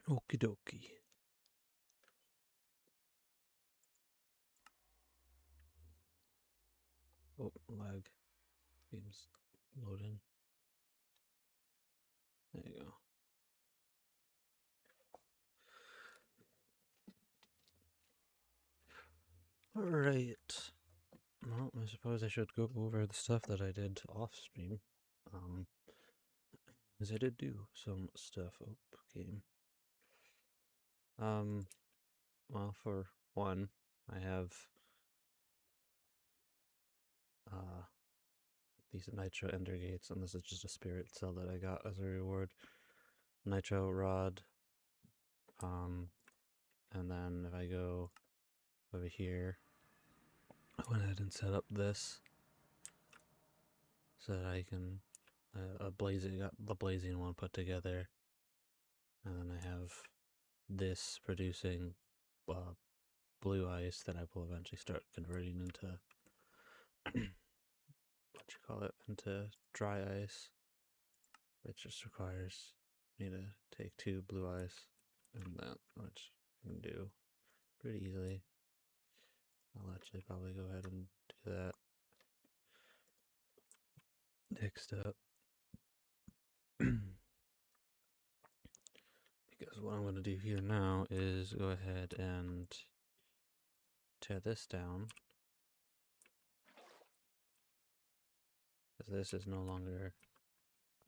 Okie dokie. Oh, lag. Game's loading. There you go. Alright. Well, I suppose I should go over the stuff that I did off stream. As I did do some stuff up game. Well, for one, I have these Nitro Ender Gates, and this is just a spirit cell that I got as a reward. Nitro Rod. And then if I go over here, I went ahead and set up this so that I can got the blazing one put together, and then I have this producing blue ice that I will eventually start converting into into dry ice. It just requires me to take 2 blue ice and that, which I can do pretty easily. I'll actually probably go ahead and do that next up. Because what I'm going to do here now is go ahead and tear this down. Because this is no longer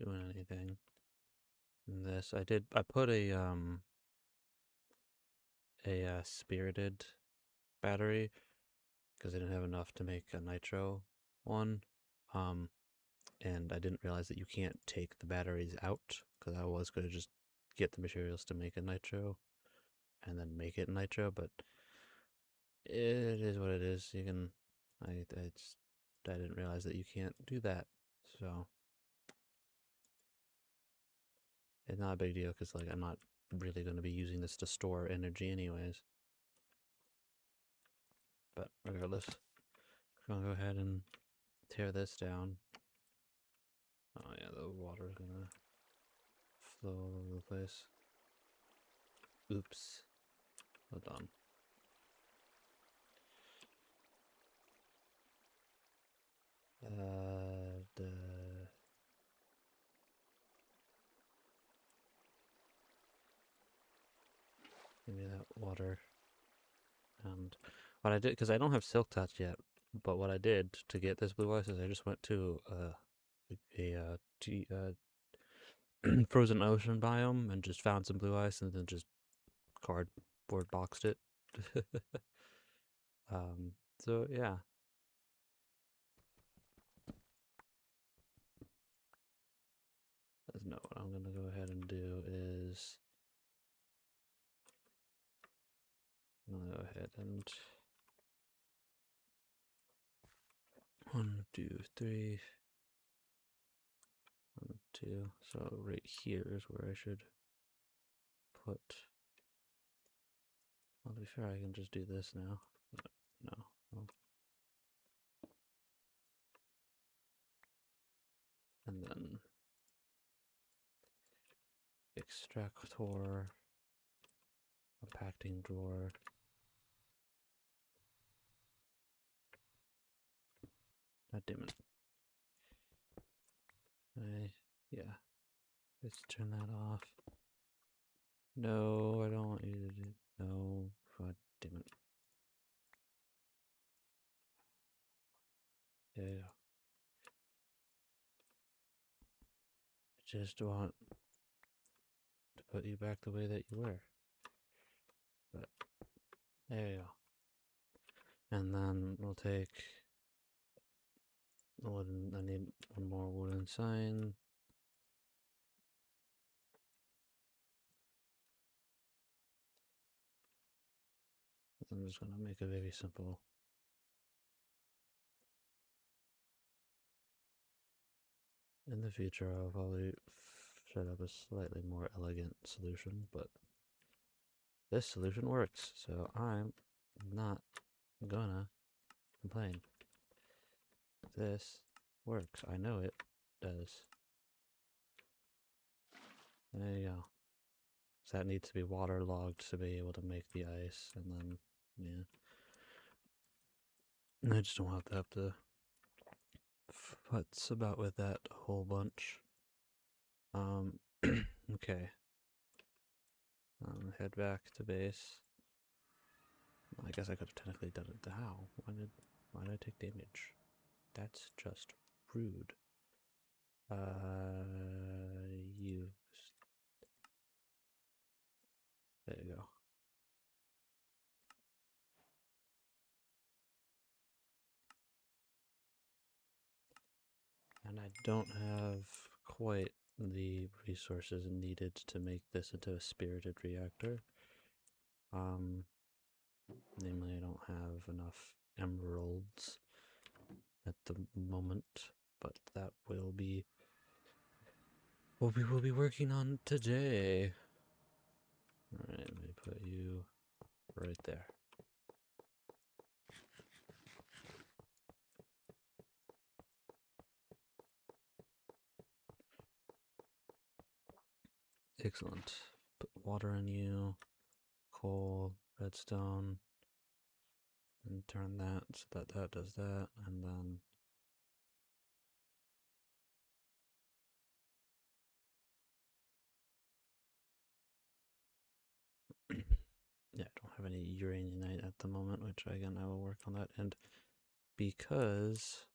doing anything. And this, I put a spirited battery because I didn't have enough to make a nitro one. And I didn't realize that you can't take the batteries out, because I was going to just get the materials to make a nitro and then make it nitro, but it is what it is. You can, I didn't realize that you can't do that, so it's not a big deal, because like I'm not really going to be using this to store energy anyways. But regardless, I'm gonna go ahead and tear this down. Oh yeah, the water's gonna flow all over the place. Oops. Hold on. Give me that water. And what I did, because I don't have Silk Touch yet, but what I did to get this blue ice is I just went to frozen ocean biome and just found some blue ice and then just cardboard boxed it. So yeah. No, what I'm gonna go ahead and do is I'm gonna go ahead and 1, 2, 3, 1, 2. So right here is where I should put. Well, to be fair, I can just do this now. But no. Well. And then extractor, compacting drawer. God damn it. Yeah. Let's turn that off. No, I don't want you to do. No, god damn it. Yeah. I just want to put you back the way that you were. But there you go. And then we'll take the wooden. I need one more wooden sign. I'm just gonna make it very simple. In the future, I'll probably set up a slightly more elegant solution, but this solution works, so I'm not gonna complain. This works. I know it does. There you go. So that needs to be waterlogged to be able to make the ice, and then, yeah. I just don't have to futz about with that a whole bunch. Okay. Head back to base. I guess I could have technically done it. How? Why did I take damage? That's just rude. You. There you go. And I don't have quite the resources needed to make this into a spirited reactor. Namely, I don't have enough emeralds at the moment, but that will be what we will be working on today. Alright, let me put you right there. Excellent. Put water in you, coal, redstone, and turn that so that that does that, and then yeah, I don't have any uraninite at the moment, which again I will work on that. And because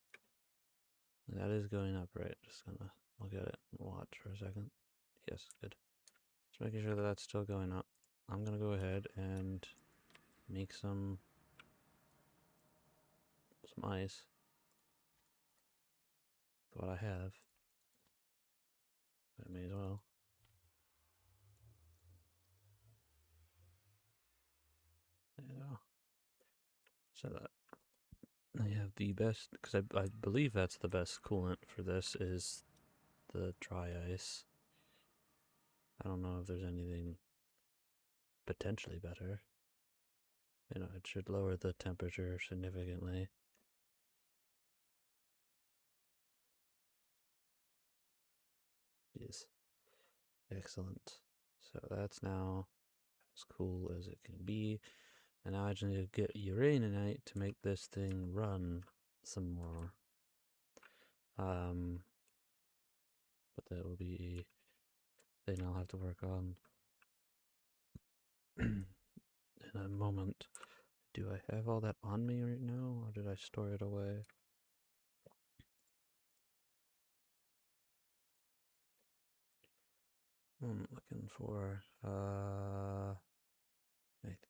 that is going up, right? Just gonna look at it and watch for a second. Yes, good. Just making sure that that's still going up. I'm gonna go ahead and make some ice with what I have. I may as well. There you go. So that I have the best, because I believe that's the best coolant for this is the dry ice. I don't know if there's anything potentially better. You know, it should lower the temperature significantly. Yes. Excellent. So that's now as cool as it can be. And now I just need to get uraninite to make this thing run some more. But that will be a thing I'll have to work on in a moment. Do I have all that on me right now, or did I store it away? I'm looking for, I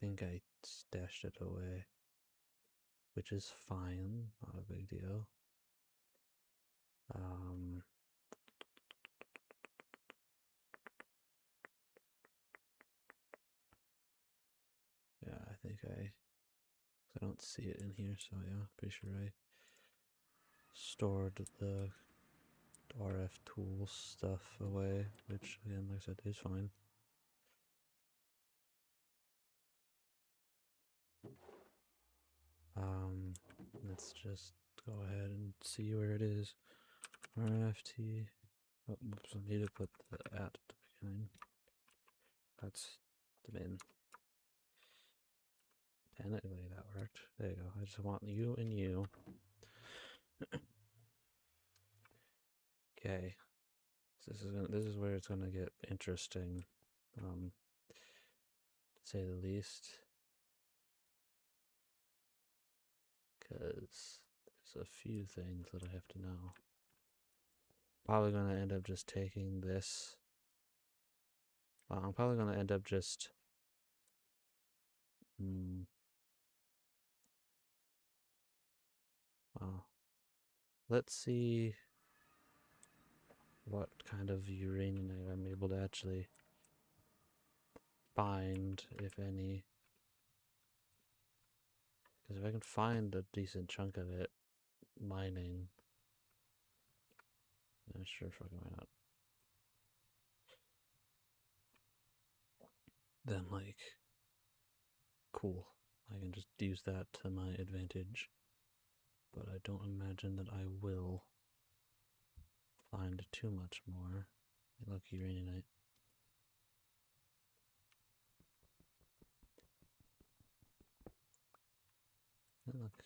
think I stashed it away, which is fine, not a big deal. Yeah, I think I don't see it in here, so yeah, pretty sure I stored the RF tool stuff away, which again, like I said, is fine. Let's just go ahead and see where it is. RFT. Oh, oops, I need to put the at the beginning. That's the bin. Damn it, really, that worked. There you go. I just want you and you. Okay. So this is where it's gonna get interesting, to say the least. Because there's a few things that I have to know. Probably gonna end up just taking this. Well, I'm probably gonna end up just well, let's see what kind of uraninite I'm able to actually find, if any. Because if I can find a decent chunk of it mining, then sure fucking why not. Then, like, cool. I can just use that to my advantage. But I don't imagine that I will. find too much more. Look, uraninite. Look,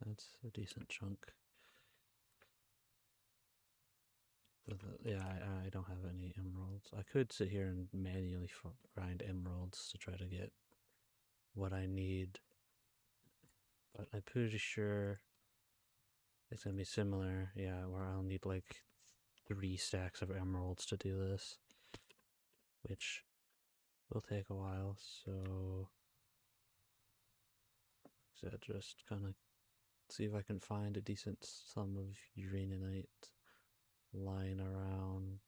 that's a decent chunk. Yeah, I don't have any emeralds. I could sit here and manually grind emeralds to try to get what I need, but I'm pretty sure it's gonna be similar. Yeah, where I'll need like 3 stacks of emeralds to do this, which will take a while. So just kind of see if I can find a decent sum of uraninite lying around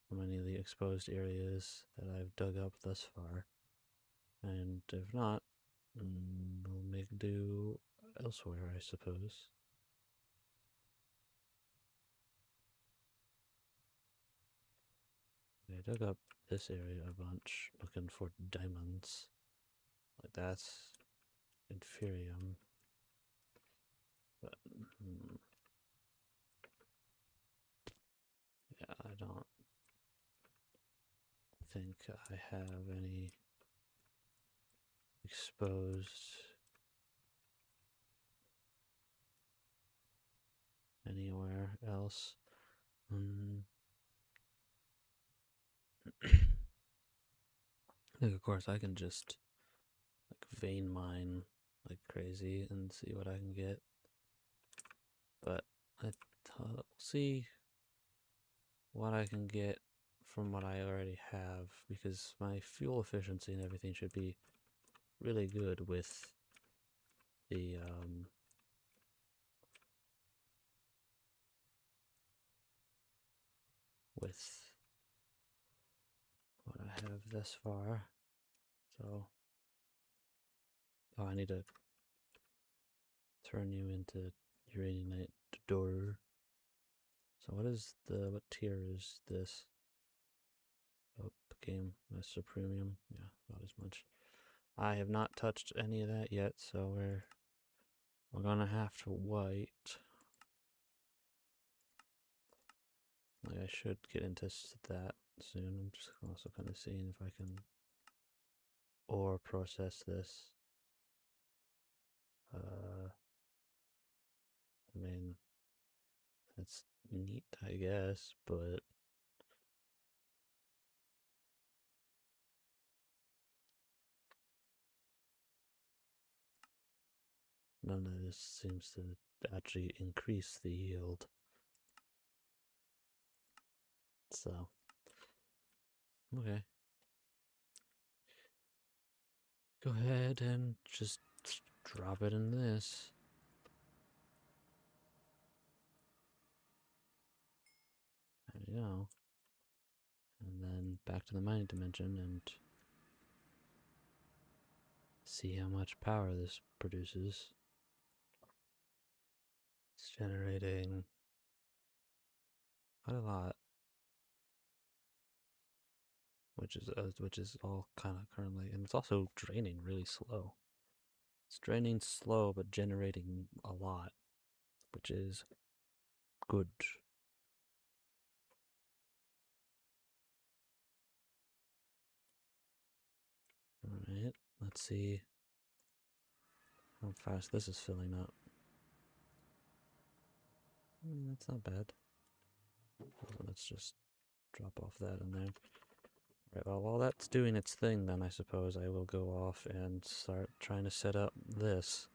from any of the exposed areas that I've dug up thus far. And if not, we'll make do elsewhere, I suppose. I dug up this area a bunch looking for diamonds. Like that's inferium. But yeah, I don't think I have any exposed anywhere else. Like, of course, I can just like vein mine like crazy and see what I can get. But I'll see what I can get from what I already have, because my fuel efficiency and everything should be really good with the with what I have thus far. So I need to turn you into uraninite door. So what tier is this? Oh, game Master Premium. Yeah, about as much. I have not touched any of that yet, so we're gonna have to wait. Like, I should get into that soon. I'm just also kind of seeing if I can ore process this. I mean, that's neat, I guess, but none of this seems to actually increase the yield. So, okay. Go ahead and just drop it in this. There you go. And then back to the mining dimension and see how much power this produces. It's generating quite a lot, which is all kind of currently, and it's also draining really slow. It's draining slow, but generating a lot, which is good. Alright, let's see how fast this is filling up. That's not bad. Let's just drop off that in there. Right, well, while that's doing its thing, then I suppose I will go off and start trying to set up this.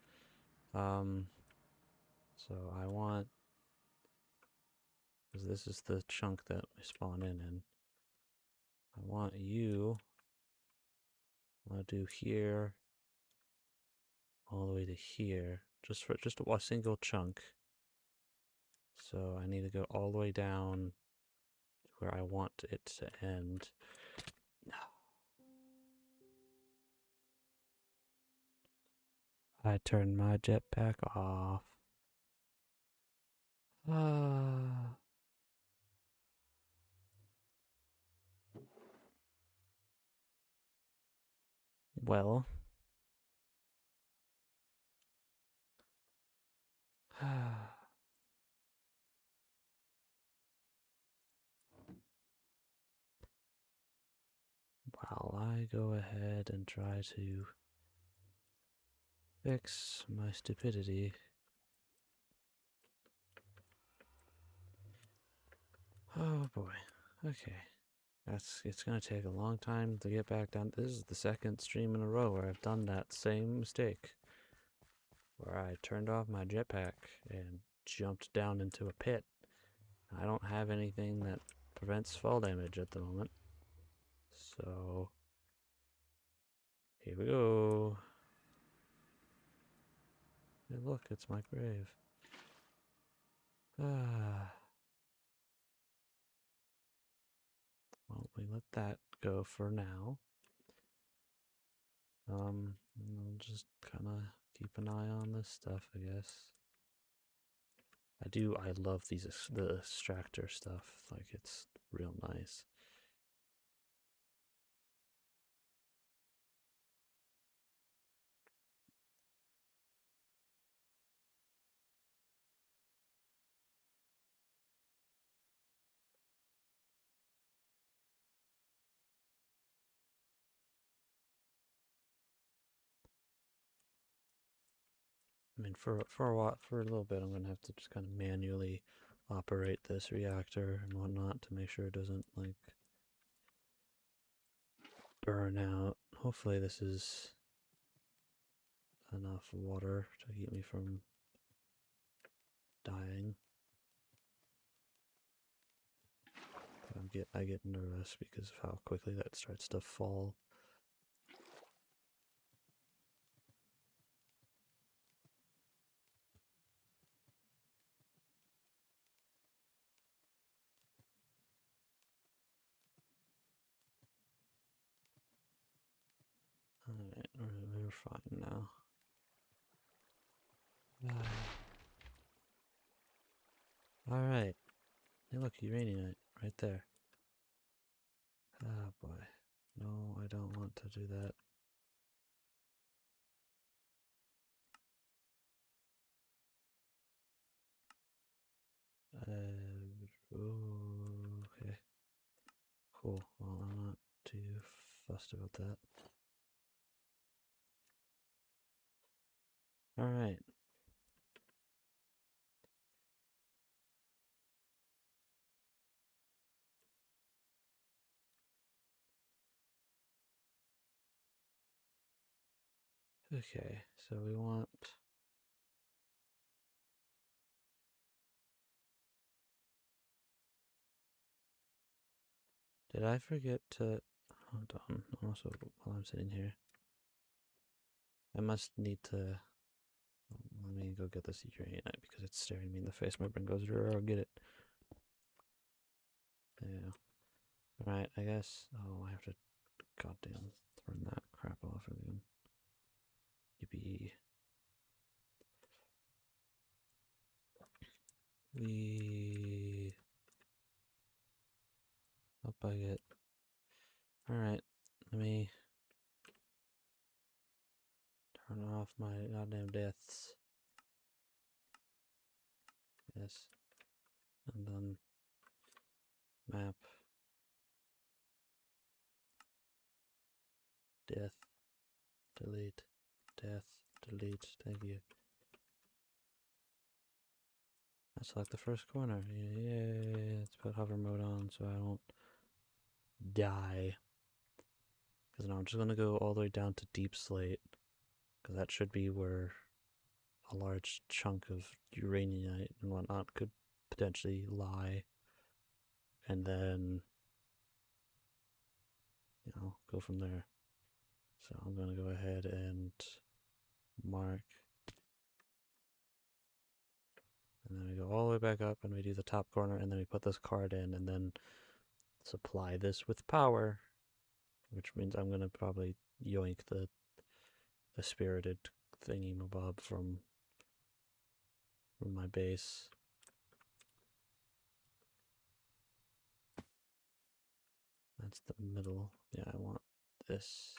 So I want, because this is the chunk that I spawn in. I want you, I'll do here, all the way to here, just for a single chunk. So I need to go all the way down to where I want it to end. I turned my jetpack off. Well. while I go ahead and try to fix my stupidity. Oh boy. Okay. It's gonna take a long time to get back down. This is the second stream in a row where I've done that same mistake. Where I turned off my jetpack and jumped down into a pit. I don't have anything that prevents fall damage at the moment. So here we go. Hey, look, it's my grave. Ah. Well, we let that go for now. I'll just kind of keep an eye on this stuff, I guess. I love the extractor stuff. Like, it's real nice. I mean, for a little bit, I'm gonna have to just kind of manually operate this reactor and whatnot to make sure it doesn't like burn out. Hopefully, this is enough water to keep me from dying. I get nervous because of how quickly that starts to fall. Alright, we're fine now. Alright. Hey look, Uraninite, right there. Oh boy. No, I don't want to do that. Okay. Cool. Well, I'm not too fussed about that. Alright. Okay, so we want... Did I forget to... Hold on. Also, while I'm sitting here, I must need to... Let me go get this Uraninite because it's staring me in the face. My brain goes, I'll get it. Yeah. Alright, I guess... Oh, I have to goddamn turn that crap off again. Yippee. Up I get. Alright, let me turn off my goddamn deaths. Yes. And then map. Death. Delete. Death. Delete. Thank you. I select the first corner. Yay. Let's put hover mode on so I don't die. Because now I'm just going to go all the way down to deep slate. Because that should be where a large chunk of uraninite and whatnot could potentially lie. And then, go from there. So I'm going to go ahead and mark. And then we go all the way back up and we do the top corner and then we put this card in and then supply this with power, which means I'm going to probably yoink the spirited thingy-mabob from my base. That's the middle. Yeah, I want this.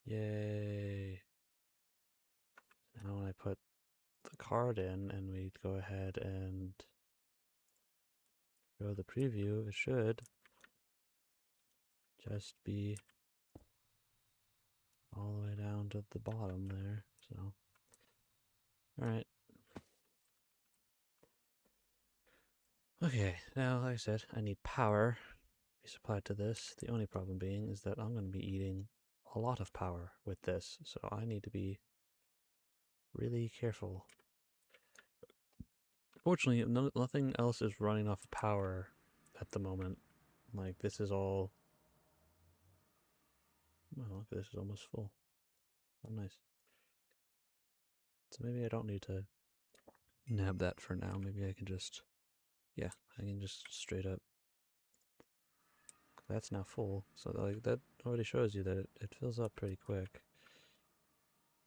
Yay. Now when I put the card in and we go ahead and show the preview, it should just be all the way down to the bottom there. So, alright. Okay, now, like I said, I need power to be supplied to this. The only problem being is that I'm going to be eating a lot of power with this, so I need to be really careful. Fortunately, nothing else is running off of power at the moment. Like, this is all... Oh, look, this is almost full. Oh, nice. So maybe I don't need to nab that for now. Maybe I can just... Yeah, I can just straight up... That's now full. So, like, that already shows you that it fills up pretty quick.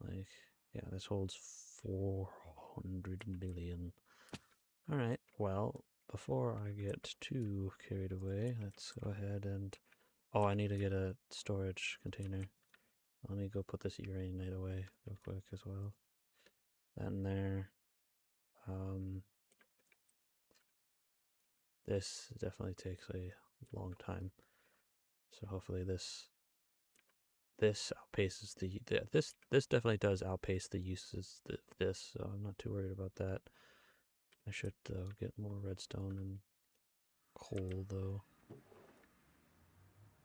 Like, yeah, this holds 400 million. Alright, well, before I get too carried away, let's go ahead and... Oh, I need to get a storage container. Let me go put this uraninite away real quick as well. That in there. This definitely takes a long time. So hopefully this outpaces this definitely does outpace the uses of this, so I'm not too worried about that. I should get more redstone and coal though.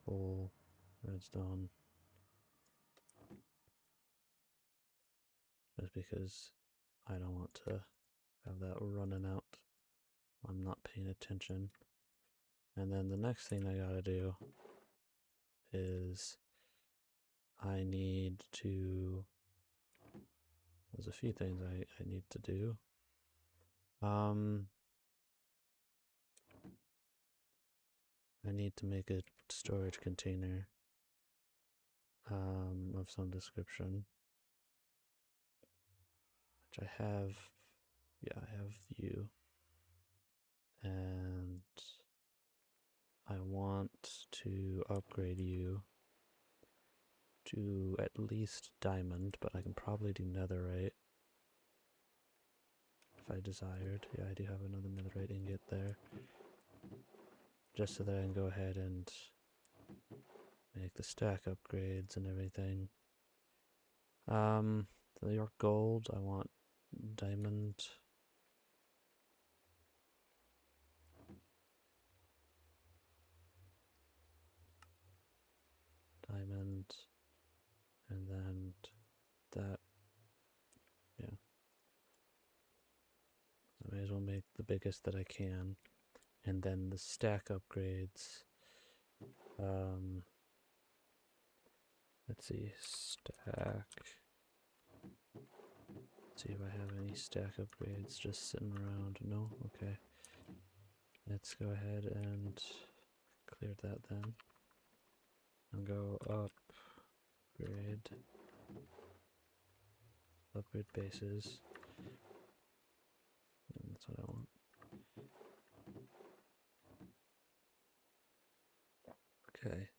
Coal, redstone. Just because I don't want to have that running out. I'm not paying attention. And then the next thing I gotta do is I need to... There's a few things I need to do. I need to make a storage container of some description, which I have. Yeah, I have you, and I want to upgrade you to at least diamond, but I can probably do netherite if I desired. Yeah, I do have another netherite ingot there, just so that I can go ahead and make the stack upgrades and everything. For your gold, I want diamond. Diamond, and then that, yeah. I may as well make the biggest that I can. And then the stack upgrades. Let's see, stack. Let's see if I have any stack upgrades just sitting around. No? Okay. Let's go ahead and clear that then. And go upgrade. Upgrade bases. And that's what I want. Okay.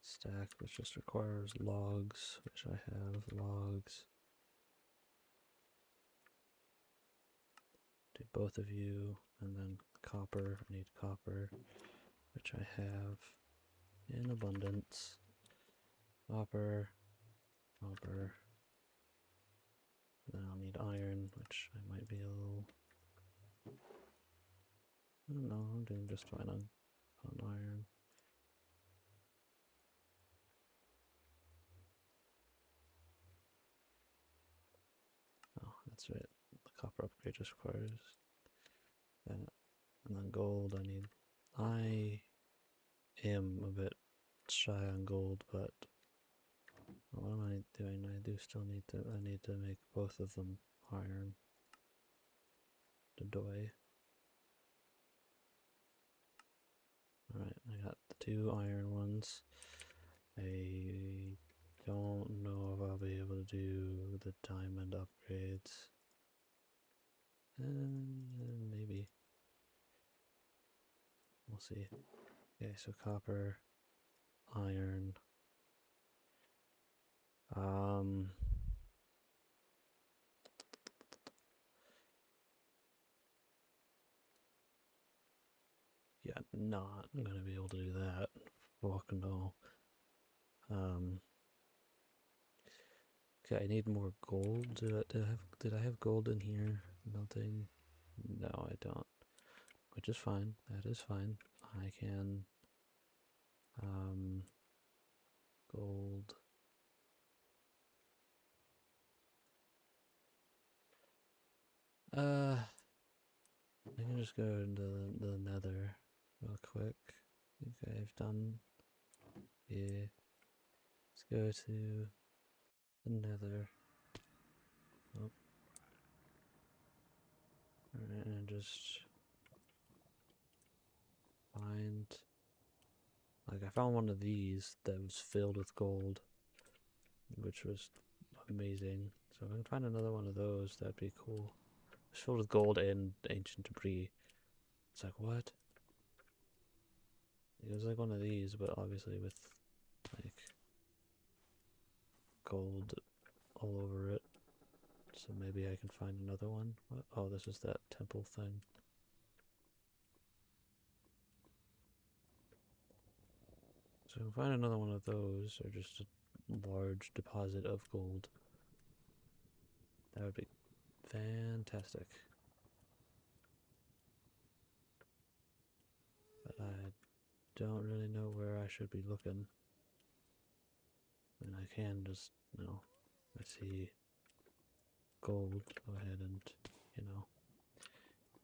Stack, which just requires logs, which I have logs. Do both of you, and then copper. I need copper, which I have in abundance. Copper, copper. Then I'll need iron, which I might be a little... I don't know, I'm doing just fine on iron. Oh, that's right. The copper upgrade just requires that. And then gold, I am a bit shy on gold, but what am I doing? I need to make both of them iron. Doy. Alright, I got the 2 iron ones. I don't know if I'll be able to do the diamond upgrades. Maybe. We'll see. Okay, so copper, iron. Yeah, not gonna be able to do that. fuck no. Okay, I need more gold. Did I have gold in here? Nothing. No, I don't. Which is fine. That is fine. I can gold. I can just go into the nether real quick. Okay, I've done. Yeah. Let's go to the nether. Oh. And just find. Like, I found one of these that was filled with gold, which was amazing. So if I can find another one of those, that'd be cool. It's filled with gold and ancient debris. It's like, what? It was like one of these, but obviously with, like, gold all over it. So maybe I can find another one. What? Oh, this is that temple thing. So I can find another one of those, or just a large deposit of gold. That would be fantastic. But I don't really know where I should be looking. And I can just, I see gold, go ahead and,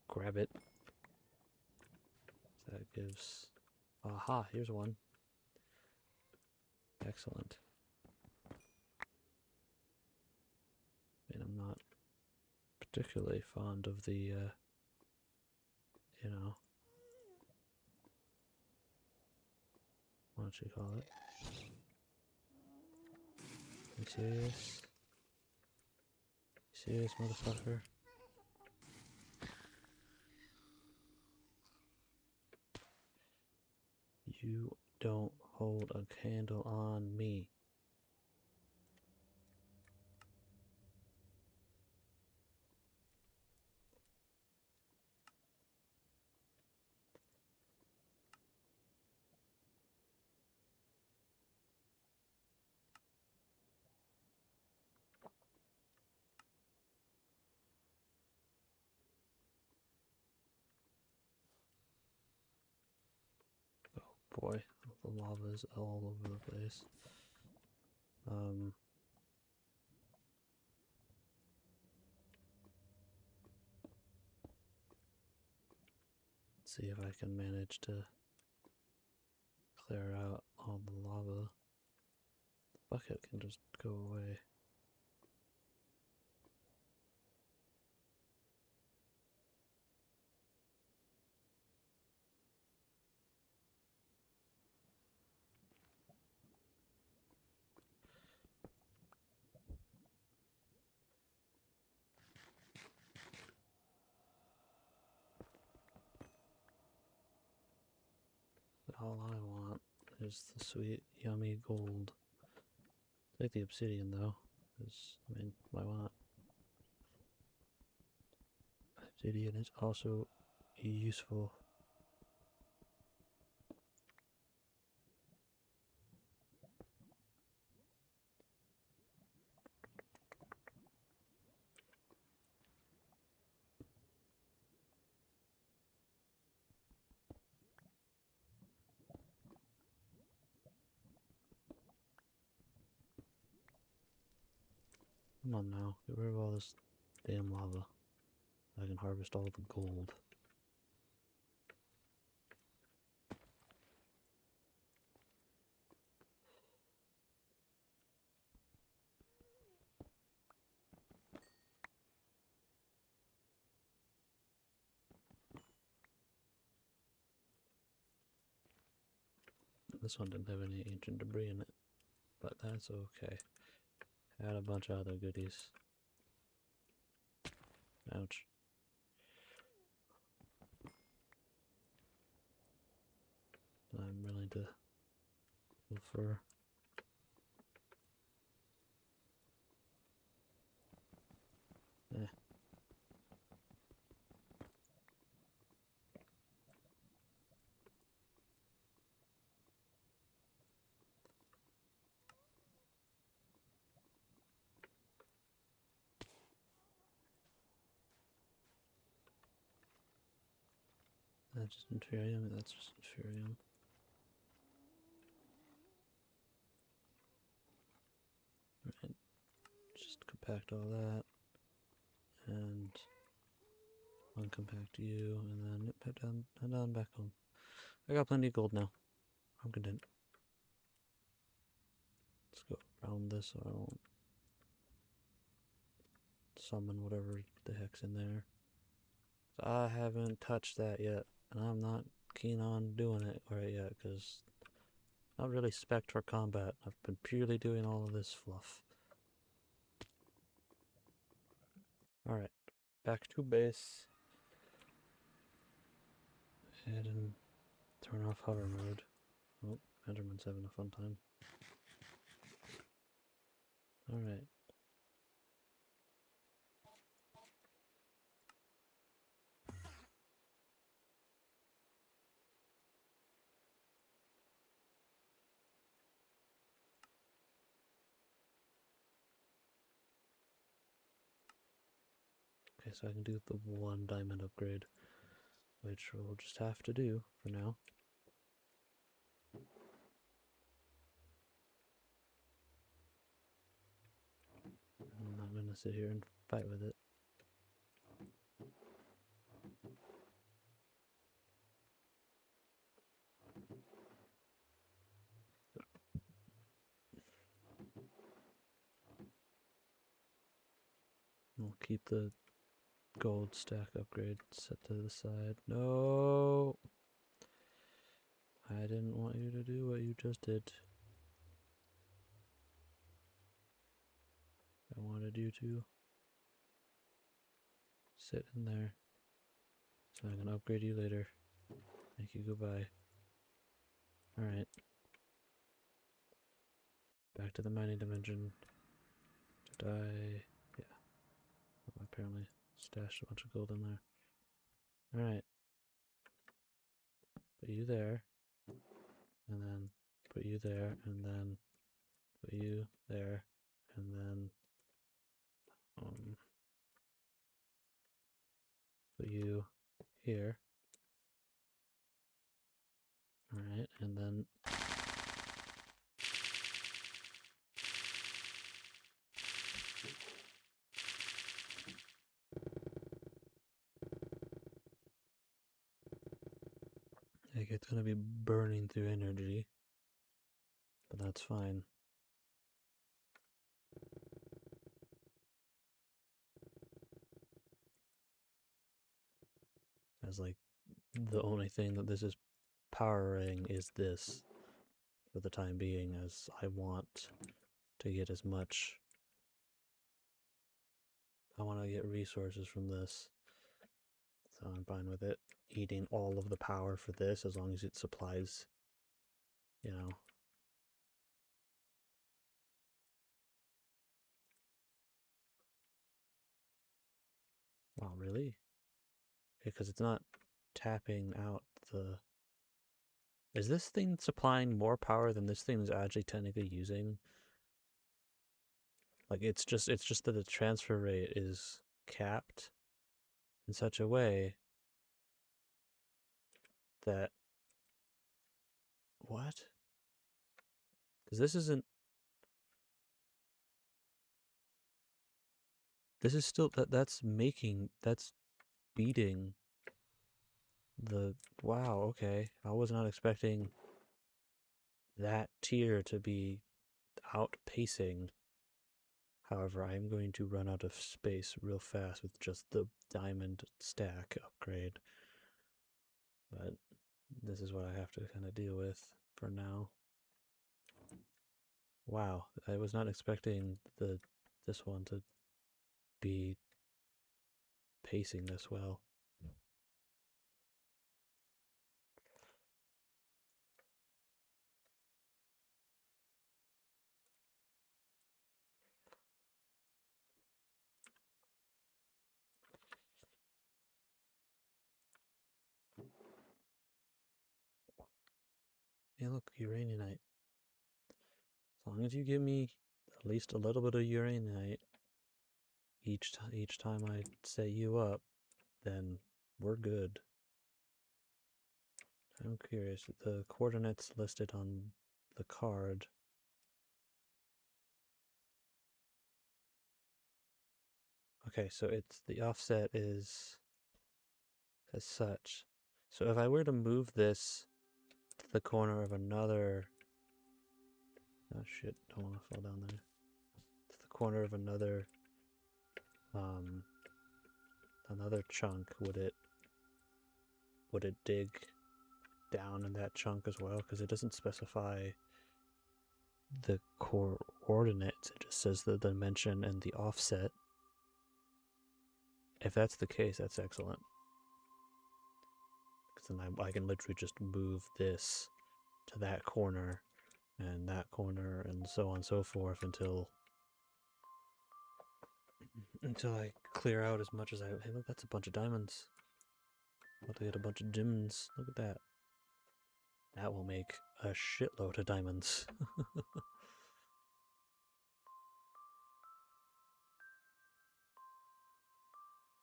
grab it. So that gives, aha, here's one. Excellent. And I'm not particularly fond of the, what you call it? You serious? You serious, motherfucker? You don't hold a candle on me. Oh boy, the lava's all over the place. Let's see if I can manage to clear out all the lava. The bucket can just go away. All I want is the sweet, yummy gold. Take the obsidian though, because, why not? Obsidian is also useful. Come on now, get rid of all this damn lava. I can harvest all the gold. This one didn't have any ancient debris in it, but that's okay. Had a bunch of other goodies. Ouch. I'm willing to go for. Eh. That's just inferium, and that's just inferium. Right. Just compact all that. And uncompact you, and then head on back home. I got plenty of gold now. I'm content. Let's go around this so I don't summon whatever the heck's in there. So I haven't touched that yet, and I'm not keen on doing it right yet, because not really spec'd for combat. I've been purely doing all of this fluff. Alright, back to base. Head and turn off hover mode. Oh, Enderman's having a fun time. Alright. Okay, so I can do the one diamond upgrade, which we'll just have to do for now. I'm not gonna sit here and fight with it. We'll keep the gold stack upgrade set to the side. No! I didn't want you to do what you just did. I wanted you to sit in there so I can upgrade you later. Make you goodbye. Alright. Back to the mining dimension. Did I? Yeah. I apparently stashed a bunch of gold in there. Alright. Put you there. And then put you there. And then put you there. And then put you here. Alright, and then like it's gonna be burning through energy, but that's fine. As like the only thing that this is powering is this for the time being, as I want to get as much. I want to get resources from this, so I'm fine with it. Eating all of the power for this as long as it supplies, you know. Wow, really? Because it's not tapping out the... Is this thing supplying more power than this thing is actually technically using? Like it's just that the transfer rate is capped in such a way that... What? Because this isn't... This is still... That's making... That's beating the... Wow, okay. I was not expecting that tier to be outpacing. However, I am going to run out of space real fast with just the diamond stack upgrade. But this is what I have to kind of deal with for now. Wow, I was not expecting this one to be pacing this well. Hey, look, uraninite. As long as you give me at least a little bit of uraninite each time I set you up, then we're good. I'm curious. The coordinates listed on the card. Okay, so it's the offset is as such. So if I were to move this to the corner of another... Oh shit, don't want to fall down there. To the corner of another another chunk, would it dig down in that chunk as well? Because it doesn't specify the coordinates, it just says the dimension and the offset. If that's the case, that's excellent. Because then I can literally just move this to that corner and that corner and so on and so forth until I clear out as much as I... Hey, look, that's a bunch of diamonds. About to get a bunch of gems. Look at that. That will make a shitload of diamonds.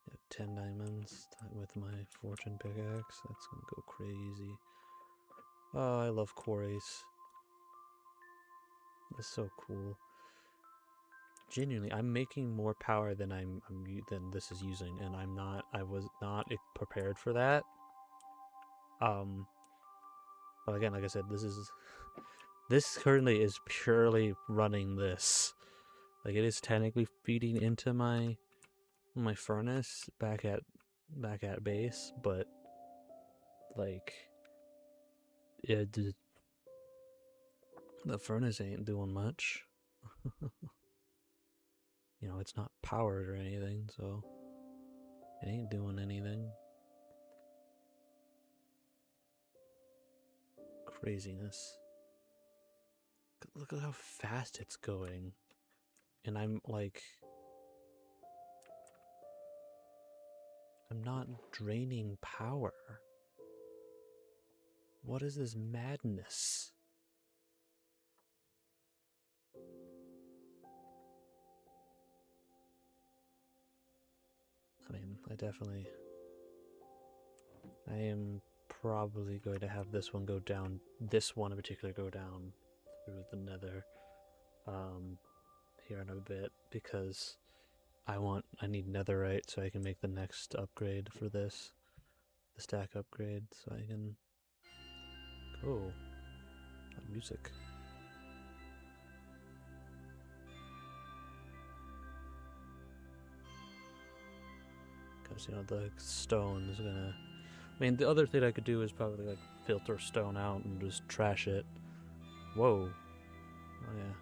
Yeah, 10 diamonds with my fortune pickaxe. That's gonna go crazy. Oh, I love quarries. That's so cool. Genuinely, I'm making more power than than this is using, and I was not prepared for that. But again, like I said, this currently is purely running this. Like, it is technically feeding into my furnace back at base, but like the furnace ain't doing much. You know, it's not powered or anything, so it ain't doing anything. Craziness. Look at how fast it's going. And I'm like... I'm not draining power. What is this madness? I mean, I am probably going to have this one go down, this one in particular go down through the nether here in a bit, because I need netherite so I can make the next upgrade for this, the stack upgrade, so I can... Oh, music. Because, you know, the stone is gonna... I mean, the other thing I could do is probably, like, filter stone out and just trash it. Whoa. Oh, yeah.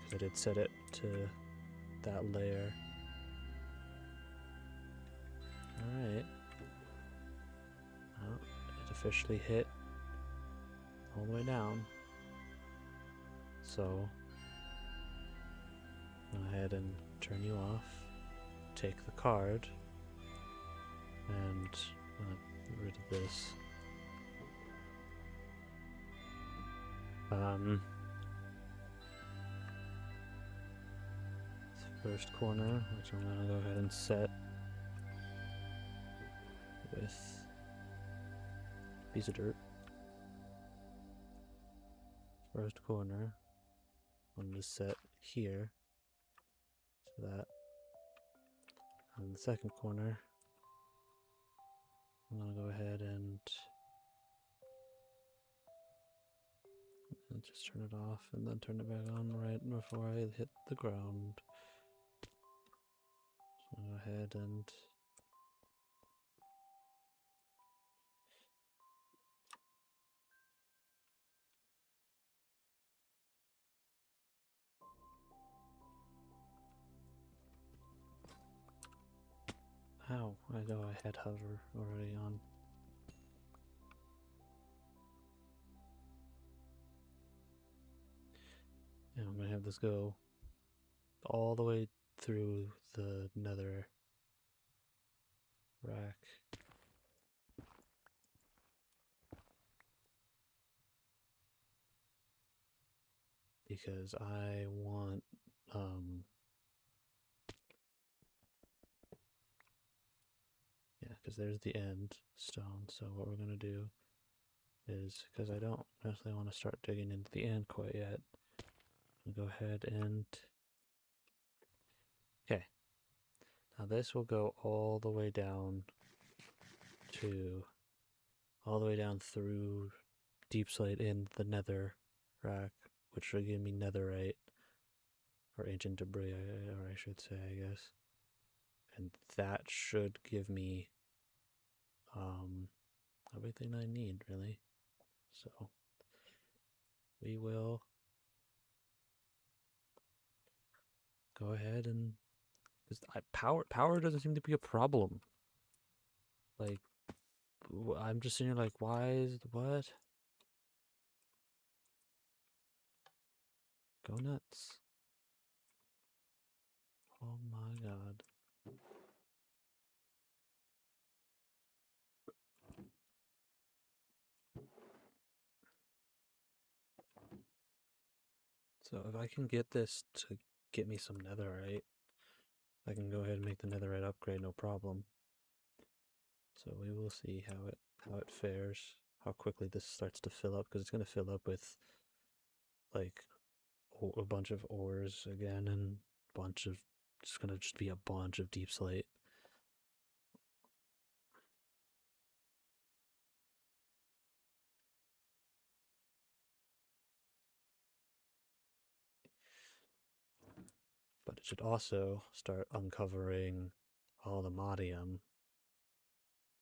Because I did set it to that layer. Alright. Oh, it officially hit all the way down. So, go ahead and turn you off. Take the card. And get rid of this. First corner, which I'm gonna go ahead and set with a piece of dirt. First corner, I'm gonna set here, so that. And the second corner, I'm gonna go ahead and just turn it off and then turn it back on right before I hit the ground. So I'll go ahead and ow, I know I had hover already on. And I'm gonna have this go all the way through the nether rack. Because I want yeah, because there's the end stone. So what we're going to do is, because I don't necessarily want to start digging into the end quite yet, I'll go ahead and... Okay. Now this will go all the way down to... all the way down through deep slate in the nether rack, which will give me netherite, or ancient debris, or I should say, I guess. And that should give me everything I need, really. So we will go ahead and, because power doesn't seem to be a problem. Like, I'm just sitting here like, why is what? Go nuts! Oh my god! So if I can get this to get me some netherite, I can go ahead and make the netherite upgrade, no problem. So we will see how it fares, how quickly this starts to fill up, because it's going to fill up with like a bunch of ores again, and bunch of it's going to just be a bunch of deep slate. But it should also start uncovering all the modium,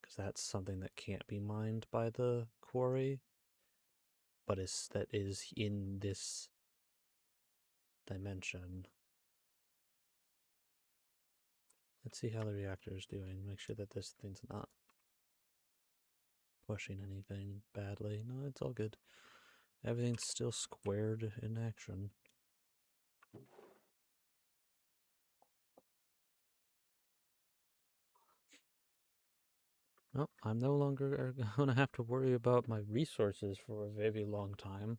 because that's something that can't be mined by the quarry, but that is in this dimension. Let's see how the reactor is doing. Make sure that this thing's not pushing anything badly. No, it's all good. Everything's still squared in action. Well, I'm no longer going to have to worry about my resources for a very long time.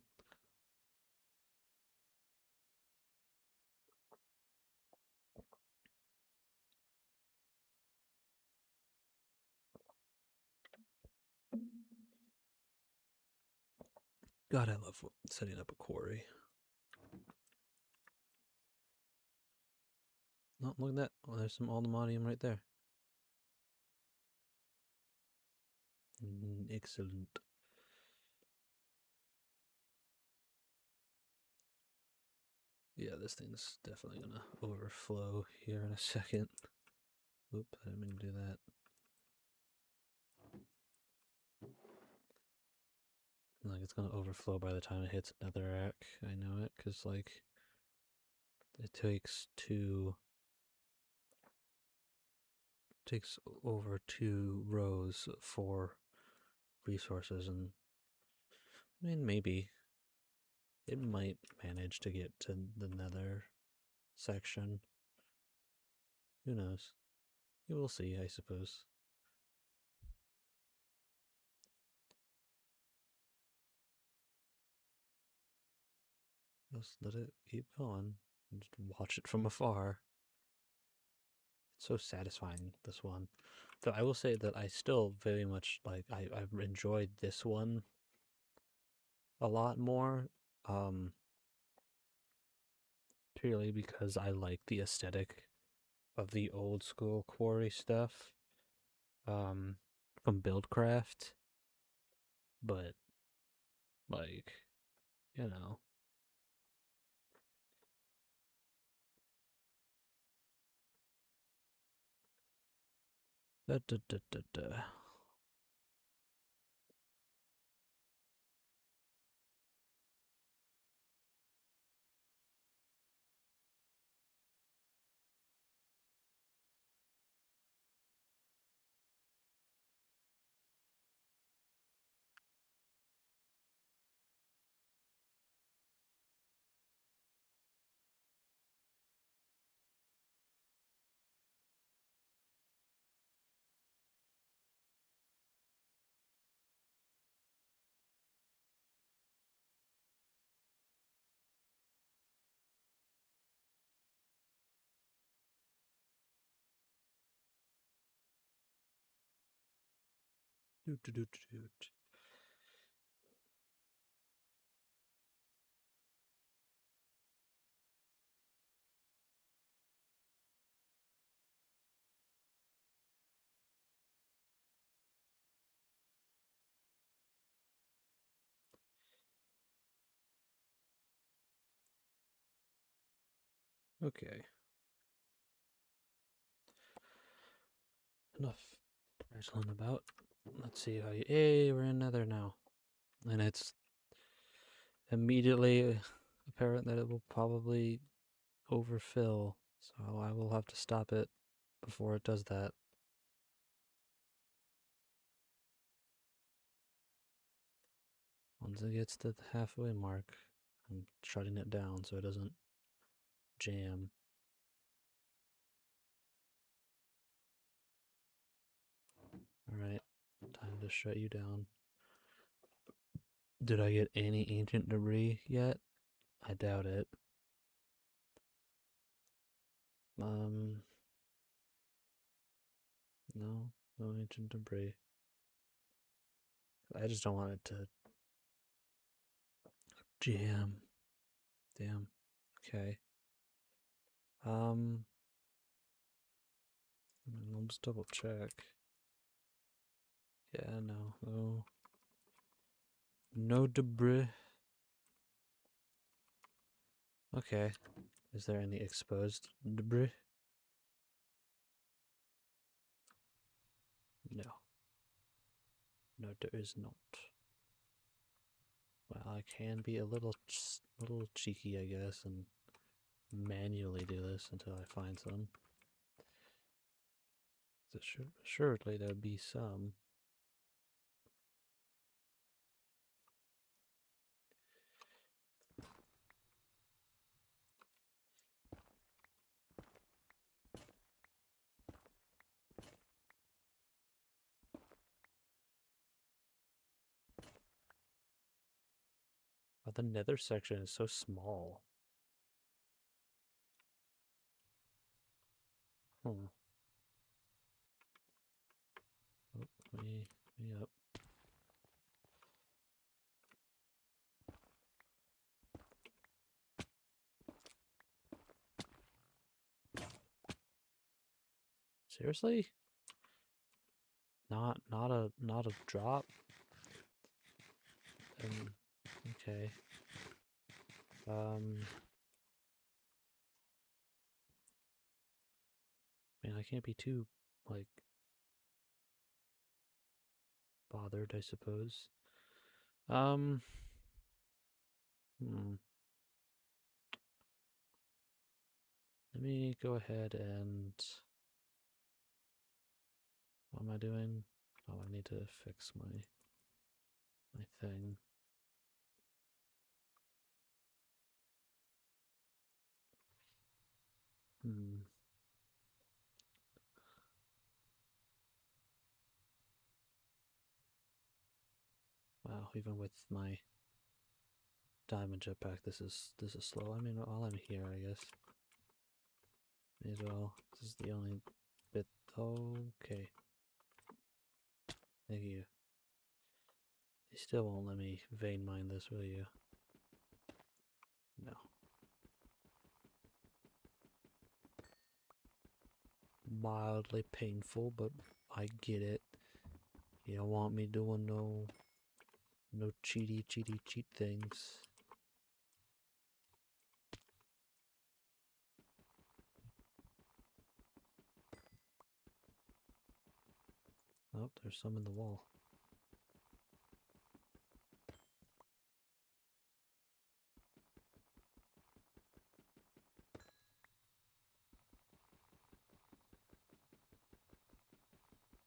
God, I love setting up a quarry. Oh, look at that. Oh, there's some aldermanium right there. Excellent. Yeah, this thing's definitely gonna overflow here in a second. Oop, I didn't mean to do that. Like, it's gonna overflow by the time it hits netherrack. I know it, because, like, it takes over 2 rows for resources, and I mean, maybe it might manage to get to the nether section. Who knows? You will see, I suppose. Just let it keep going. Just watch it from afar. It's so satisfying, this one. Though I will say that I still very much I've enjoyed this one a lot more. Purely because I like the aesthetic of the old school quarry stuff. From Buildcraft. But like, you know. Da, da, da, da, da. Doot, doot, doot, doot. Okay. Enough wrestling about. Let's see how you. Hey, we're in Nether now. And it's immediately apparent that it will probably overfill. So I will have to stop it before it does that. Once it gets to the halfway mark, I'm shutting it down so it doesn't jam. Alright, time to shut you down. Did I get any ancient debris yet? I doubt it. No, no ancient debris. I just don't want it to jam. Damn. Okay. I'll just double check. Yeah, no. No debris. Okay. Is there any exposed debris? No. No, there is not. Well, I can be a little cheeky, I guess, and manually do this until I find some. So surely there'll be some. But the nether section is so small. Hmm. Oh, me up. Seriously? Not a drop? Okay. Man, I can't be too, like, bothered, I suppose. Hmm. Let me go ahead and... What am I doing? Oh, I need to fix my thing. Wow, even with my diamond jetpack, this is slow. I mean, while I'm here, I guess. May as well. This is the only bit. Okay. Thank you. You still won't let me vein mine this, will you? No. Mildly painful, but I get it. You don't want me doing no cheat things. Oh, there's some in the wall.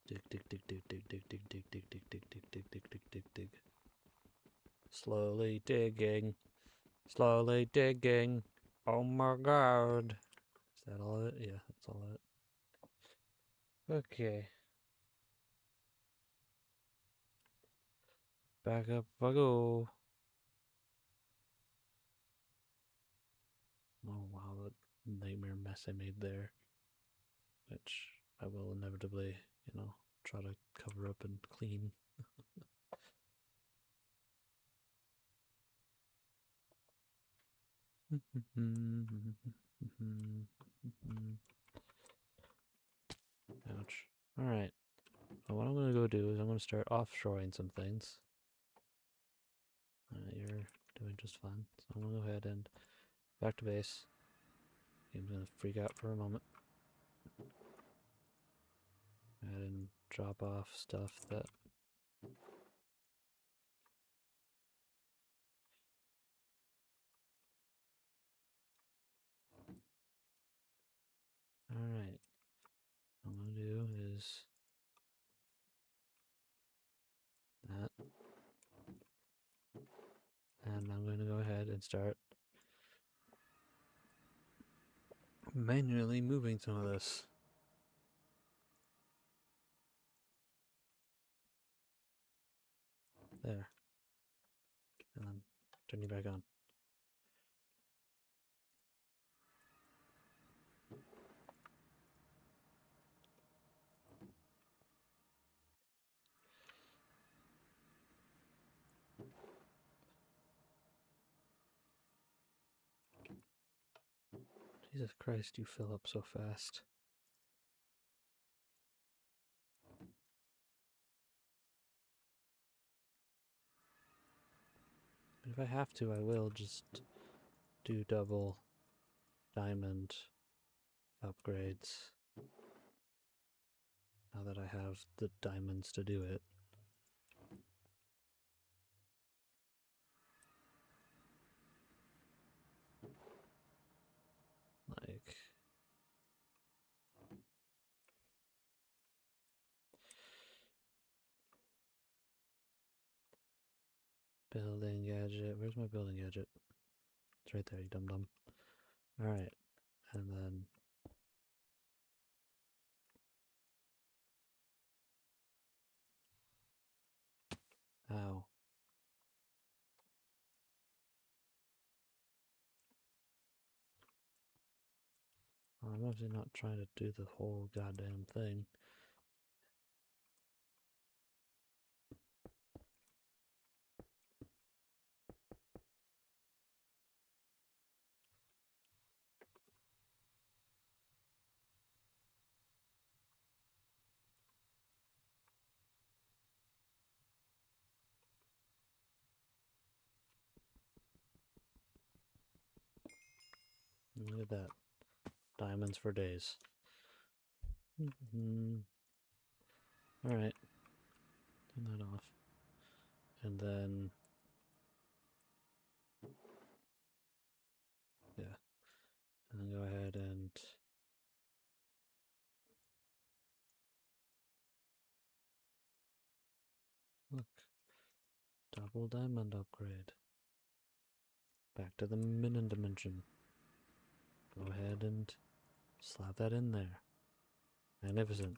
Dig, dig, dig, dig, dig, dig, dig, dig, dig, dig, dig, dig, dig, dig, dig, dig, dig. Slowly digging. Slowly digging. Oh my god. Is that all of it? Yeah, that's all of it. Okay. Back up I go. Oh wow, that nightmare mess I made there. Which I will inevitably, try to cover up and clean. Ouch. Alright. Well, what I'm going to go do is I'm going to start offshoring some things. You're doing just fine. So I'm going to go ahead and back to base. Game's going to freak out for a moment. Ahead and drop off stuff that... Alright. What I'm going to do is... that. And I'm going to go ahead and start manually moving some of this. There. And then turn you back on. Jesus Christ, you fill up so fast. But if I have to, I will just do double diamond upgrades. Now that I have the diamonds to do it. Like... building gadget. Where's my building gadget? It's right there, you dum-dum. Alright. And then... ow. Well, I'm obviously not trying to do the whole goddamn thing. Look at that. Diamonds for days. Alright. Turn that off. And then... yeah. And then go ahead and... look. Double diamond upgrade. Back to the minin dimension. Go ahead and slap that in there. Magnificent.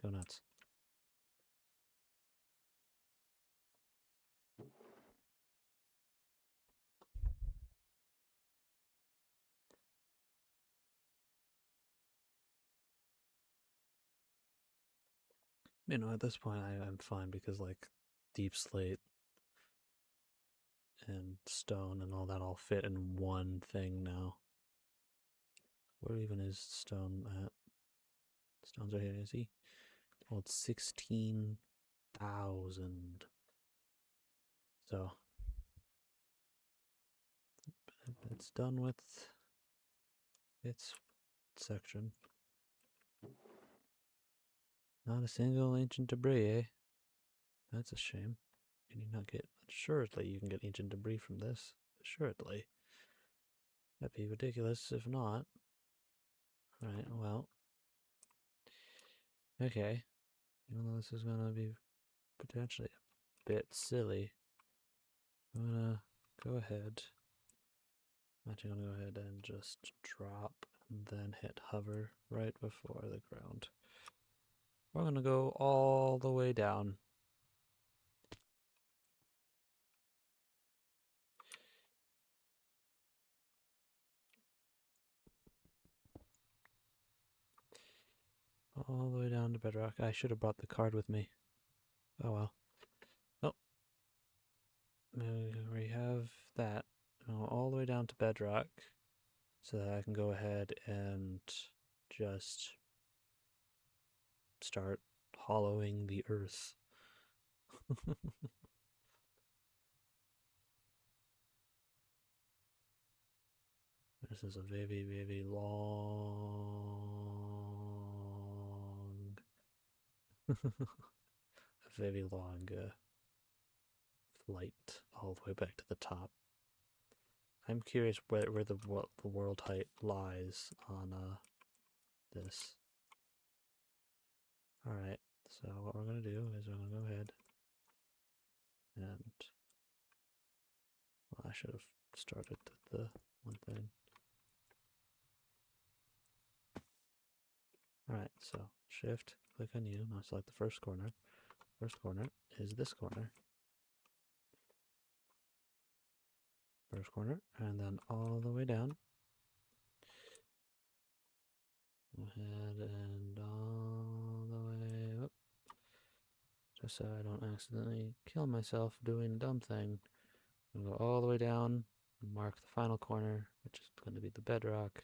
Go nuts. You know, at this point I'm fine because like deep slate and stone and all that all fit in one thing now. Where even is stone at? Stone's right here, is he? Well, it's 16,000. So it's done with its section. Not a single ancient debris, eh? That's a shame. Can you not get... assuredly you can get ancient debris from this. Assuredly. That'd be ridiculous if not. Right, well. Okay. Even though this is gonna be potentially a bit silly, I'm gonna go ahead. I'm actually gonna go ahead and just drop and then hit hover right before the ground. We're gonna go all the way down. all the way down to bedrock. I should have brought the card with me. Oh well. Oh. We have that. All the way down to bedrock. So that I can go ahead and just start hollowing the earth. This is a very, very long, a very long flight all the way back to the top. I'm curious where the world height lies on this. All right, so what we're gonna do is we're gonna go ahead and well, I should have started with the one thing. Alright, so shift, click on you, now select the first corner. First corner is this corner. First corner, and then all the way down. Go ahead and all the way up. Just so I don't accidentally kill myself doing a dumb thing. I'm gonna go all the way down, and mark the final corner, which is going to be the bedrock.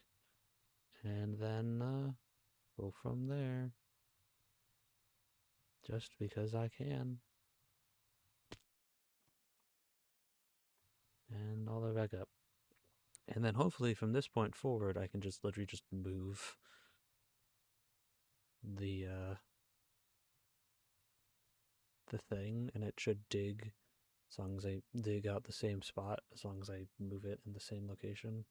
And then go from there. Just because I can. And all the way back up. And then hopefully from this point forward, I can just literally just move the thing, and it should dig as long as I dig out the same spot, as long as I move it in the same location.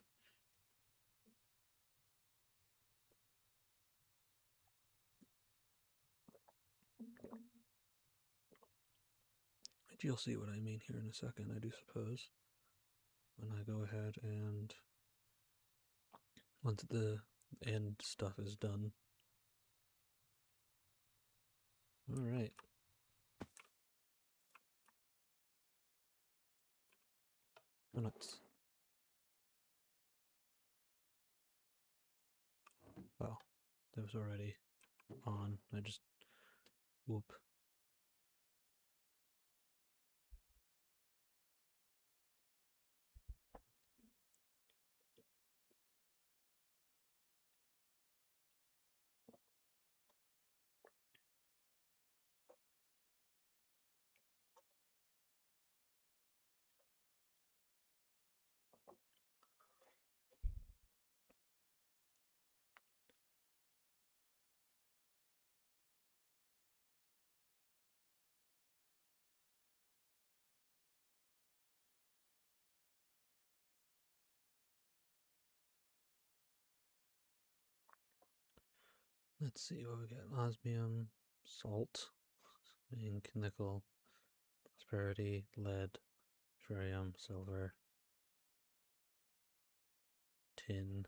You'll see what I mean here in a second, I do suppose. When I go ahead and once the end stuff is done. Alright. Oh, nuts. Well, that was already on. I just whoop. Let's see what we got. Osmium, salt, zinc, nickel, prosperity, lead, ferrium, silver, tin.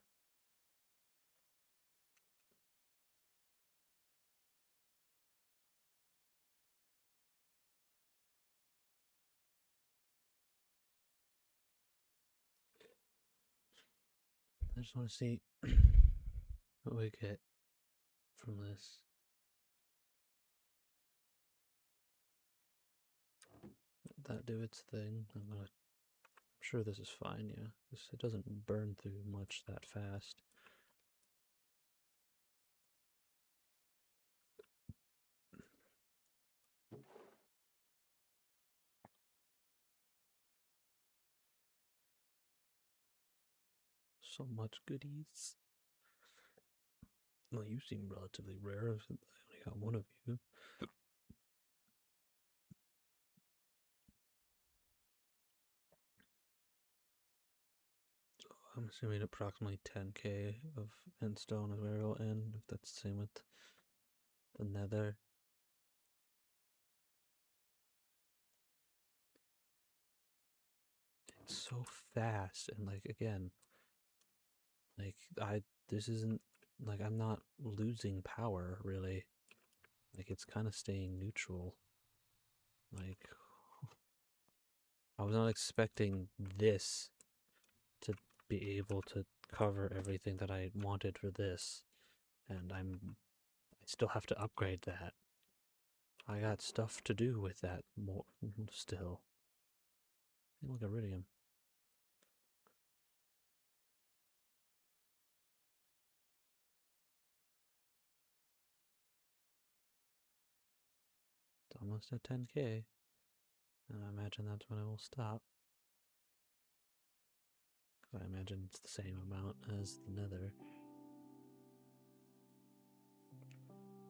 I just want to see what we get from this. Let that do its thing. I'm sure this is fine, yeah. It doesn't burn through much that fast. So much goodies. Well, you seem relatively rare. I only got one of you. So I'm assuming approximately 10k of endstone is where it'll end, if that's the same with the nether. It's so fast, and like, again, like, this isn't, like, I'm not losing power, really. Like, it's kind of staying neutral. Like, I was not expecting this to be able to cover everything that I wanted for this. And I still have to upgrade that. I got stuff to do with that more still. Hey, look, iridium. It's almost at 10k. And I imagine that's when it will stop. I imagine it's the same amount as the nether.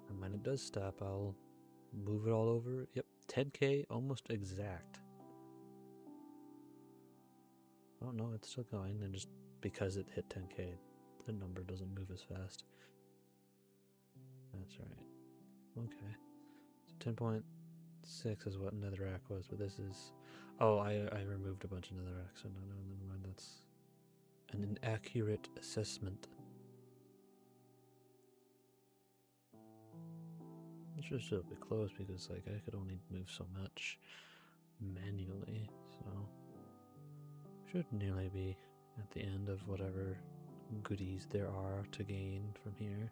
And when it does stop, I'll move it all over. Yep, 10k, almost exact. Oh no, it's still going, and just because it hit 10k, the number doesn't move as fast. That's right. Okay. So 10.6 is what netherrack was, but this is... Oh, I removed a bunch of netherrack, so no, never mind. That's an inaccurate assessment. It should still be close because, like, I could only move so much manually, so should nearly be at the end of whatever goodies there are to gain from here.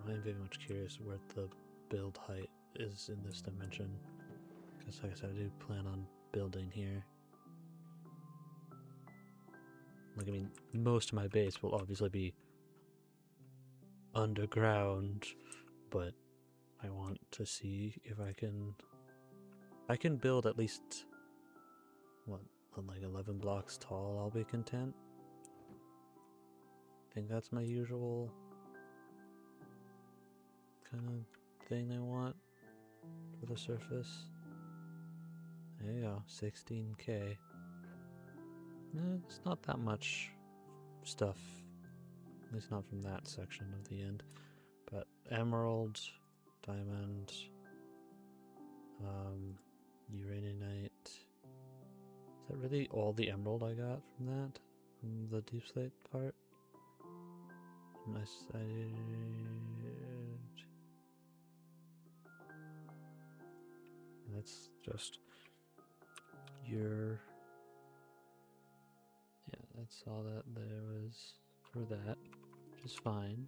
I'm very much curious where the build height is in this dimension, because like I said, I do plan on building here. Like, I mean, most of my base will obviously be underground, but I want to see if I can build at least, what, like 11 blocks tall, I'll be content. I think that's my usual kind of thing I want for the surface. There you go, 16k. It's not that much stuff, at least not from that section of the end. But emerald, diamond, uraninite. Is that really all the emerald I got from that? From the deep slate part? Nice. That's just your... Yeah, that's all that there was for that, which is fine.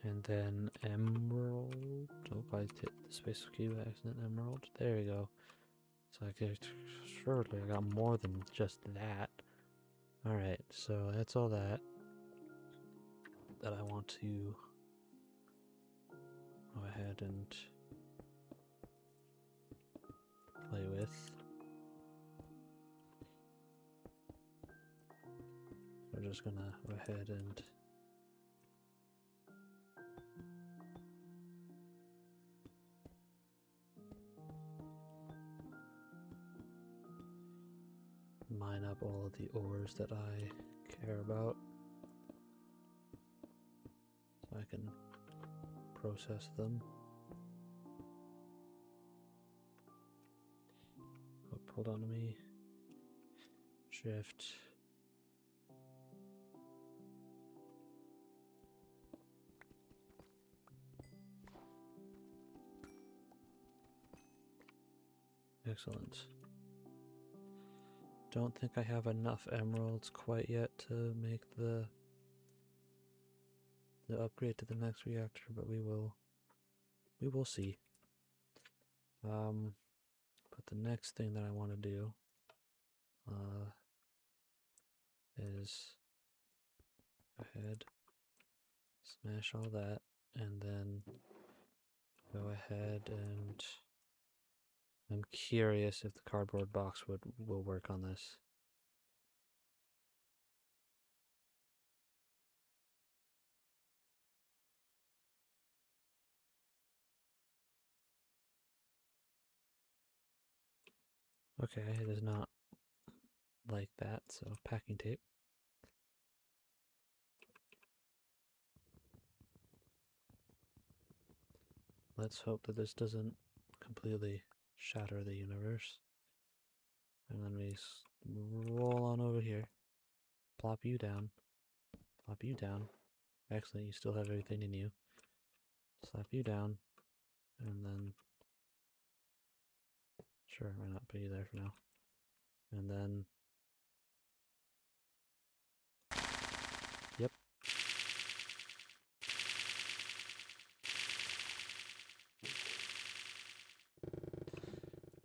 And then emerald. Oh, I hit the space key by accident. Emerald. There you go. So I could... Surely I got more than just that. Alright, so that's all that I want to go ahead and play with. We're just gonna go ahead and mine up all of the ores that I care about, so I can process them. Oh, hold on to me. Shift. Excellent. Don't think I have enough emeralds quite yet to make the upgrade to the next reactor, but we will see. But the next thing that I want to do is go ahead, smash all that, and then go ahead and I'm curious if the cardboard box will work on this. Okay, it is not like that, so packing tape. let's hope that this doesn't completely shatter the universe. And then we roll on over here. Plop you down. Plop you down. Excellent, you still have everything in you. Slap you down. And then... Sure, why not put you there for now. And then... Yep.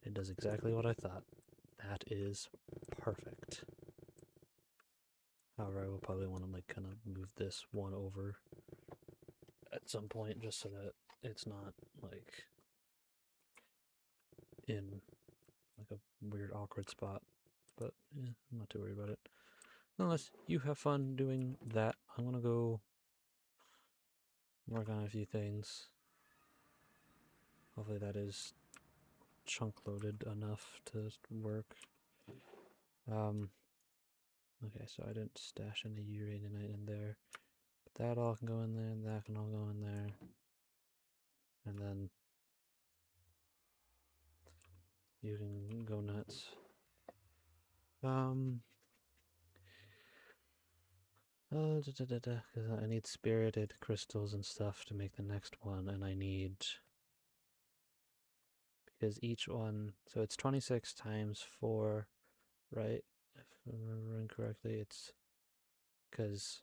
It does exactly what I thought. That is perfect. However, I will probably want to like kind of move this one over at some point just so that it's not like in like a weird awkward spot. But yeah, I'm not too worried about it. Unless you have fun doing that, I'm gonna go work on a few things. Hopefully that is chunk loaded enough to work. Okay, so I didn't stash any uraninite in there. But that all can go in there, that can all go in there. And then you can go nuts. Because I need spirited crystals and stuff to make the next one, and I need... Because each one... So it's 26 times 4, right? If I remember correctly, it's... Because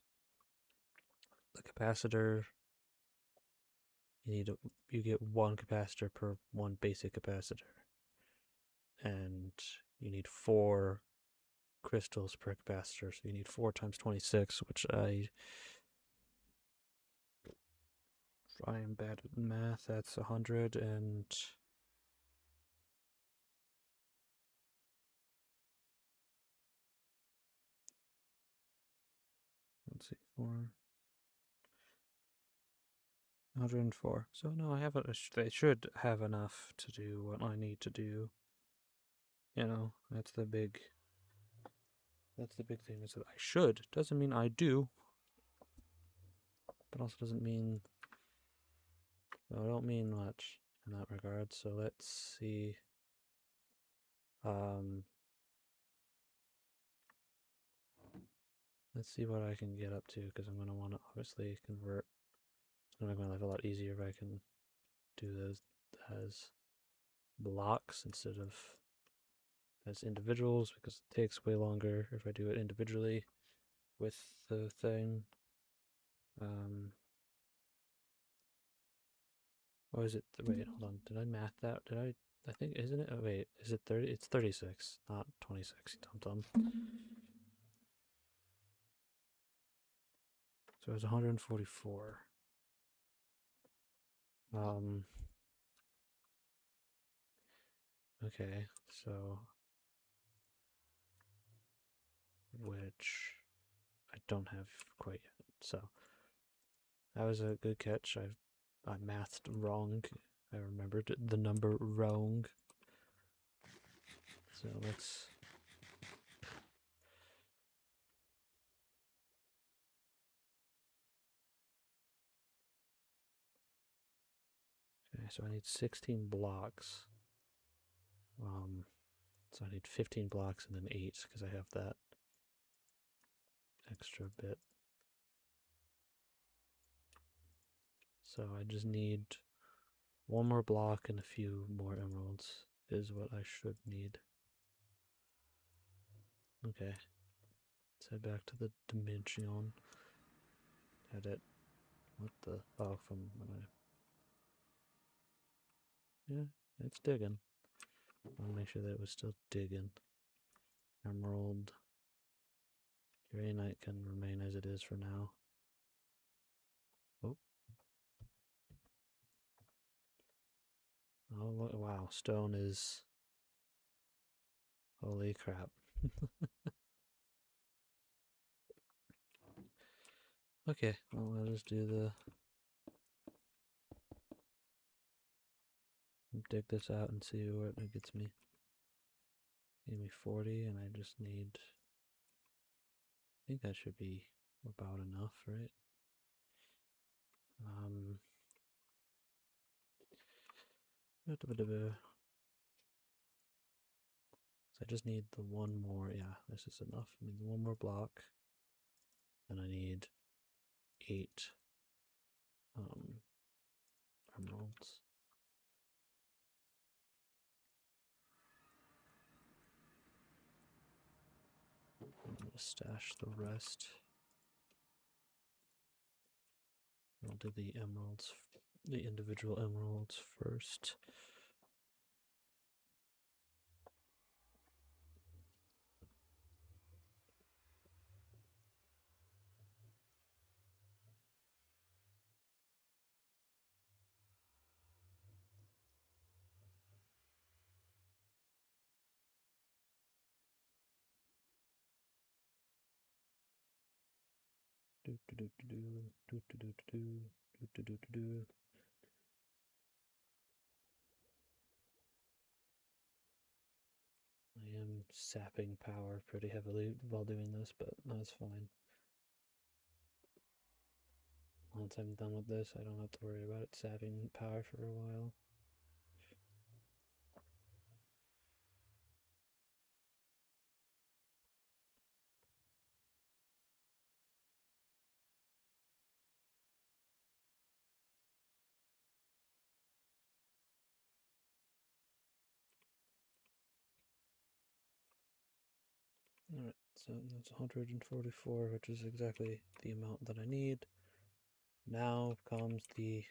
the capacitor... You get one capacitor per one basic capacitor. And you need 4 crystals per capacitor, so you need 4 times 26, which I am bad at math. That's 100 and... Let's see, 104. So no, I have they should have enough to do what I need to do. You know, that's the big thing, is that I should. Doesn't mean I do. But also doesn't mean... No, I don't mean much in that regard. So let's see. Let's see what I can get up to, because I'm going to want to obviously convert. It's going to make my life a lot easier if I can do those as blocks instead of as individuals, because it takes way longer if I do it individually with the thing. Or is it... Wait, hold on. Did I math that? I think, isn't it? Oh, wait, is it 30? It's 36, not 26. Dum dum. So it's 144. Okay, so... Which I don't have quite yet. So that was a good catch. I mathed wrong. I remembered the number wrong. So let's... Okay, so I need 16 blocks. So I need 15 blocks and then 8 because I have that extra bit. So I just need one more block and a few more emeralds is what I should need. Okay. Let's head back to the dimension. Edit. What the... Oh, from when I... Yeah, it's digging. I want to make sure that it was still digging. Emerald. Uraninite can remain as it is for now. Oh. Oh, wow. Stone is... Holy crap. Okay, well, I'll just do the... Dig this out and see where it gets me. Give me 40, and I just need... I think that should be about enough, right? I just need the one more. Yeah, this is enough. I need one more block, and I need 8 emeralds. I'm gonna stash the rest. I'll do the emeralds, the individual emeralds first. Do do do do do do do do do do do do. I am sapping power pretty heavily while doing this, but that's fine. Once I'm done with this, I don't have to worry about it sapping power for a while. Alright, so that's 144, which is exactly the amount that I need. Now comes the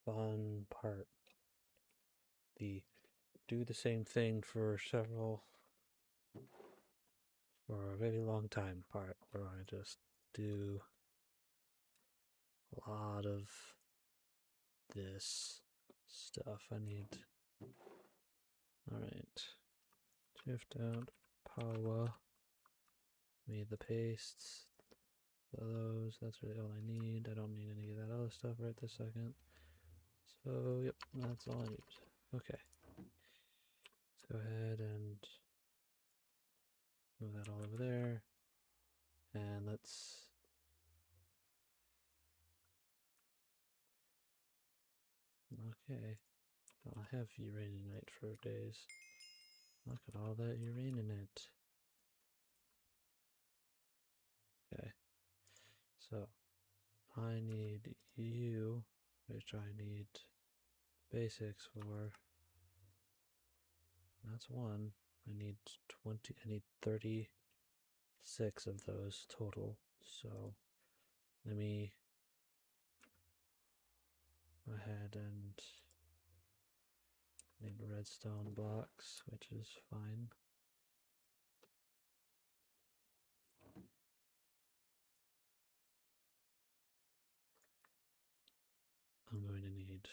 fun part. The do the same thing for a very long time part, where I just do a lot of this stuff. I need. Alright. Shift out, power. Made the pastes. Those, that's really all I need. I don't need any of that other stuff right this second. So, yep, that's all I need. Okay. Let's go ahead and move that all over there. And let's. Okay. I'll have uraninite for days. Look at all that uraninite. Okay. So, I need you, which I need basics for. That's one. I need 20, I need 36 of those total. So let me go ahead and need redstone blocks, which is fine. I'm going to need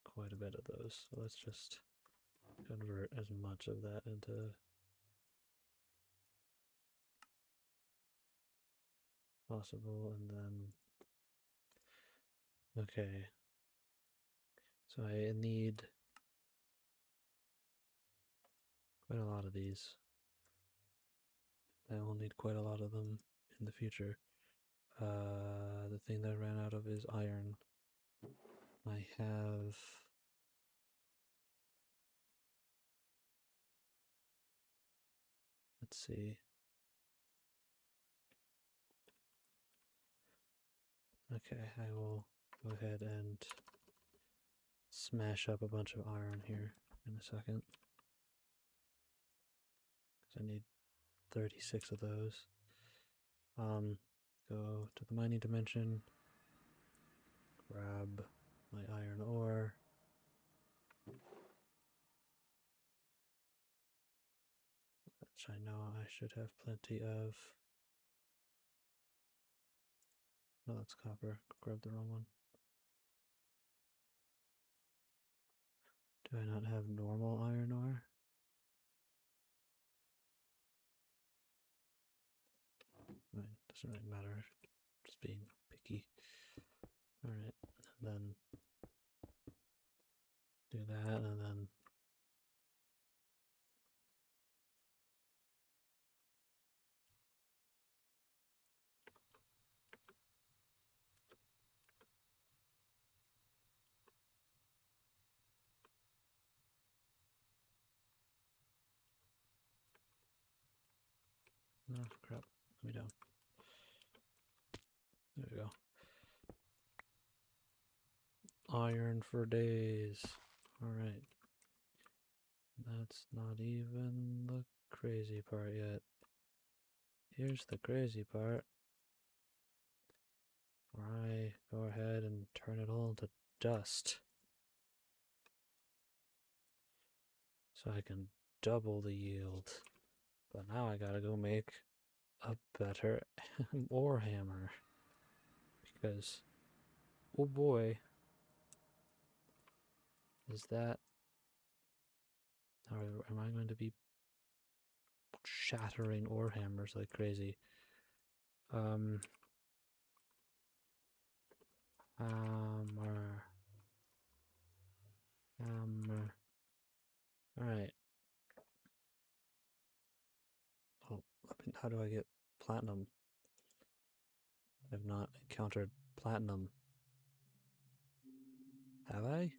quite a bit of those. So let's just convert as much of that into possible, and then okay, so I need quite a lot of these. I will need quite a lot of them in the future. The thing that I ran out of is iron. I have. Let's see. Okay, I will go ahead and smash up a bunch of iron here in a second. Because I need 36 of those. Go to the mining dimension, grab my iron ore. Which I know I should have plenty of. No, that's copper. Grab the wrong one. Do I not have normal iron ore? Doesn't really matter. Just being picky. Alright, then do that, and then Oh, crap. Let me down. There we go. Iron for days. Alright. That's not even the crazy part yet. Here's the crazy part. Where I go ahead and turn it all to dust. So I can double the yield. But now I gotta go make a better ore hammer. Because, oh boy, is that... Or am I going to be shattering ore hammers like crazy? Hammer. Hammer. Alright. Oh, how do I get platinum? I've not encountered platinum. Have I?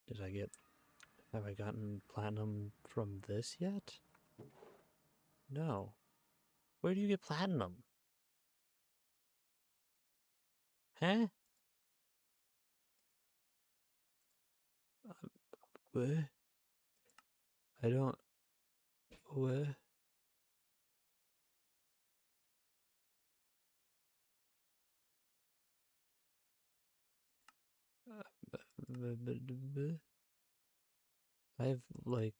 Did I get... Have I gotten platinum from this yet? No. Where do you get platinum? Huh? What? I don't... What? I've, like...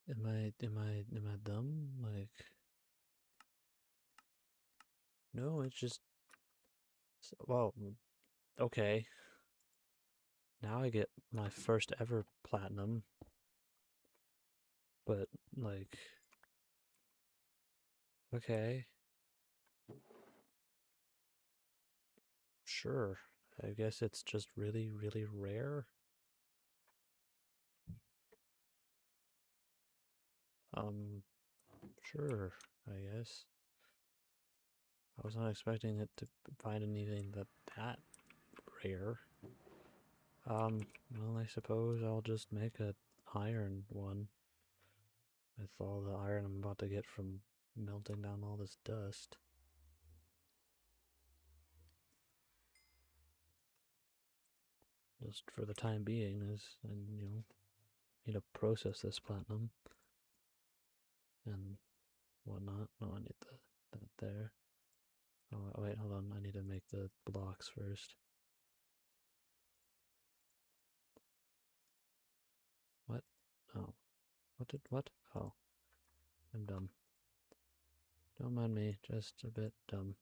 Am I dumb? Like... No, it's just... Well, okay. Now I get my first ever platinum. But, like... Okay. Sure. I guess it's just really, really rare. Sure, I guess. I was not expecting it to find anything that rare. Well, I suppose I'll just make a iron one with all the iron I'm about to get from melting down all this dust. Just for the time being, and need to process this platinum and whatnot. No, I need that there. Oh wait, hold on. I need to make the blocks first. What? Oh, what? Oh, I'm dumb. Don't mind me, just a bit dumb.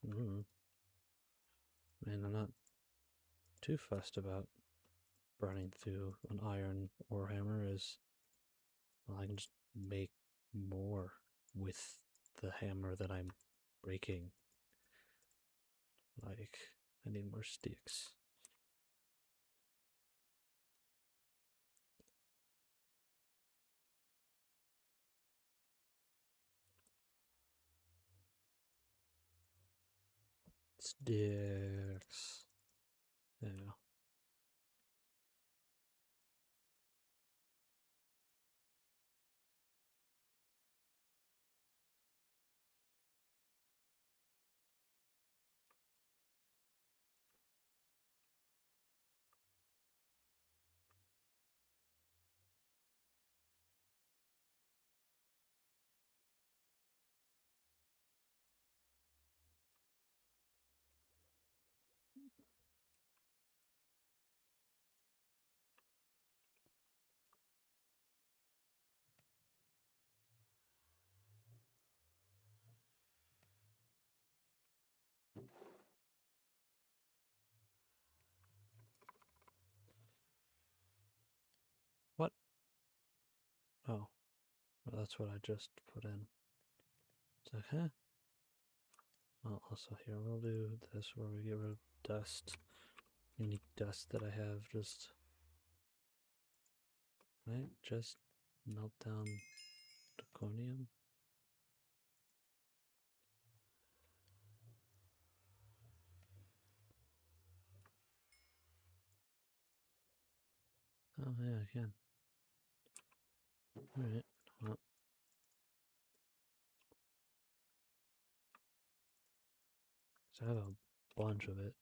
Mm. Man, I'm not too fussed about burning through an iron ore hammer, as well, I can just make more with the hammer that I'm breaking. Like, I need more sticks. Sticks. Yeah. Well, that's what I just put in. It's like, huh? Well, also here, we'll do this where we get rid of dust. Unique dust that I have just... Right? Just melt down draconium. Oh, yeah, I can. Alright, well. So I have a bunch of it.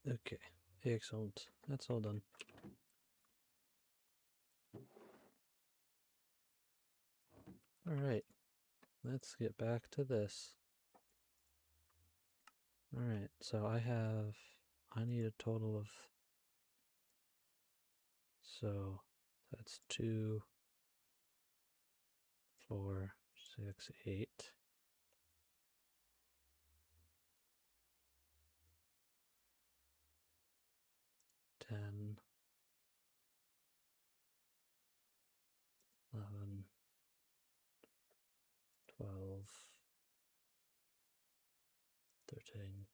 Okay, excellent. That's all done. Alright, let's get back to this. Alright, so I need a total of, so that's 2, 4, 6, 8. 10, 11, 12, 13,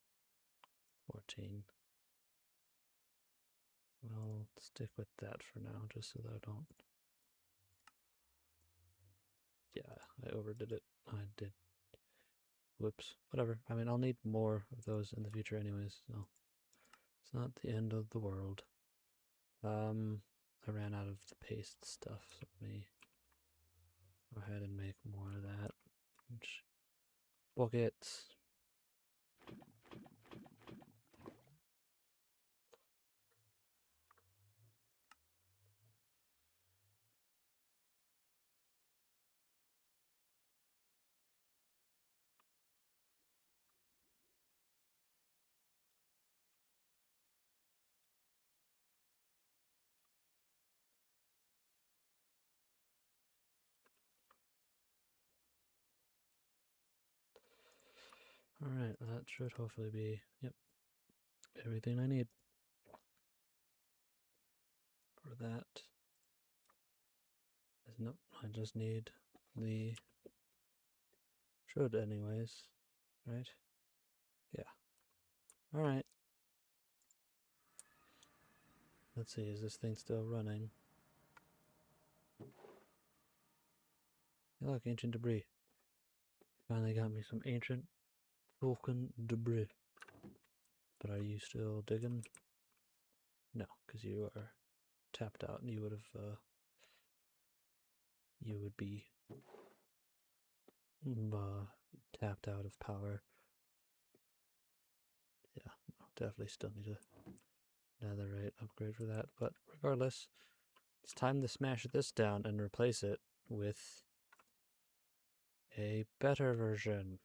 14. Well, stick with that for now, just so that I don't... Yeah, I overdid it. I did. Whoops. Whatever. I mean, I'll need more of those in the future anyways, so it's not the end of the world. I ran out of the paste stuff, so let me go ahead and make more of that. Which buckets. Alright, that should hopefully be, yep, everything I need for that. Nope, I just need the... Should anyways, right? Yeah. Alright. Let's see, is this thing still running? Hey, look, ancient debris. Finally got me some ancient Vulcan debris. But are you still digging? No, because you are tapped out and you would have, you would be tapped out of power. Yeah, definitely still need a netherite upgrade for that. But regardless, it's time to smash this down and replace it with a better version.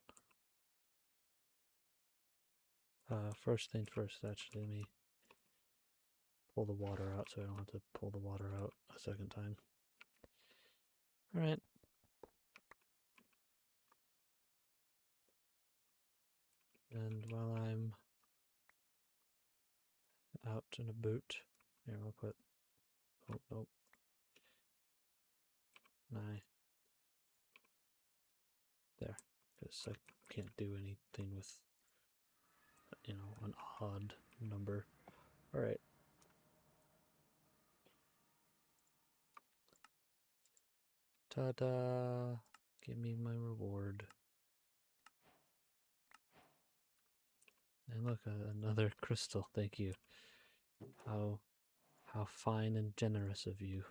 First things first, actually, let me pull the water out so I don't have to pull the water out a second time. Alright. And while I'm out and about, here I'll put, oh, nope. There, because I can't do anything with, you know, an odd number. Alright. Ta-da! Give me my reward. And look, another crystal, thank you. How How fine and generous of you.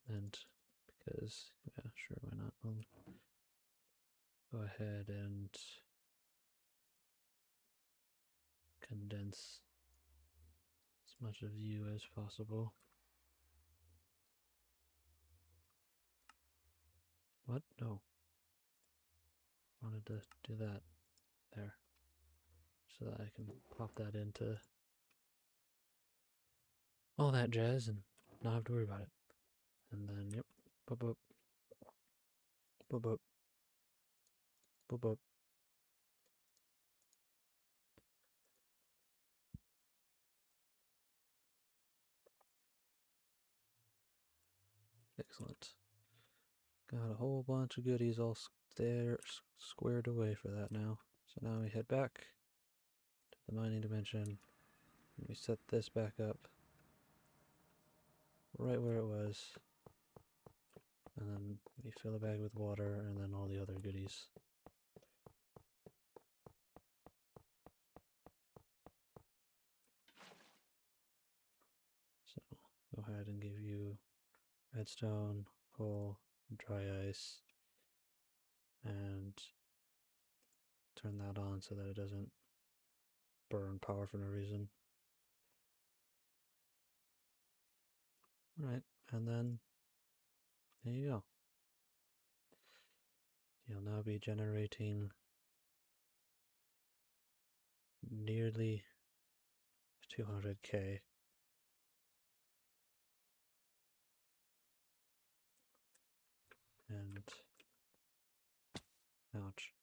And because, yeah, sure, why not? I'll go ahead and condense as much of you as possible. What? No. Wanted to do that there so that I can pop that into all that jazz and not have to worry about it. And then, yep, boop, boop, boop, boop, boop, boop. Excellent. Got a whole bunch of goodies all there squared away for that now. So now we head back to the mining dimension. We set this back up right where it was. And then we fill the bag with water and then all the other goodies. So go ahead and give you redstone, coal, dry ice, and turn that on so that it doesn't burn power for no reason. Alright, and then there you go. You'll now be generating nearly 200k. And ouch.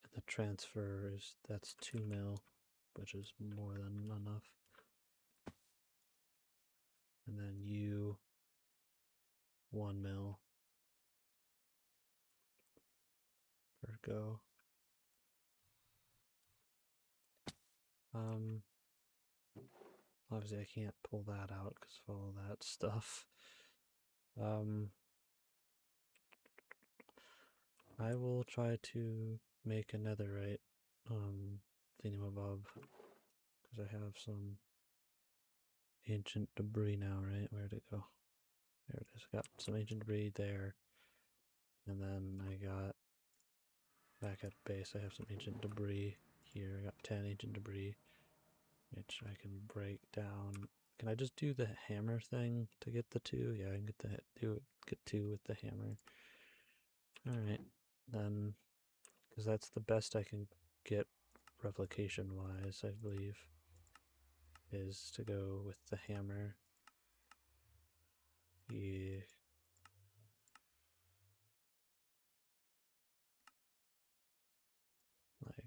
And the transfer is, that's 2 mil, which is more than enough. And then you 1 mil per go. Obviously I can't pull that out because of all that stuff. I will try to make a netherite thingamabob because I have some ancient debris now, right? Where'd it go? There it is. Got some ancient debris there. And then I got back at base, I have some ancient debris here. I got 10 ancient debris, which I can break down. Can I just do the hammer thing to get the 2? Yeah, I can get 2 with the hammer. Alright, then, because that's the best I can get replication wise, I believe, is to go with the hammer. Yeah. Like.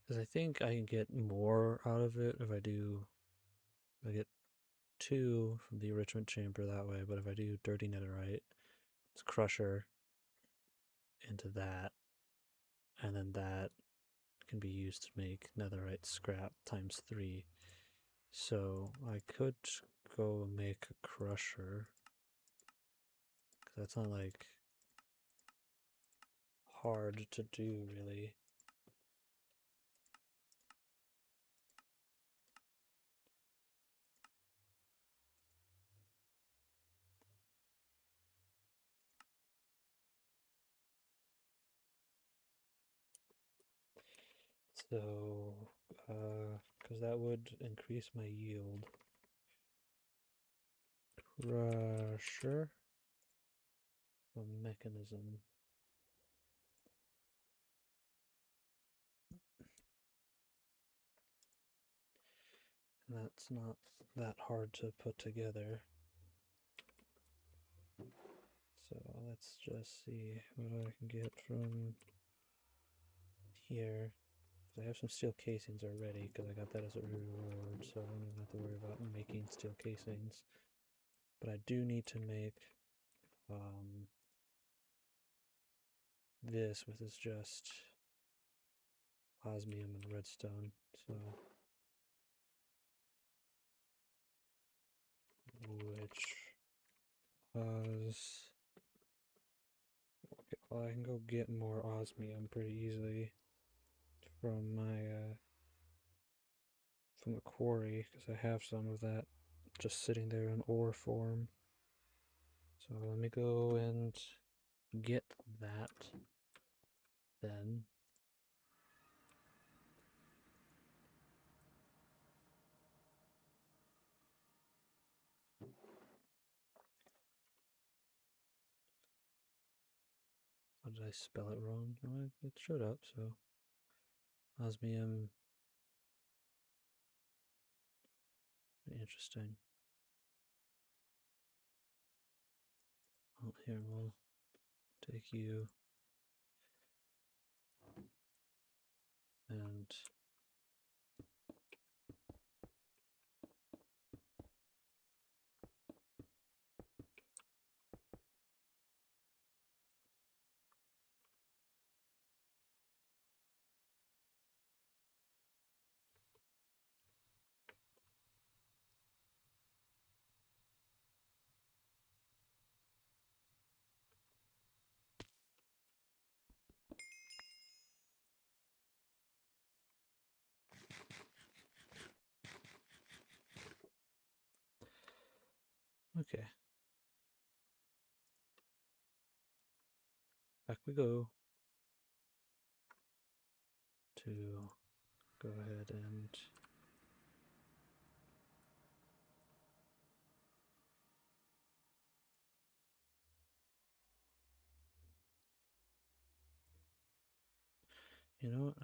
Because I think I can get more out of it if I do. I get 2 from the enrichment chamber that way, but if I do dirty netherite, it's crusher into that, and then that can be used to make netherite scrap times 3. So I could go make a crusher, because that's not like hard to do really. So, because that would increase my yield. Crusher from mechanism. And that's not that hard to put together. So let's just see what I can get from here. I have some steel casings already because I got that as a reward, so I don't even have to worry about making steel casings. But I do need to make this with is just osmium and redstone, so which was okay, well, I can go get more osmium pretty easily from my from the quarry because I have some of that just sitting there in ore form. So let me go and get that then. Or did I spell it wrong? No, it showed up, so osmium. Interesting. Well, here we'll take you and okay. Back we go to go ahead and you know what?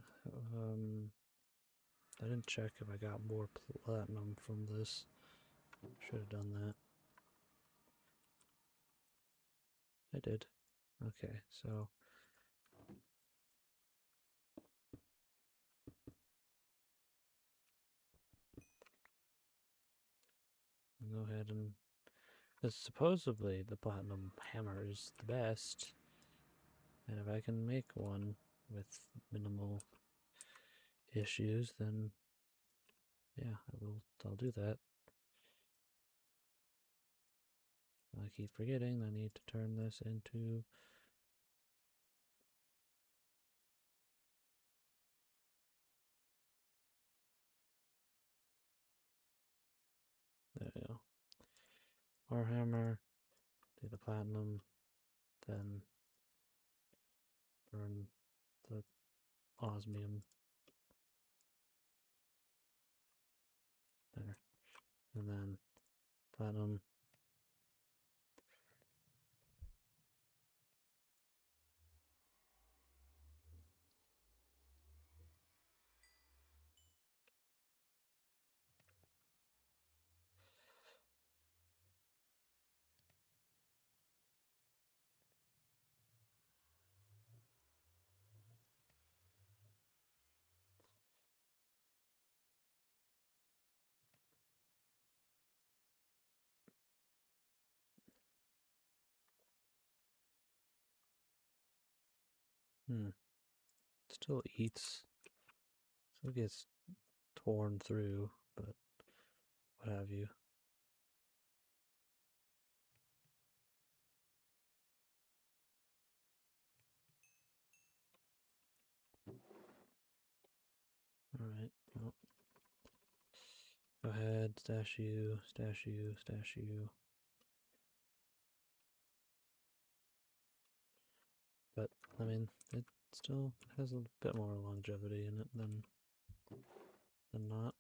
I didn't check if I got more platinum from this. Should have done that. I did. Okay, so I'll go ahead and because supposedly the platinum hammer is the best, and if I can make one with minimal issues, then yeah, I'll do that. I keep forgetting I need to turn this into there we go. Warhammer, do the platinum, then burn the osmium there, and then platinum. Still eats, still gets torn through, but what have you. Alright, well, go ahead, stash you, stash you, stash you. But, I mean, it still has a bit more longevity in it than not.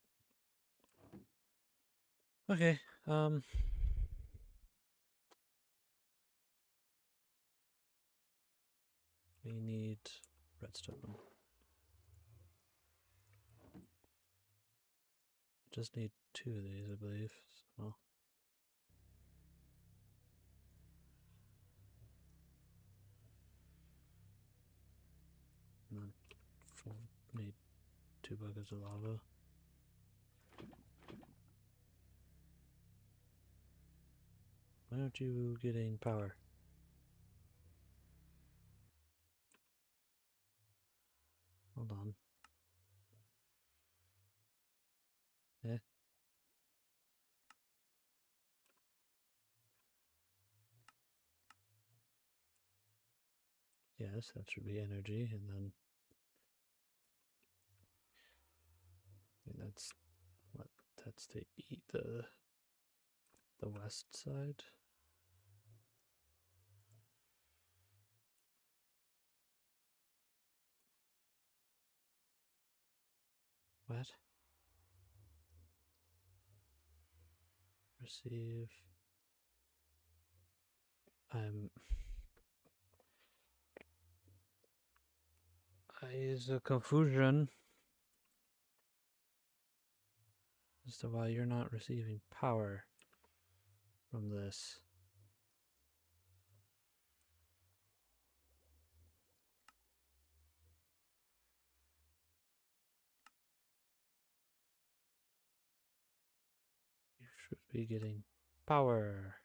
Okay, we need redstone. I just need 2 of these, I believe, so... And then need 2 buckets of lava. Why aren't you getting power? Hold on. Eh. Yes, that should be energy, and then that's what, that's to eat the west side. What? Receive. Is a confusion as to why you're not receiving power from this. You should be getting power.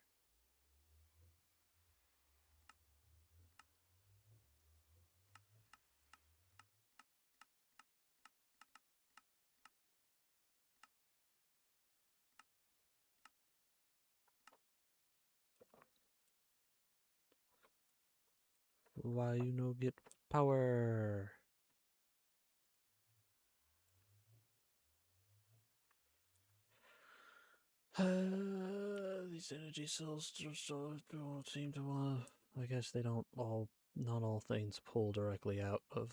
Why you no get power? These energy cells just don't seem to want. I guess they don't all. Not all things pull directly out of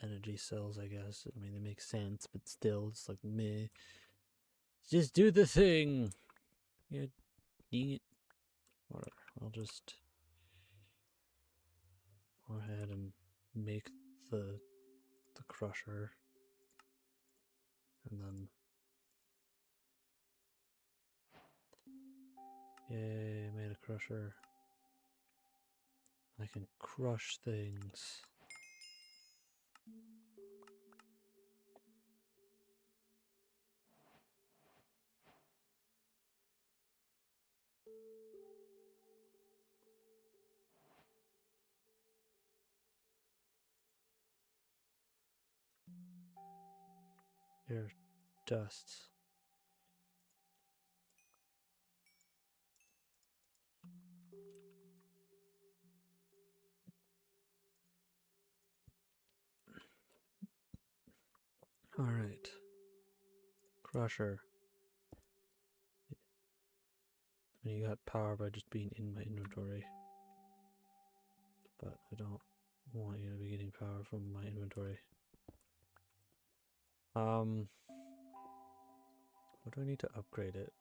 energy cells. I guess. I mean, it makes sense, but still, it's like meh. Just do the thing. Yeah, dang it. Whatever. I'll just go ahead and make the crusher, and then yay, made a crusher. I can crush things. Air dust. Alright. Crusher. And you got power by just being in my inventory. But I don't want you to be getting power from my inventory. What do I need to upgrade it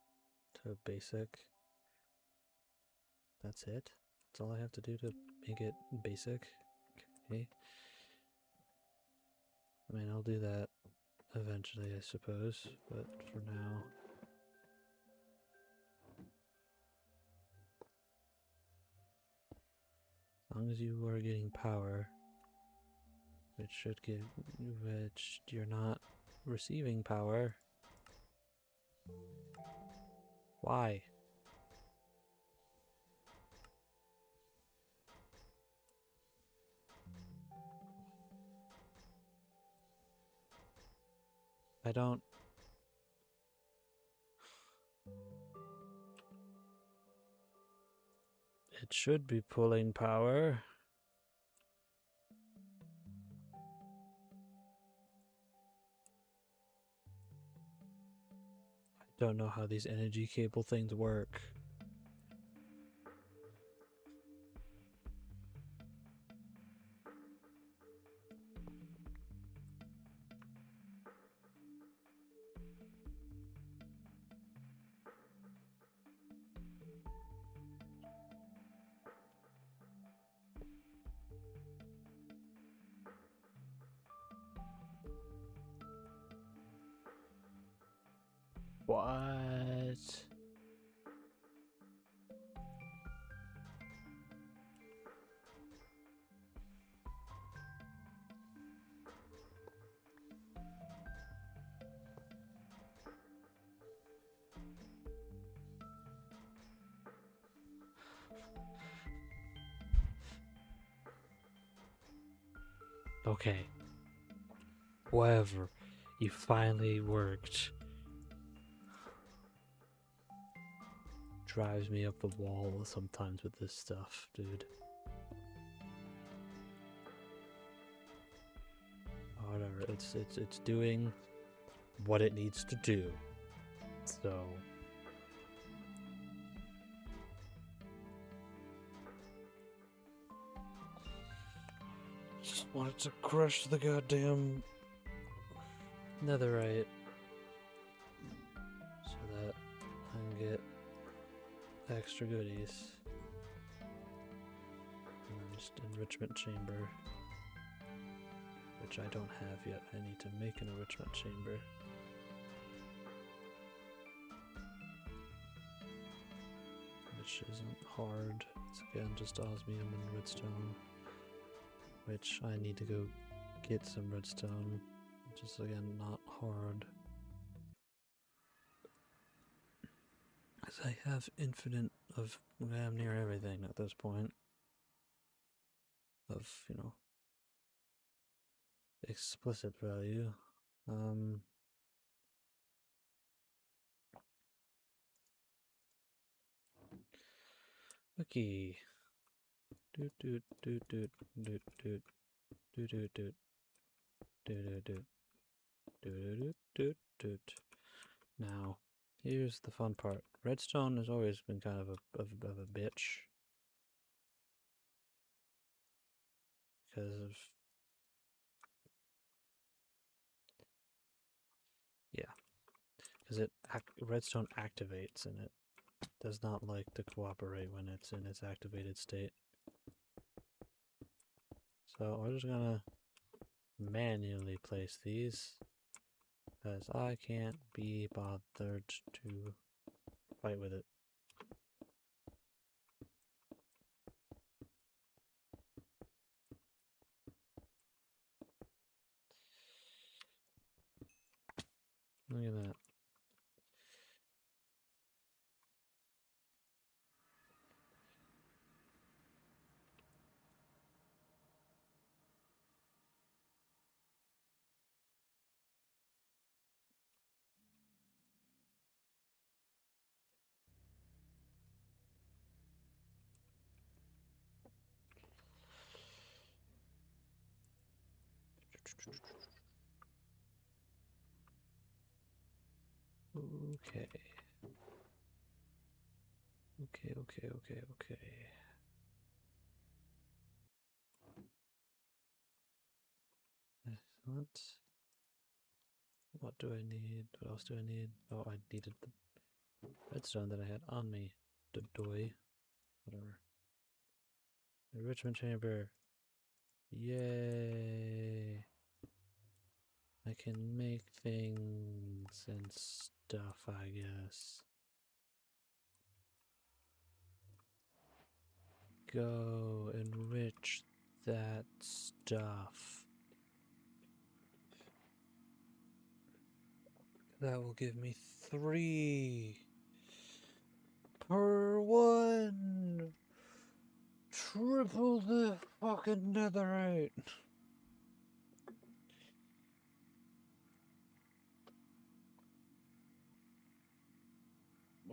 to basic? That's it? That's all I have to do to make it basic? Okay. I mean, I'll do that eventually, I suppose, but for now... As long as you are getting power, which you're not receiving power. Why? I don't... It should be pulling power. I don't know how these energy cable things work. What? Okay. whatever. You finally worked. Drives me up the wall sometimes with this stuff, dude. Whatever, it's doing what it needs to do. So just wanted to crush the goddamn netherite so that I can get extra goodies. And then just enrichment chamber, which I don't have yet. I need to make an enrichment chamber. Which isn't hard. It's again just osmium and redstone. Which I need to go get some redstone. Which is again not hard. Because I have infinite of damn near everything at this point. Of, you know, explicit value. Okay. Doot doot doot doot doot doot doot doot doot doot doot doot doot doot. Now, here's the fun part. Redstone has always been kind of a bitch. Because of... yeah. Because redstone activates and it does not like to cooperate when it's in its activated state. So we're just gonna manually place these. Because I can't be bothered to fight with it. Look at that. Okay. Okay. Excellent. What do I need? What else do I need? Oh, I needed the redstone that I had on me. Doy. Whatever. Enrichment chamber. Yay. I can make things and stuff, I guess. Go enrich that stuff. That will give me 3 per 1. Triple the fucking netherite.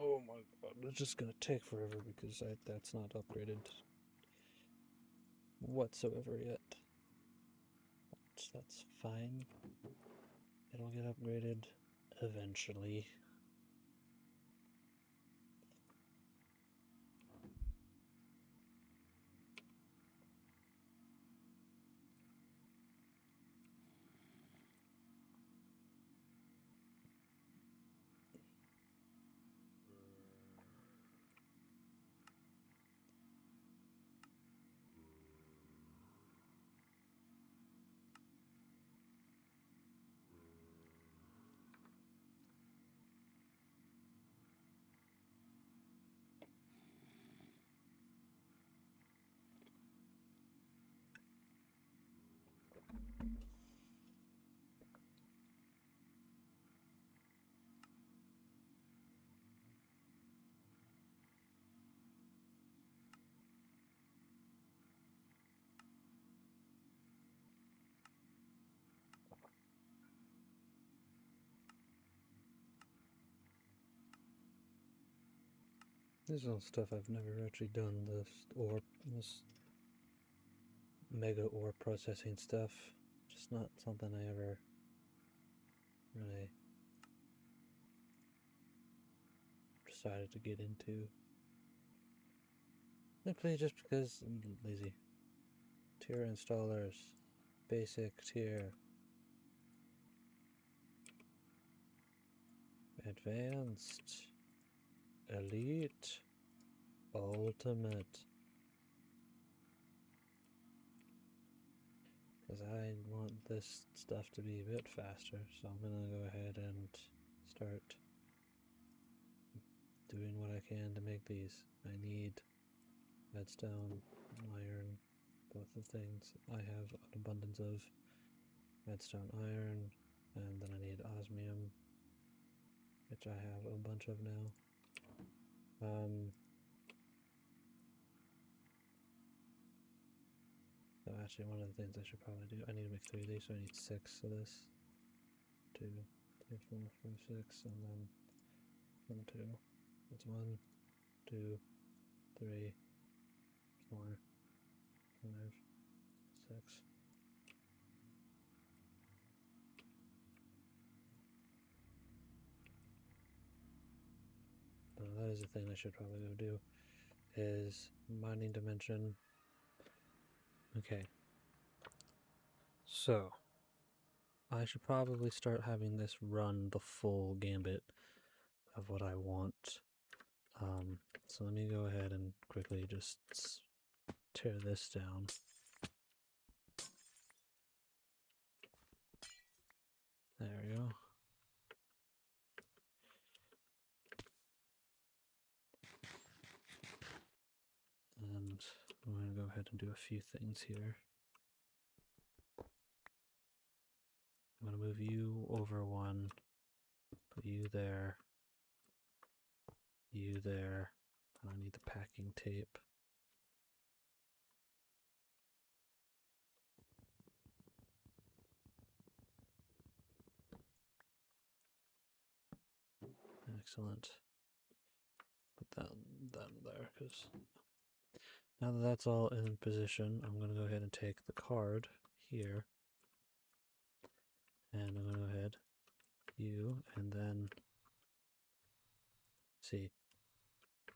Oh my god, it's just gonna take forever because that's not upgraded whatsoever yet. But that's fine. It'll get upgraded eventually. This is all stuff I've never actually done, this mega ore processing stuff. Just not something I ever really decided to get into. Simply just because I'm lazy. Tier installers. Basic tier. Advanced. Elite. Ultimate. Because I want this stuff to be a bit faster, so I'm gonna go ahead and start doing what I can to make these. I need redstone, iron, both of things. I have an abundance of redstone, iron, and then I need osmium, which I have a bunch of now. So actually, one of the things I should probably do, I need to make 3 of these, so I need 6 of this. 2, 3, 4, 5, 6, and then 1, 2. That's 1, 2, 3, 4, 5, 6. That is the thing I should probably go do, is mining dimension. Okay. So, I should probably start having this run the full gambit of what I want. So let me go ahead and quickly just tear this down. There we go. And I'm going to go ahead and do a few things here. I'm going to move you over 1, put you there, and I need the packing tape. Excellent. Put that there, because now that that's all in position, I'm going to go ahead and take the card here, and I'm going to go ahead, you, and then see,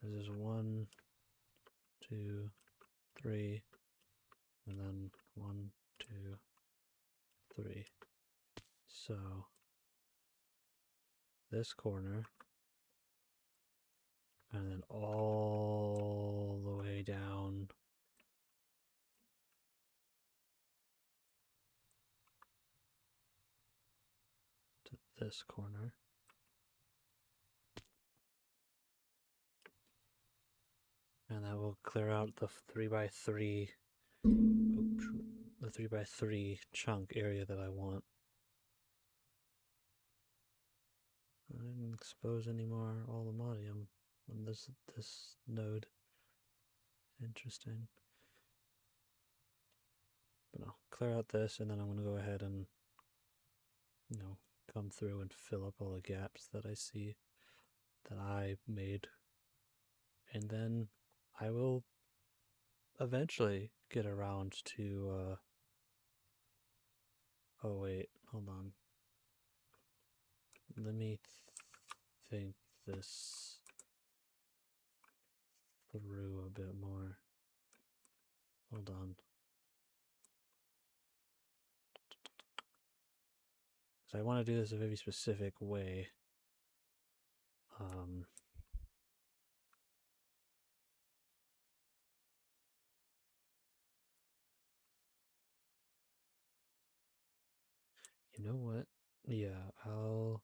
this is 1, 2, 3, and then 1, 2, 3. So this corner, and then all the way down to this corner. And that will clear out the 3x3, the 3x3 chunk area that I want. I didn't expose any more aluminium on this node. Interesting. But no, clear out this, and then I'm going to go ahead and, come through and fill up all the gaps that I see that I made. And then I will eventually get around to, oh wait, hold on. Let me think this through a bit more. Hold on. So I want to do this a very specific way. You know what? Yeah, I'll...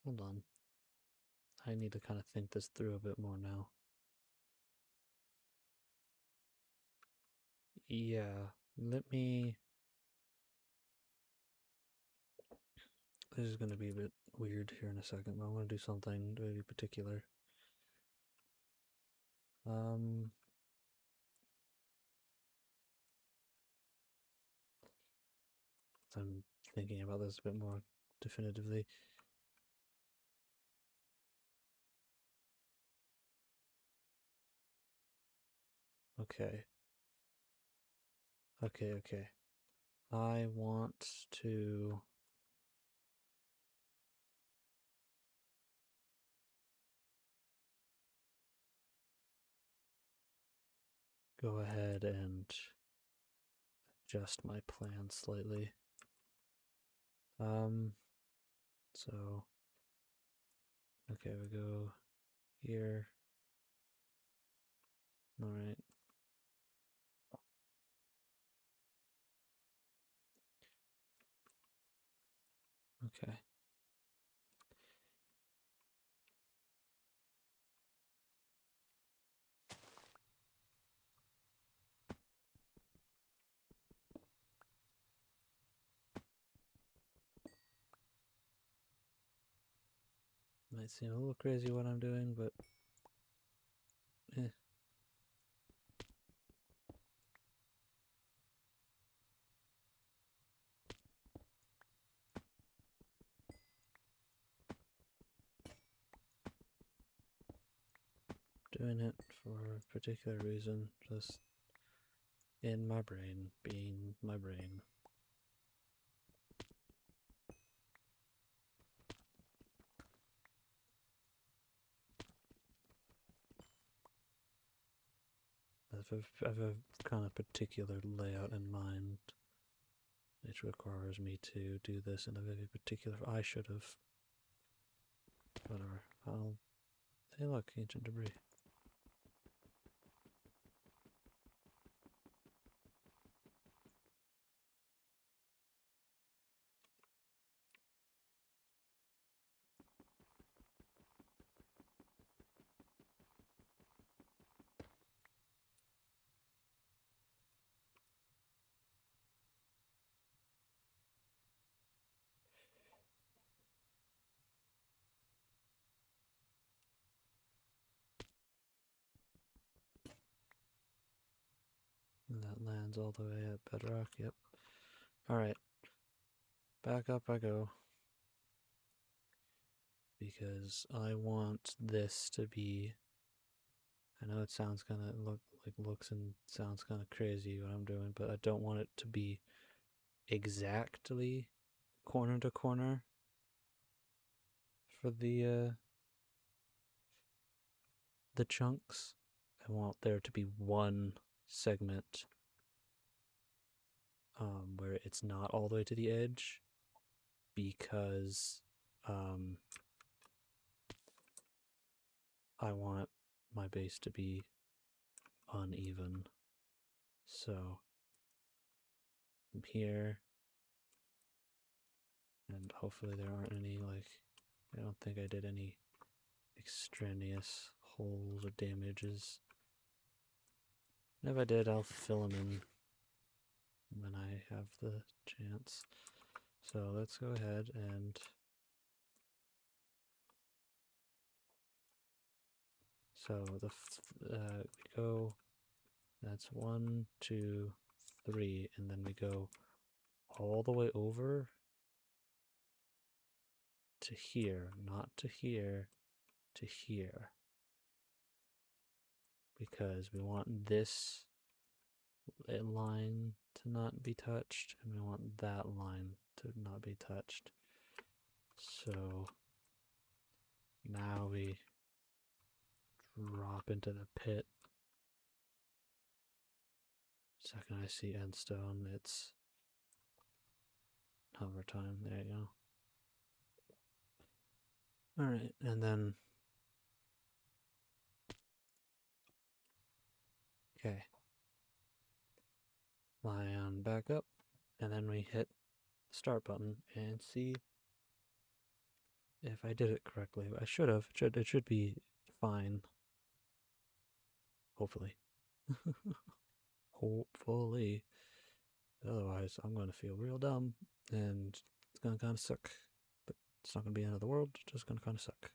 Hold on. I need to kind of think this through a bit more now. Yeah, let me... This is going to be a bit weird here in a second, but I want to do something very particular. I'm thinking about this a bit more definitively. Okay. Okay. I want to go ahead and adjust my plan slightly. So, okay, we go here. All right. Okay. Might seem a little crazy what I'm doing, but doing it for a particular reason, just in my brain, being my brain. I have a kind of particular layout in mind, which requires me to do this in a very particular. I should have. Whatever. Hey, look, ancient debris. And that lands all the way at bedrock. Yep. Alright. Back up I go. Because I want this to be. I know it sounds kind of looks and sounds kind of crazy what I'm doing, but I don't want it to be exactly corner to corner for the chunks. I want there to be one segment where it's not all the way to the edge, because I want my base to be uneven. So I'm here, and hopefully there aren't any, like, I don't think I did any extraneous holes or damages. And if I did, I'll fill them in when I have the chance. So let's go ahead and so we go, that's 1, 2, 3, and then we go all the way over to here, not to here, to here. Because we want this line to not be touched, and we want that line to not be touched. So now we drop into the pit. Second I see endstone, it's hover time. There you go. Alright, and then okay. Lie on back up, and then we hit the start button and see if I did it correctly. I should have. It should be fine. Hopefully. Hopefully. Otherwise, I'm going to feel real dumb, and it's going to kind of suck. But it's not going to be the end of the world, it's just going to kind of suck.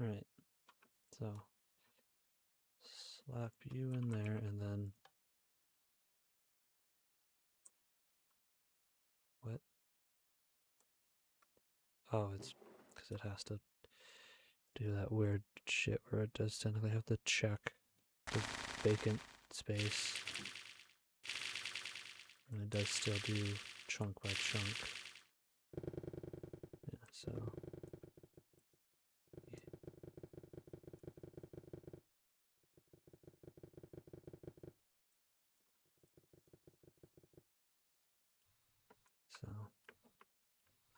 Alright, so slap you in there and then. What? Oh, it's because it has to do that weird shit where it does technically have to check the vacant space. And it does still do chunk by chunk. Yeah, so. So.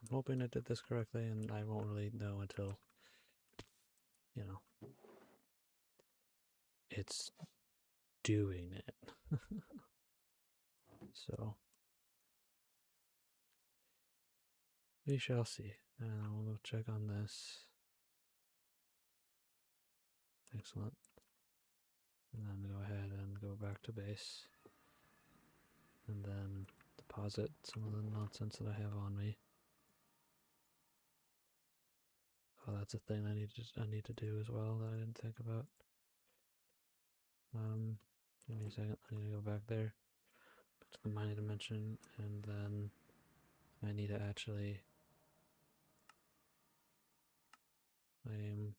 I'm hoping I did this correctly, and I won't really know until, you know, it's doing it. So. We shall see. We'll go check on this. Excellent. And then go ahead and go back to base. And then deposit some of the nonsense that I have on me. Oh, that's a thing I need to do as well that I didn't think about. Give me a second. I need to go back there to the mining dimension, and then I need to actually claim.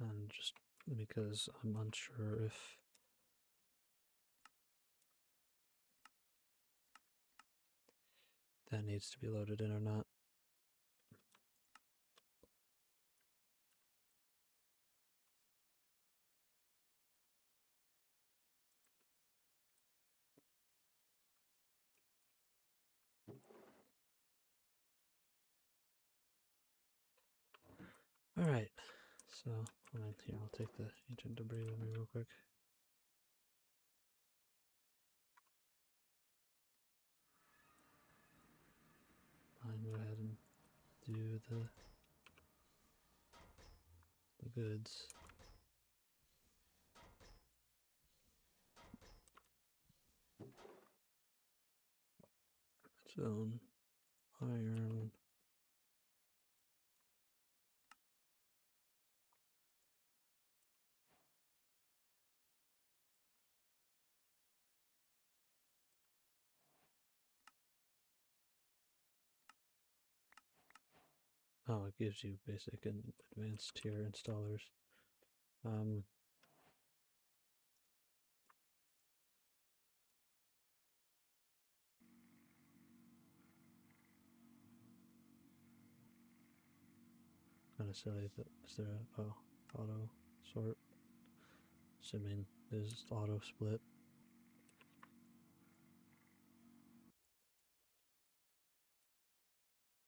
And just because I'm unsure if that needs to be loaded in or not. Alright, so here, I'll take the ancient debris with me real quick. Fine, go ahead and do the goods. Stone, iron. Oh, it gives you basic and advanced tier installers. Kind of silly that is there a auto sort? Assuming there's auto split.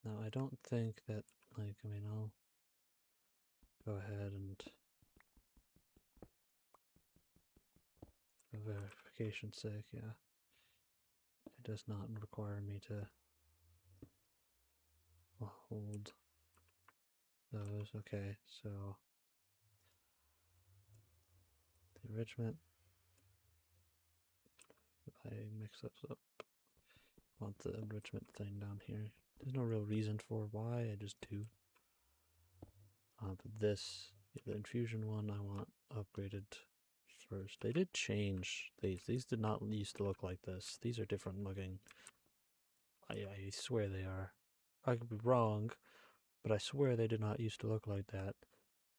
Now I don't think that I'll go ahead and for verification's sake, yeah. It does not require me to hold those. Okay, so the enrichment. I mix this up. Want the enrichment thing down here. There's no real reason for why, I just do. But this, the infusion one, I want upgraded first. They did change these. These did not used to look like this. These are different looking. I swear they are. I could be wrong, but I swear they did not used to look like that.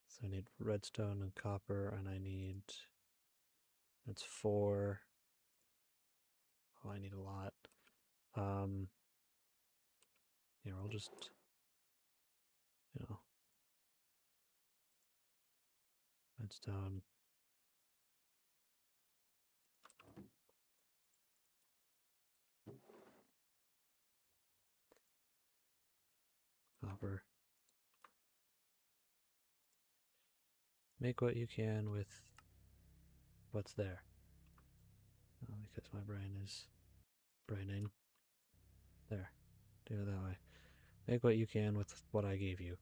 So I need redstone and copper, and I need. That's 4. Oh, I need a lot. Here, I'll just, redstone. Copper. Make what you can with what's there. Because my brain is braining. There. Do it that way. Make what you can with what I gave you.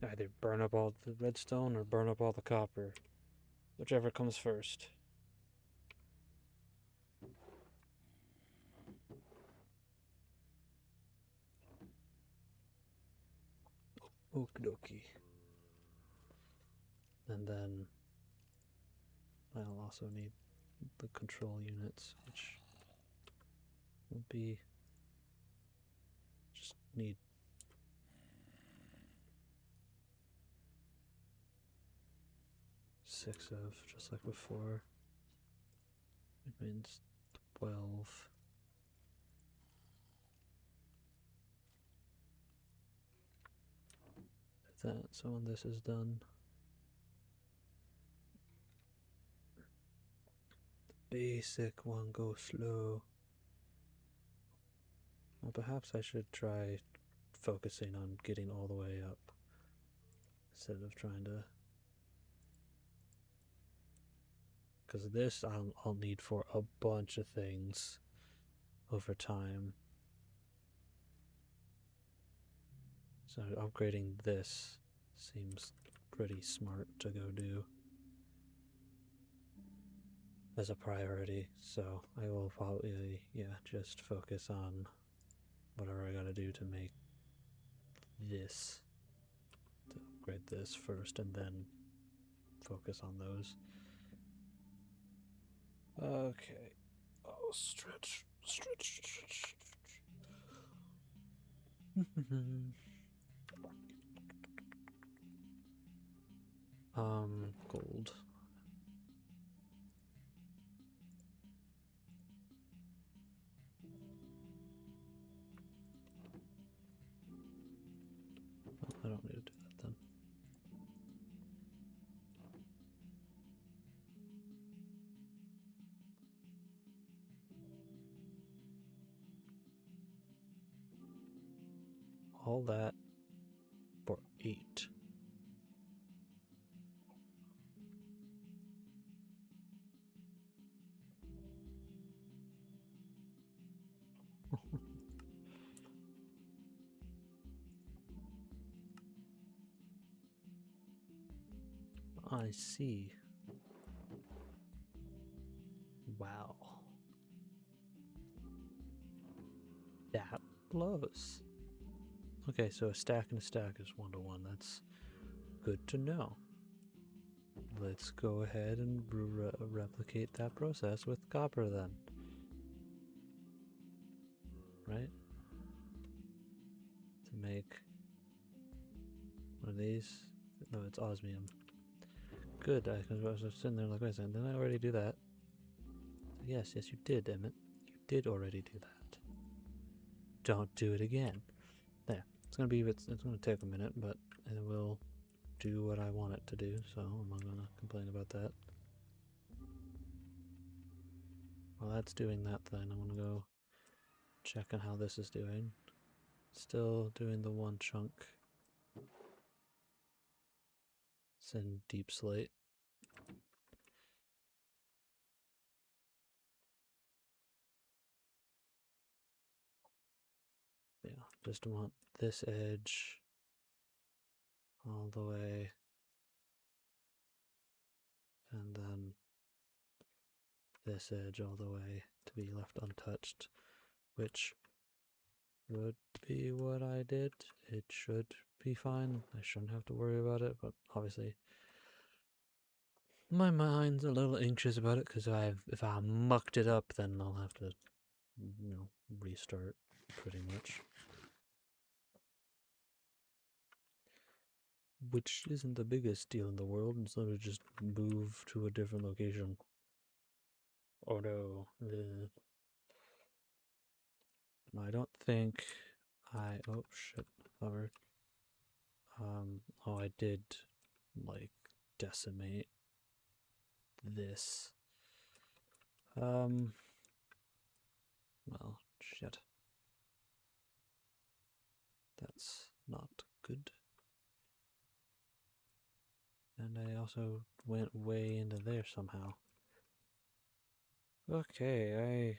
Either burn up all the redstone or burn up all the copper. Whichever comes first. Okie dokie. And then I'll also need the control units, which will be just need 6 of, just like before. It means 12. That, so when this is done, the basic one goes slow. Well, perhaps I should try focusing on getting all the way up instead of trying to. Because this I'll need for a bunch of things over time. So upgrading this seems pretty smart to go do as a priority. So I will probably, yeah, just focus on whatever I gotta do to make this, to upgrade this first, and then focus on those. Okay. Oh, stretch, stretch, stretch. Gold. Oh, I don't need to do that then. All that for 8. I see. Wow. That blows. Okay, so a stack and a stack is 1 to 1. That's good to know. Let's go ahead and replicate that process with copper then. Right? To make one of these. No, it's osmium. Good, I was sitting there like, wait a second, didn't I already do that? Yes, you did, Emmett. You did already do that. Don't do it again. There. It's gonna take a minute, but it will do what I want it to do, so I'm not gonna complain about that. While that's doing that, then I'm gonna go check on how this is doing. Still doing the one chunk. It's in deep slate. Yeah, just want this edge all the way, and then this edge all the way to be left untouched, which would be what I did. It should be fine. I shouldn't have to worry about it, but obviously my mind's a little anxious about it because if I mucked it up, then I'll have to, restart pretty much. Which isn't the biggest deal in the world, instead of just move to a different location. Oh no. No, I don't think oh shit, covered. Oh, I did, like, decimate this. Well, shit. That's not good. And I also went way into there somehow. Okay,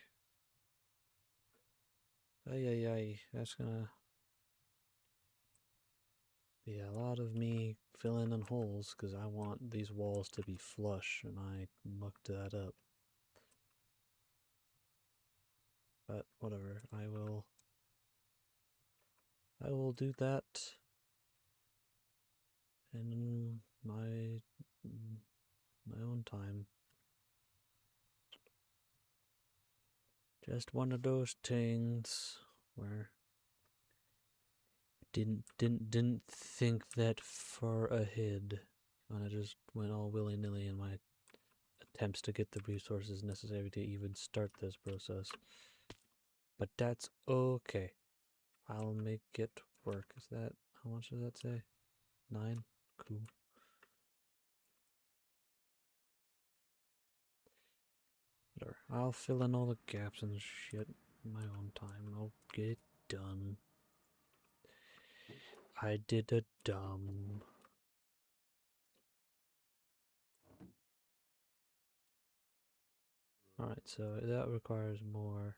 that's gonna... be a lot of me filling in holes because I want these walls to be flush and I mucked that up. But whatever, I will do that in my own time. Just one of those things where didn't think that far ahead. Kind of just went all willy-nilly in my attempts to get the resources necessary to even start this process. But that's okay. I'll make it work. Is that, how much does that say? 9? Cool. Whatever. I'll fill in all the gaps and shit in my own time. I'll get it done. I did a dumb. Alright, so that requires more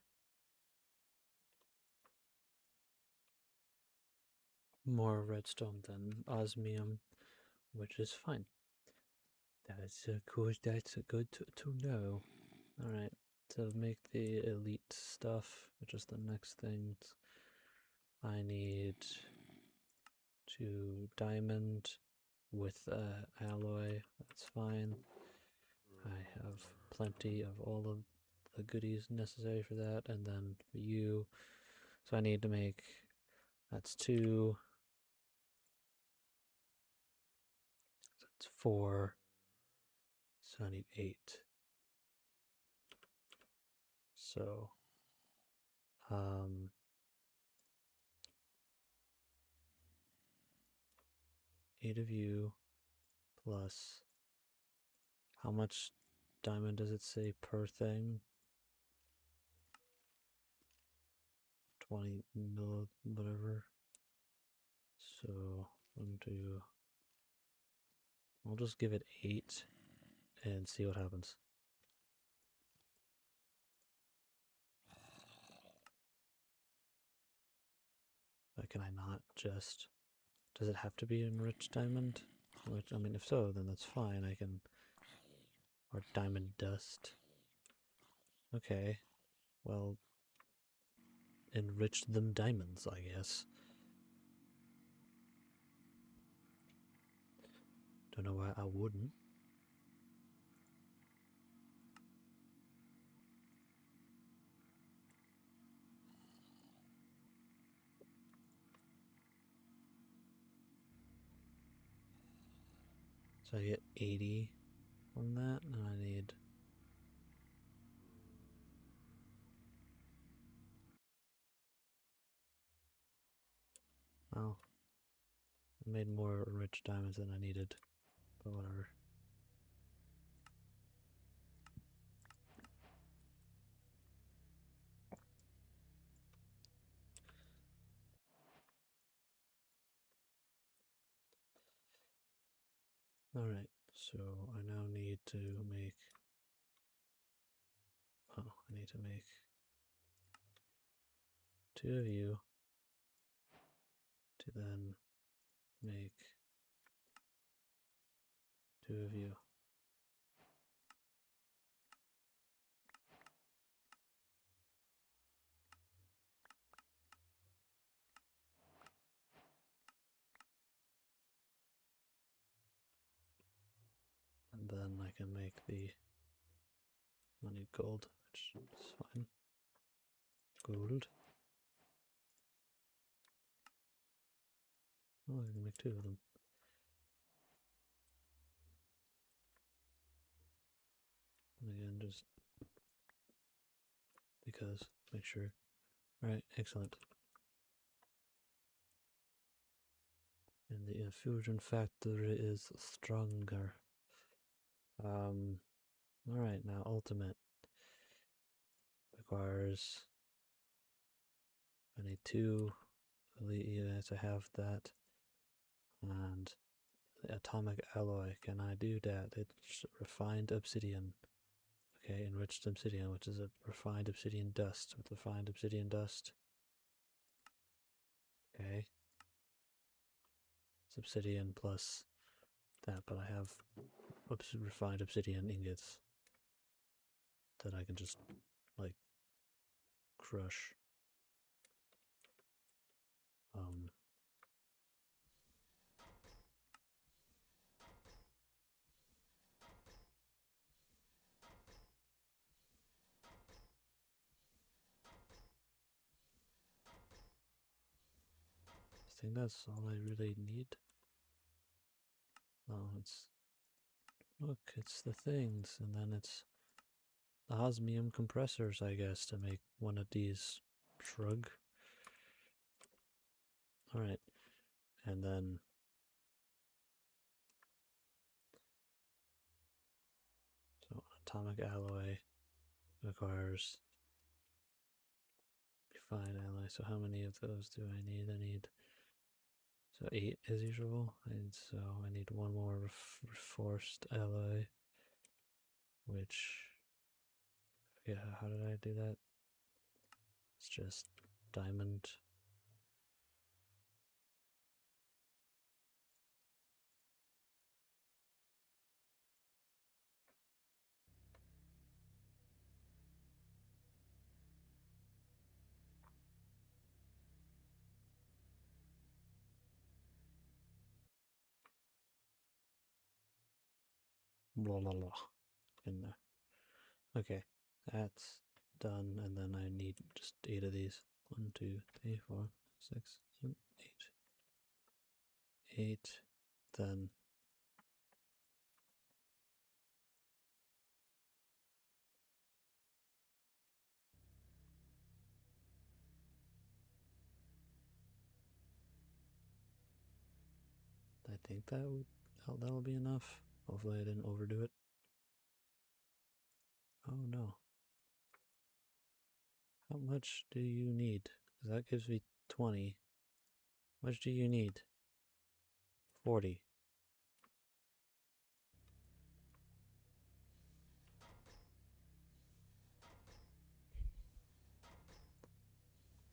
redstone than osmium, which is fine. That's good. That's good to know. Alright, to make the elite stuff, which is the next thing, I need 2 diamond with alloy. That's fine. I have plenty of all of the goodies necessary for that, and then for you, so I need to make, that's 2, so that's 4, so I need 8. So, 8 of you plus, how much diamond does it say per thing? 20 mil, whatever. So, I'll just give it 8 and see what happens. But can I not just, does it have to be enriched diamond? Which, I mean, if so, then that's fine. I can, or diamond dust. Okay, well, enrich them diamonds, I guess. Don't know why I wouldn't. So I get 80 from that, and I need, oh, I made more rich diamonds than I needed, but whatever. Alright, so I now need to make, oh, I need to make 2 of you to then make 2 of you. And then I can make the, I need gold, which is fine. Gold. Oh, I can make 2 of them. And again, just because, make sure. Alright, excellent. And the infusion factor is stronger. Alright, now ultimate requires, I need 2 elite units to have that, and the atomic alloy, can I do that? It's refined obsidian. Okay, enriched obsidian, which is a refined obsidian dust with refined obsidian dust. Okay. It's obsidian plus that, but I have refined obsidian ingots that I can just, like, crush. I think that's all I really need. Oh, look, it's the things, and then it's the osmium compressors, I guess, to make one of these. Shrug. Alright, and then so atomic alloy requires refined alloy. So how many of those do I need? I need so 8 as usual, and so I need one more reinforced alloy, which yeah, how did I do that? It's just diamond. Blah blah blah in there. Okay, that's done, and then I need just 8 of these. 1, 2, 3, 4, 6, 7, 8. 8. Then I think that'll be enough. Hopefully I didn't overdo it. Oh no. How much do you need? Because that gives me 20. How much do you need? 40.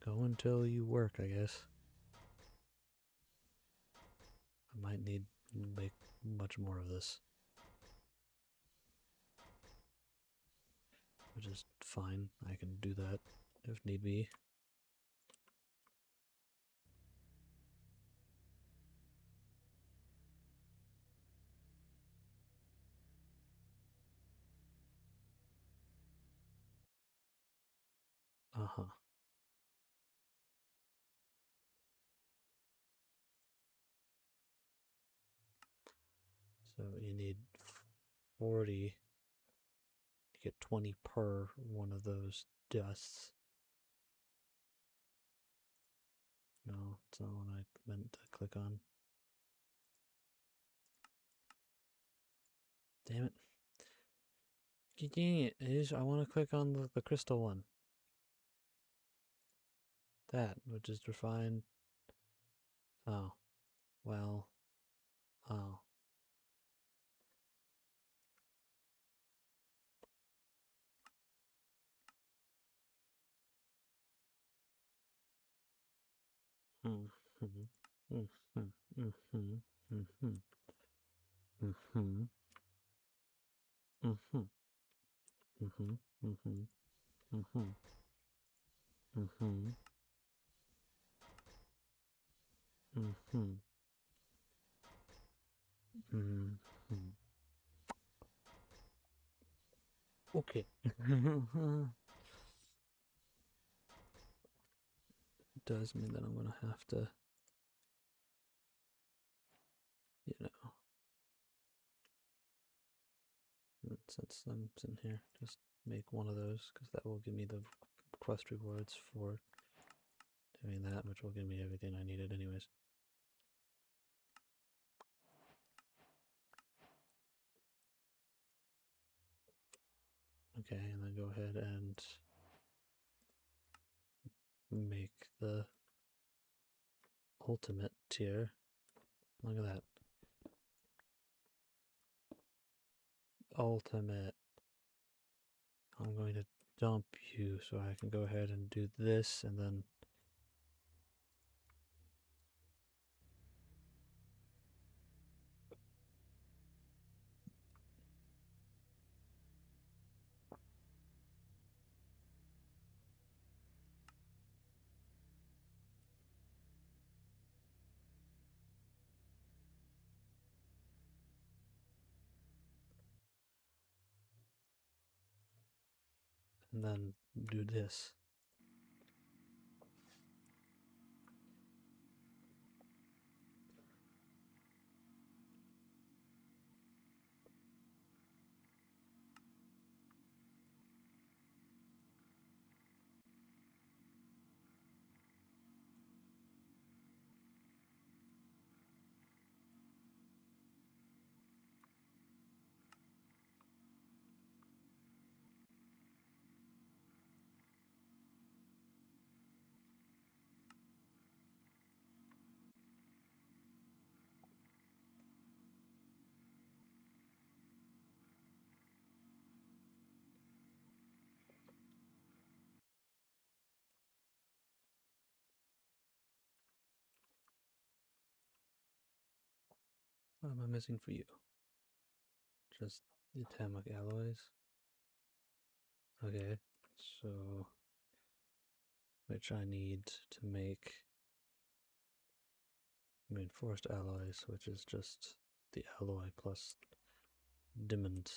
Go until you work, I guess. I might need like much more of this. Which is fine. I can do that if need be. Uh-huh. So you need 40. You get 20 per one of those dusts. No, it's not what I meant to click on. Damn it. Dang it. I want to click on the crystal one. That, which is refined. Oh. Well. Oh. Mm-hmm. Mm-hmm. Mm-hmm. Mm-hmm. Mm-hmm. Mm-hmm. Mm-hmm. Mm-hmm. Mm-hmm. Mm-hmm. Mm-hmm. Mm-hmm. Okay. It does mean that I'm gonna have to, you know, since I'm in here, just make one of those, because that will give me the quest rewards for doing that, which will give me everything I needed anyways. Okay, and then go ahead and make the ultimate tier. Look at that. Ultimate. I'm going to dump you so I can go ahead and do this, and then and then do this. What am I missing for you? Just the Tamic alloys? Okay, so which I need to make reinforced alloys, which is just the alloy plus diamond.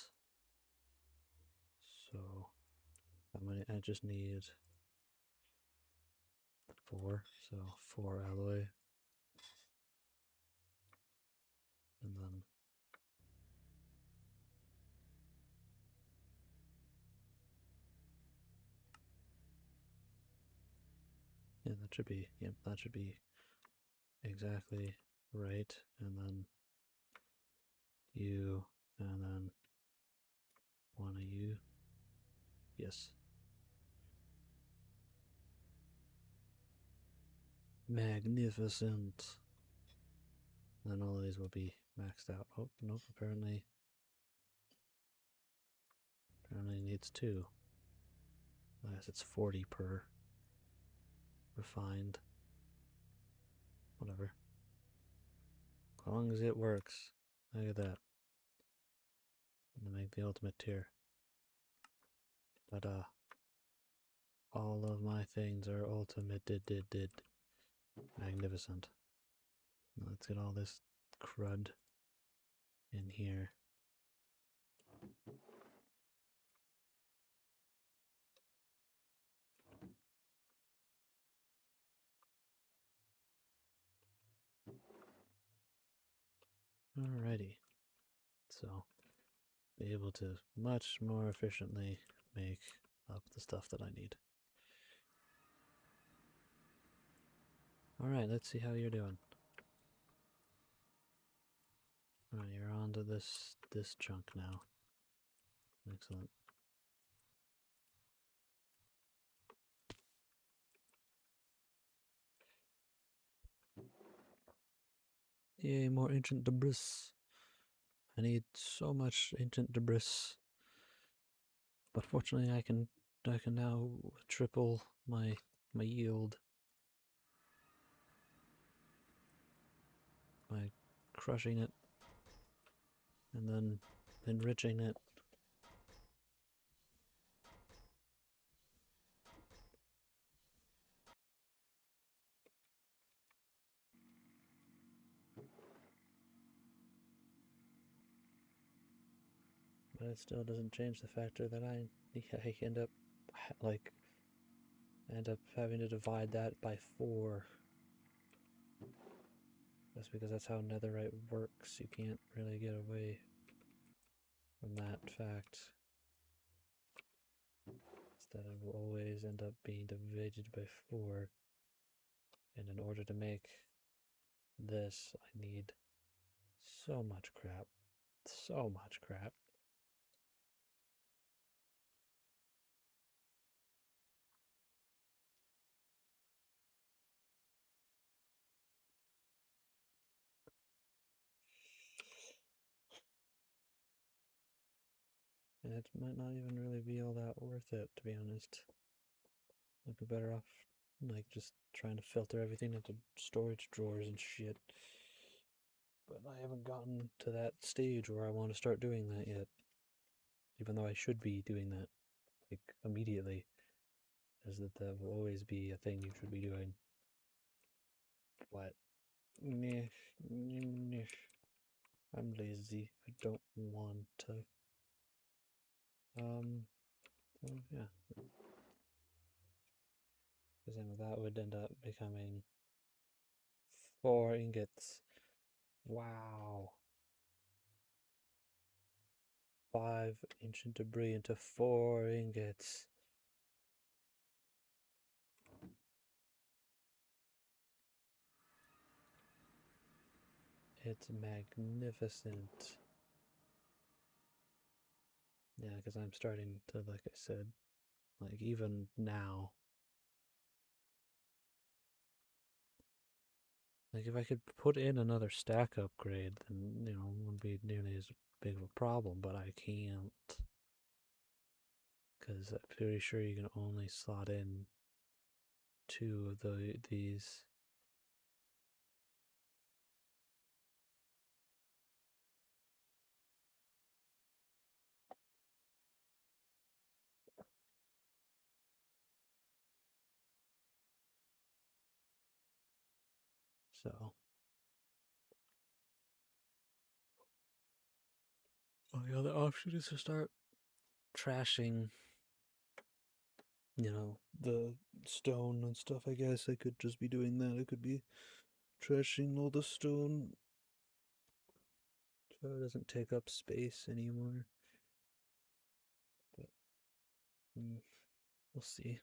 So how many? I just need 4, so 4 alloy, and then yeah, that should be, yep, that should be exactly right. And then you, and then one of you. Yes. Magnificent. Then all of these will be maxed out. Oh, nope, apparently needs 2. I guess it's 40 per refined. Whatever. As long as it works. Look at that. I'm gonna make the ultimate tier. But all of my things are ultimate did. Magnificent. Let's get all this crud in here. Alrighty. So, be able to much more efficiently make up the stuff that I need. Alright, let's see how you're doing. Alright, you're on to this chunk now. Excellent. Yay, more ancient debris. I need so much ancient debris. But fortunately I can now triple my yield by crushing it and then enriching it. But it still doesn't change the factor that I end up having to divide that by 4. That's because that's how netherite works. You can't really get away from that fact. That it will always end up being divided by 4. And in order to make this, I need so much crap. So much crap. And it might not even really be all that worth it, to be honest. I'd be better off, like, just trying to filter everything into storage drawers and shit. But I haven't gotten to that stage where I want to start doing that yet. Even though I should be doing that, like, immediately. As that will always be a thing you should be doing. But, meh, I'm lazy. I don't want to. So yeah, because then that would end up becoming 4 ingots. Wow. 5 ancient debris into 4 ingots. It's magnificent. Yeah, because I'm starting to, like I said, like even now, like if I could put in another stack upgrade, then, you know, it wouldn't be nearly as big of a problem, but I can't. Because I'm pretty sure you can only slot in 2 of these. So, well, the other option is to start trashing, you know, the stone and stuff. I guess I could just be doing that. I could be trashing all the stone so it doesn't take up space anymore. But we'll see.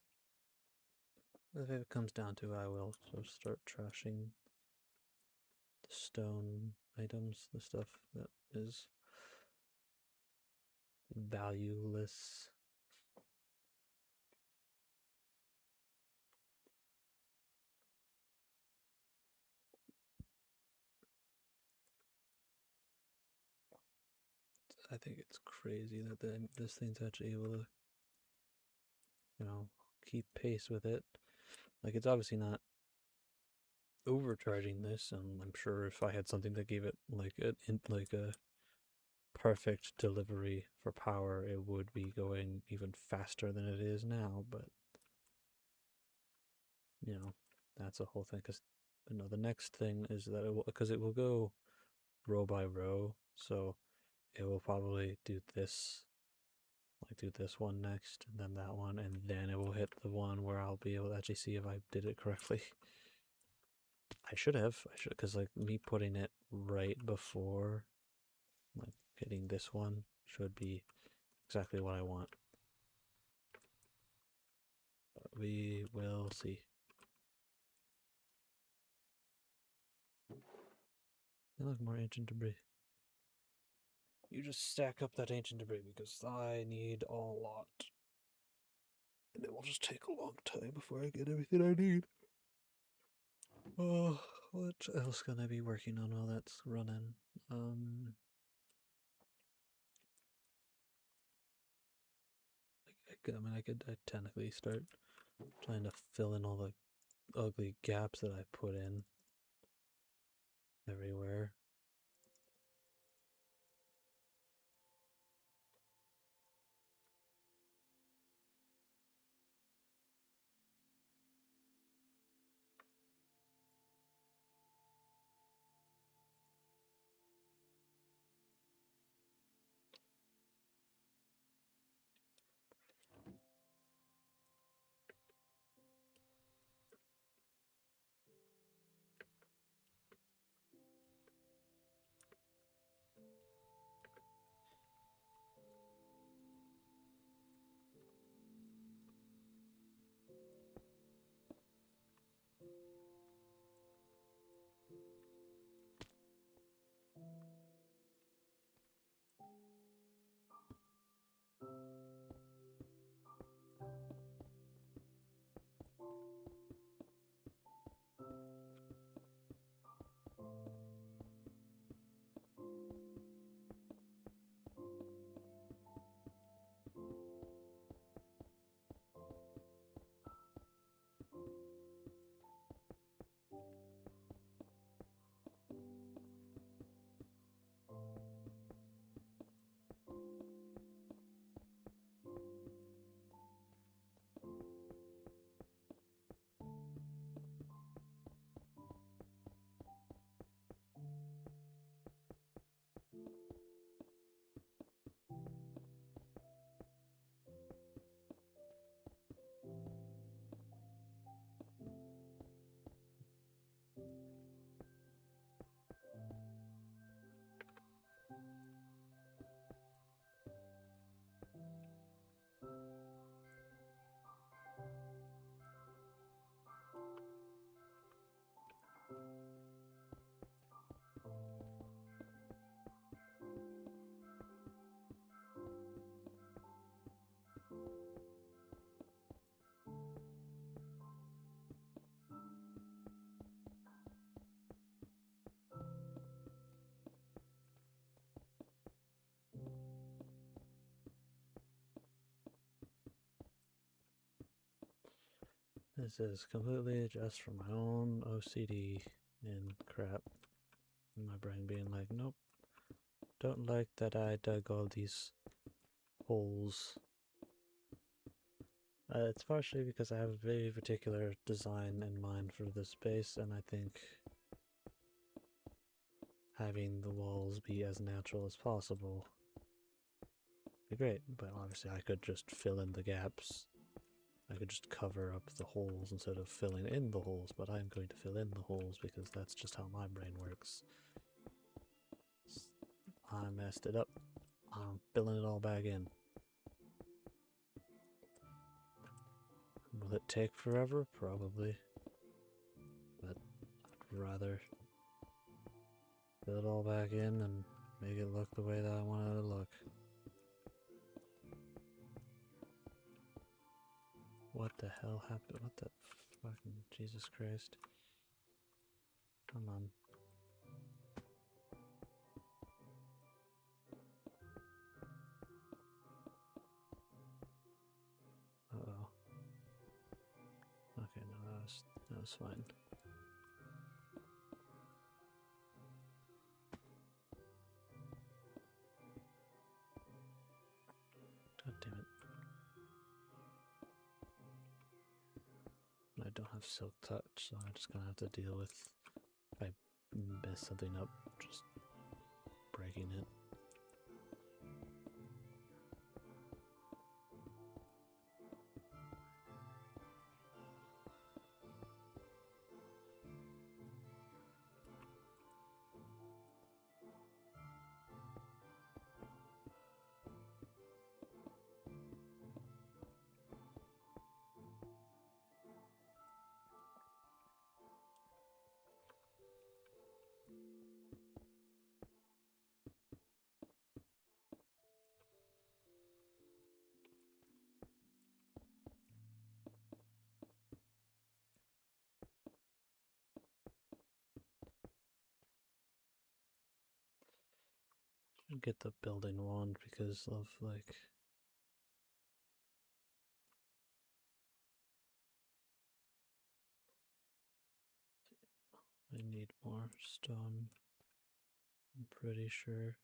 If it comes down to it, I will start trashing the stone items, the stuff that is valueless. I think it's crazy that this thing's actually able to, you know, keep pace with it. Like, it's obviously not overcharging this, and I'm sure if I had something that gave it like a perfect delivery for power, it would be going even faster than it is now. But you know, that's a whole thing. Because you know, the next thing is that it will go row by row, so it will probably do this, like do this one next, and then that one, and then it will hit the one where I'll be able to actually see if I did it correctly. I should, because like me putting it right before, like hitting this one, should be exactly what I want. But we will see. And look, more ancient debris. You just stack up that ancient debris because I need a lot. And it will just take a long time before I get everything I need. Oh, what else can I be working on while that's running? I could technically start trying to fill in all the ugly gaps that I put in everywhere. This is completely just for my own OCD and crap. My brain being like, nope, don't like that I dug all these holes. It's partially because I have a very particular design in mind for this space, and I think having the walls be as natural as possible would be great. But obviously I could just fill in the gaps. I could just cover up the holes instead of filling in the holes, but I'm going to fill in the holes because that's just how my brain works. I messed it up. I'm filling it all back in. Will it take forever? Probably. But I'd rather fill it all back in and make it look the way that I want it to look. What the hell happened? What the fucking Jesus Christ? Come on. Uh-oh. Okay, no, that was fine. God damn it. I don't have silk touch, so I'm just gonna have to deal with if I mess something up, just breaking it. Should get the building wand because of like I need more stone. I'm pretty sure.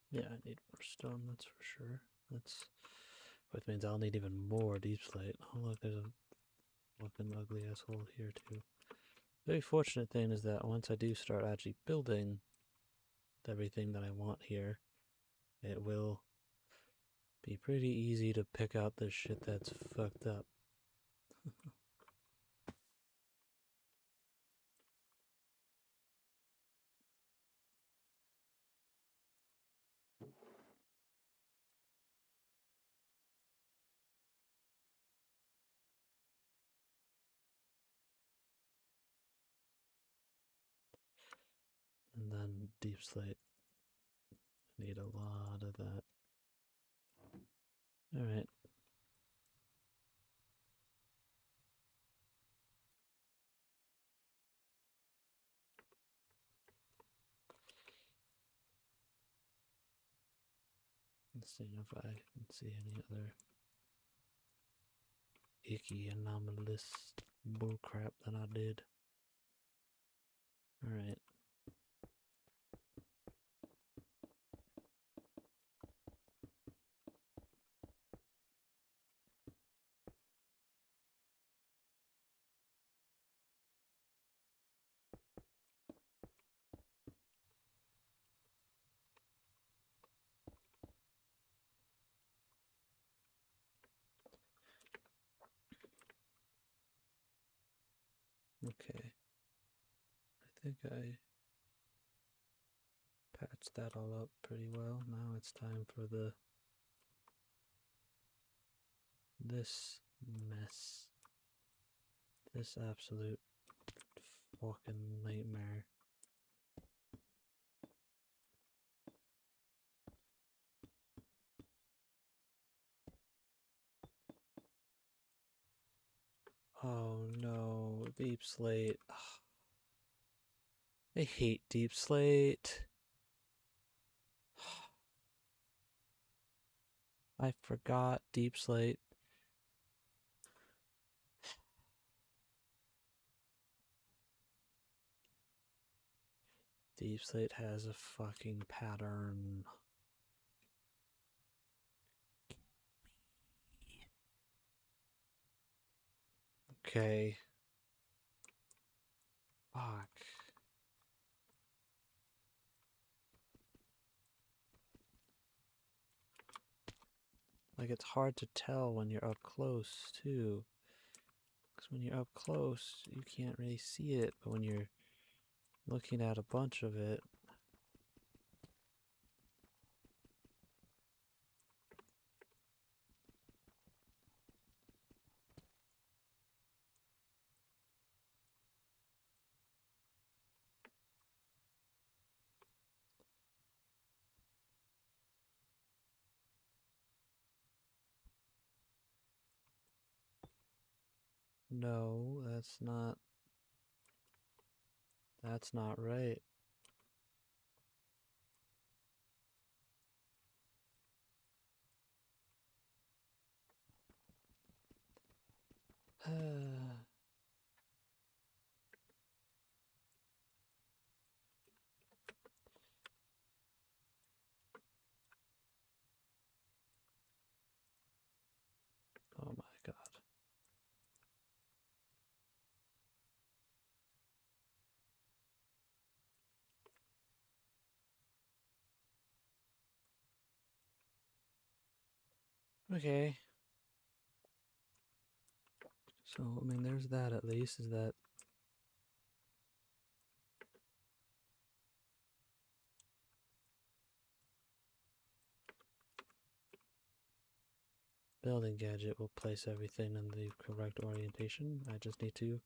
Yeah, I need more stone, that's for sure. Which means I'll need even more deep slate. Oh look, there's a fucking ugly asshole here too. Very fortunate thing is that once I do start actually building everything that I want here, it will be pretty easy to pick out the shit that's fucked up. And then deep slate. I need a lot of that. Alright. Let's see if I can see any other icky anomalous bullcrap that I did. Alright. Okay. I think I patched that all up pretty well. Now it's time for the this mess. This absolute fucking nightmare. Oh no, Deep Slate. I hate Deep Slate. I forgot Deep Slate. Deep Slate has a fucking pattern. Okay. Fuck. Like, it's hard to tell when you're up close, too. Because when you're up close, you can't really see it, but when you're looking at a bunch of it... No, that's not... That's not right. Oh my god. Okay. So, I mean, there's that at least, is that... Building gadget will place everything in the correct orientation. I just need to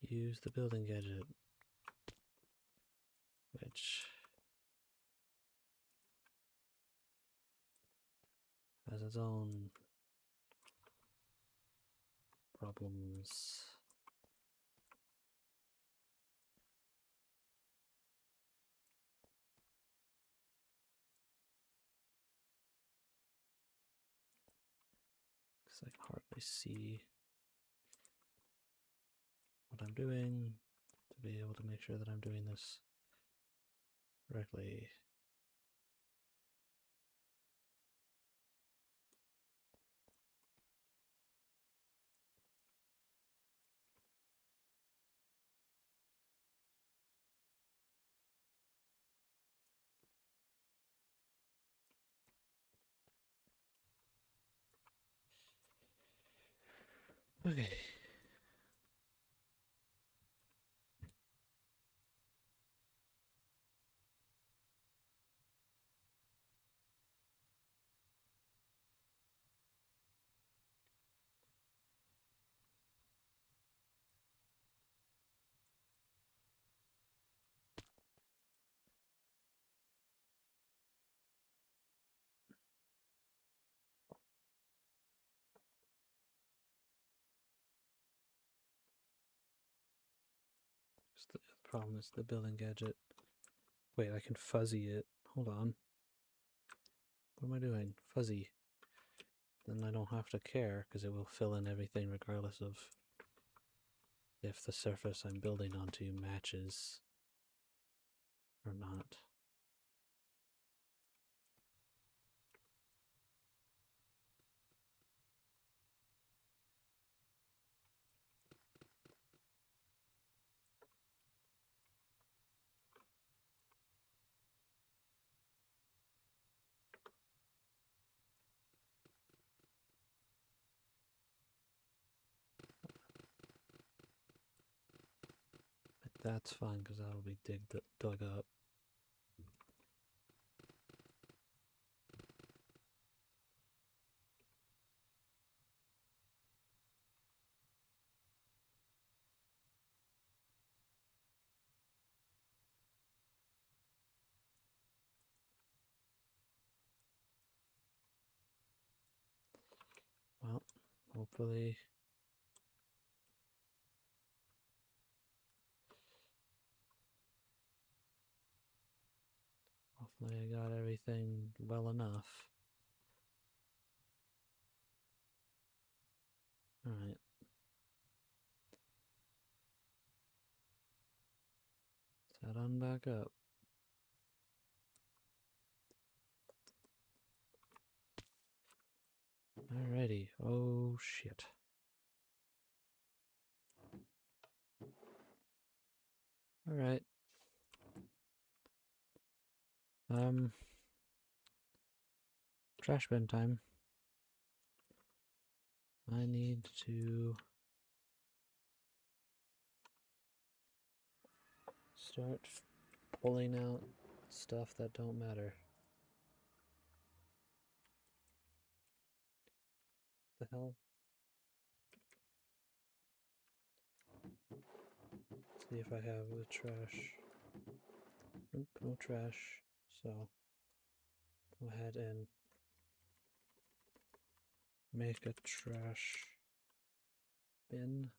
use the building gadget, which has its own problems. Because I can hardly see what I'm doing to be able to make sure that I'm doing this correctly. Okay. The problem is the building gadget. Wait, I can fuzzy it. Hold on. What am I doing? Fuzzy. Then I don't have to care because it will fill in everything regardless of if the surface I'm building onto matches or not. But that's fine because that'll be dug up. Hopefully. Hopefully I got everything well enough. Alright. Set on back up. Alrighty. Oh shit. Alright. Trash bin time. I need to start pulling out stuff that don't matter. The hell? See if I have the trash. Nope, no trash. So go ahead and make a trash bin.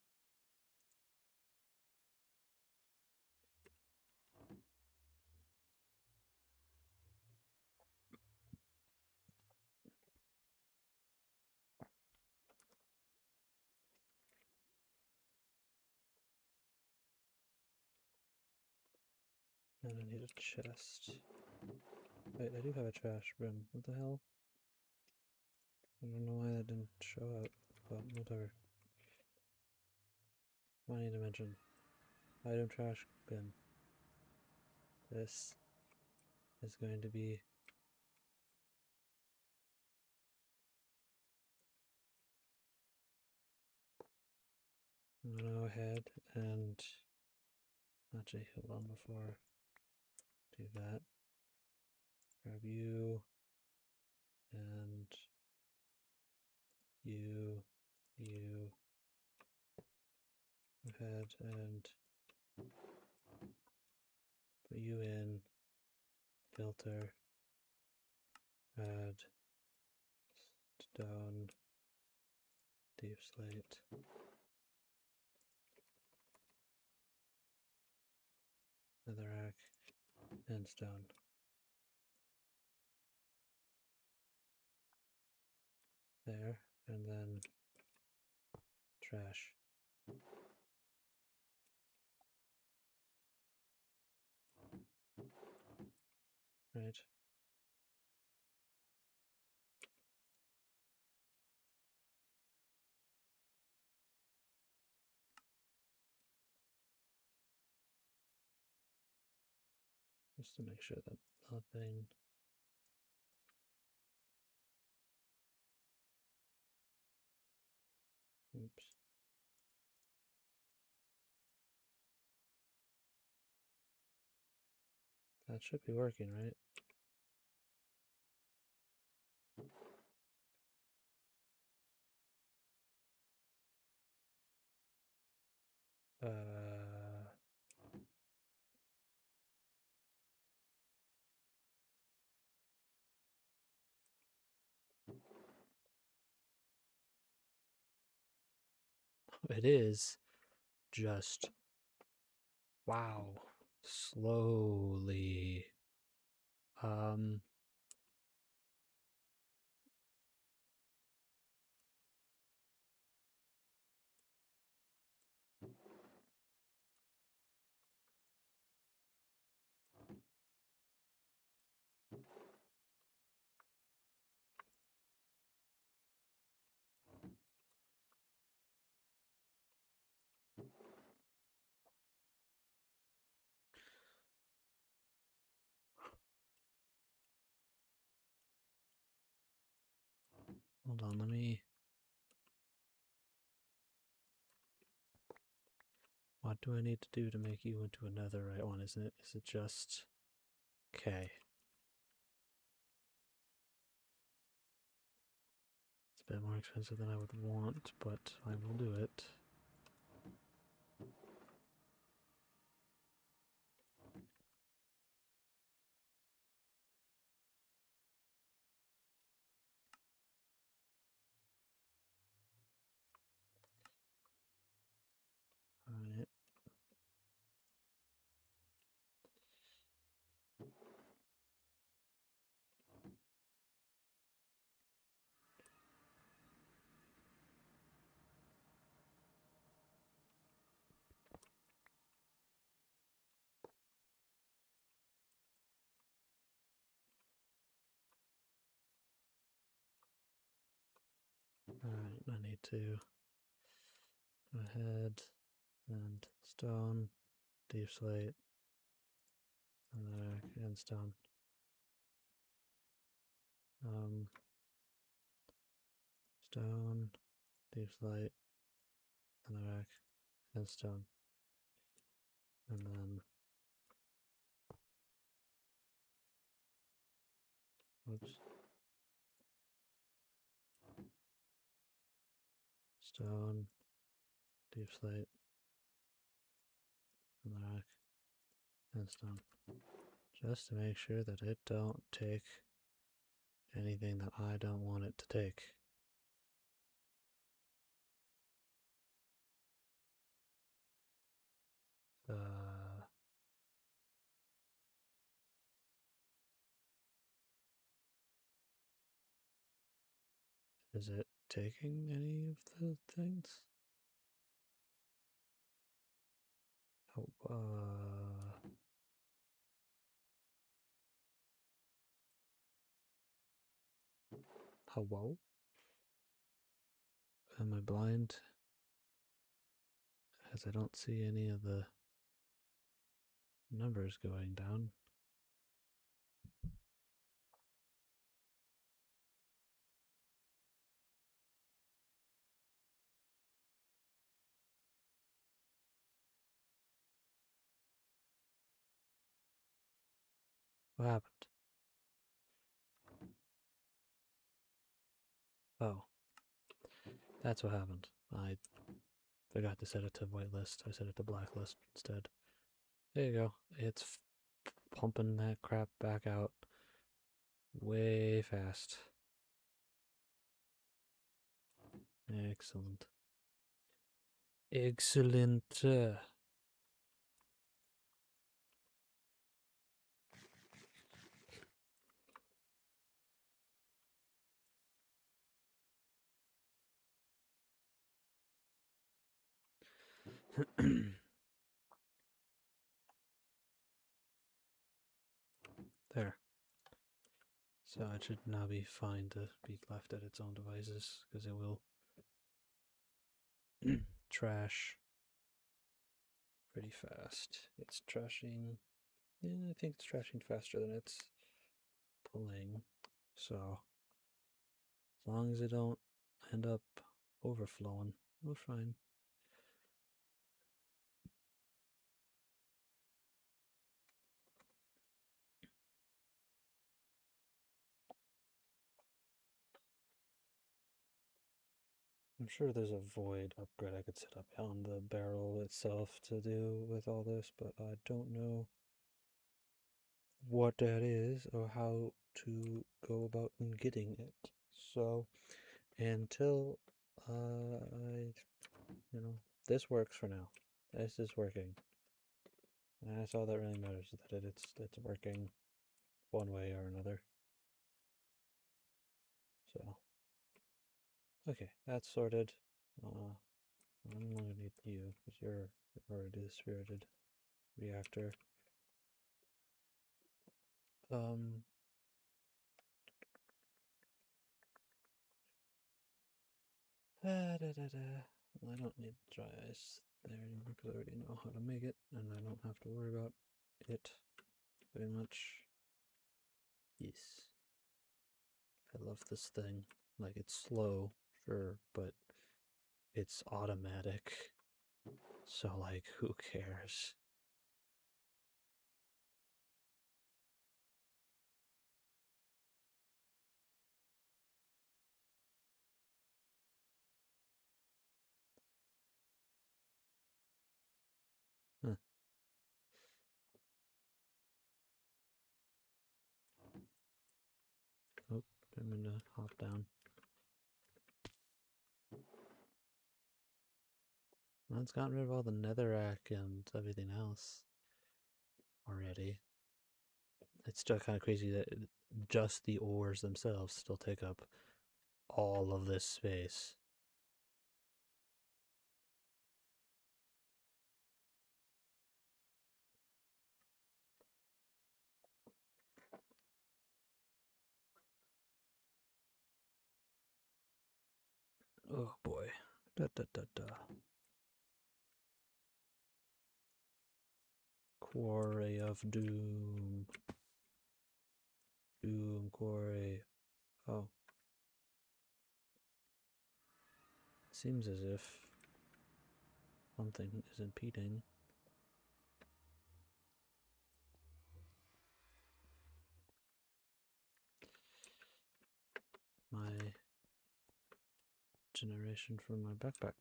And I need a chest. Wait, I do have a trash bin. What the hell? I don't know why that didn't show up, but whatever. Money dimension. Item trash bin. This is going to be I'm gonna go ahead and actually hold on before do that. Grab you and you go ahead and put you in filter, add stone, deep slate, netherrack, and stone. There, and then trash. Right. Just to make sure that nothing oops. That should be working, right? It is just wow. Slowly. Hold on, let me. What do I need to do to make you into another right one? Isn't it? Is it just. Okay. It's a bit more expensive than I would want, but I will do it. Alright, I need to go ahead and stone, deep slate, and stone. Stone, deep slate, and stone. And then oops. Stone, deep slate, and stone. Just to make sure that it don't take anything that I don't want it to take. Is it taking any of the things? Hello? Am I blind? As I don't see any of the numbers going down. What happened? Oh, that's what happened. I forgot to set it to whitelist. I set it to blacklist instead. There you go. It's pumping that crap back out way fast. Excellent. Excellent. There. So it should now be fine to be left at its own devices, because it will trash pretty fast. It's trashing. Yeah, I think it's trashing faster than it's pulling. So as long as it don't end up overflowing, we're fine. I'm sure there's a void upgrade I could set up on the barrel itself to do with all this, but I don't know what that is or how to go about getting it. So until this works for now. This is working. And that's all that really matters, that it's working one way or another. So okay, that's sorted. I'm gonna need you because you're already the spirited reactor. I don't need dry ice there anymore because I already know how to make it, and I don't have to worry about it very much. Yes. I love this thing. Like, it's slow, sure, but it's automatic. So, like, who cares? Huh. Oh, I'm gonna hop down. Well, it's gotten rid of all the netherrack and everything else already. It's still kind of crazy that just the ores themselves still take up all of this space. Oh boy. Da da da da. Quarry of Doom. Doom Quarry. Oh. Seems as if something is impeding. My generation from my backpack.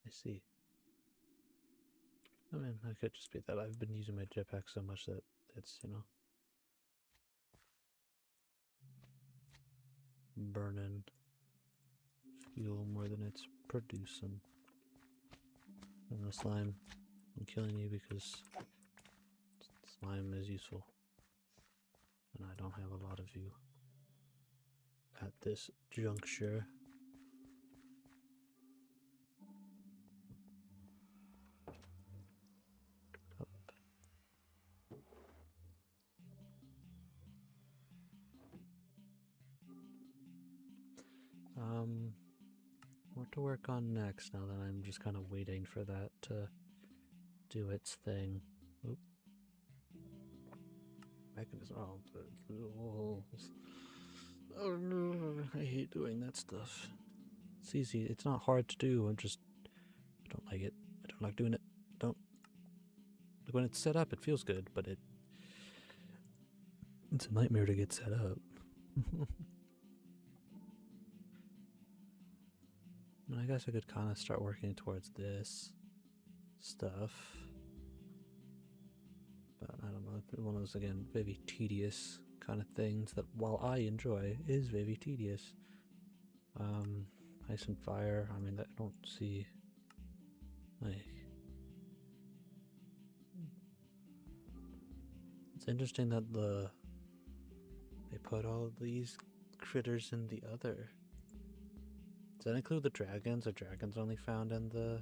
I see. I mean, I could just be that I've been using my jetpack so much that it's, you know, burning fuel more than it's producing. And the slime, I'm killing you because slime is useful. And I don't have a lot of you at this juncture. Up. What to work on next now that I'm just kind of waiting for that to do its thing. Oop. Mechanism. Oh, I hate doing that stuff. It's easy. It's not hard to do. I don't like it. I don't like doing it. Don't. When it's set up, it feels good, but it's a nightmare to get set up. I guess I could kind of start working towards this stuff. But I don't know, one of those, again, very tedious kind of things that, while I enjoy, is very tedious. Ice and fire, I mean, I don't see, like, it's interesting that they put all of these critters in the other. Does that include the dragons? Are dragons only found in the...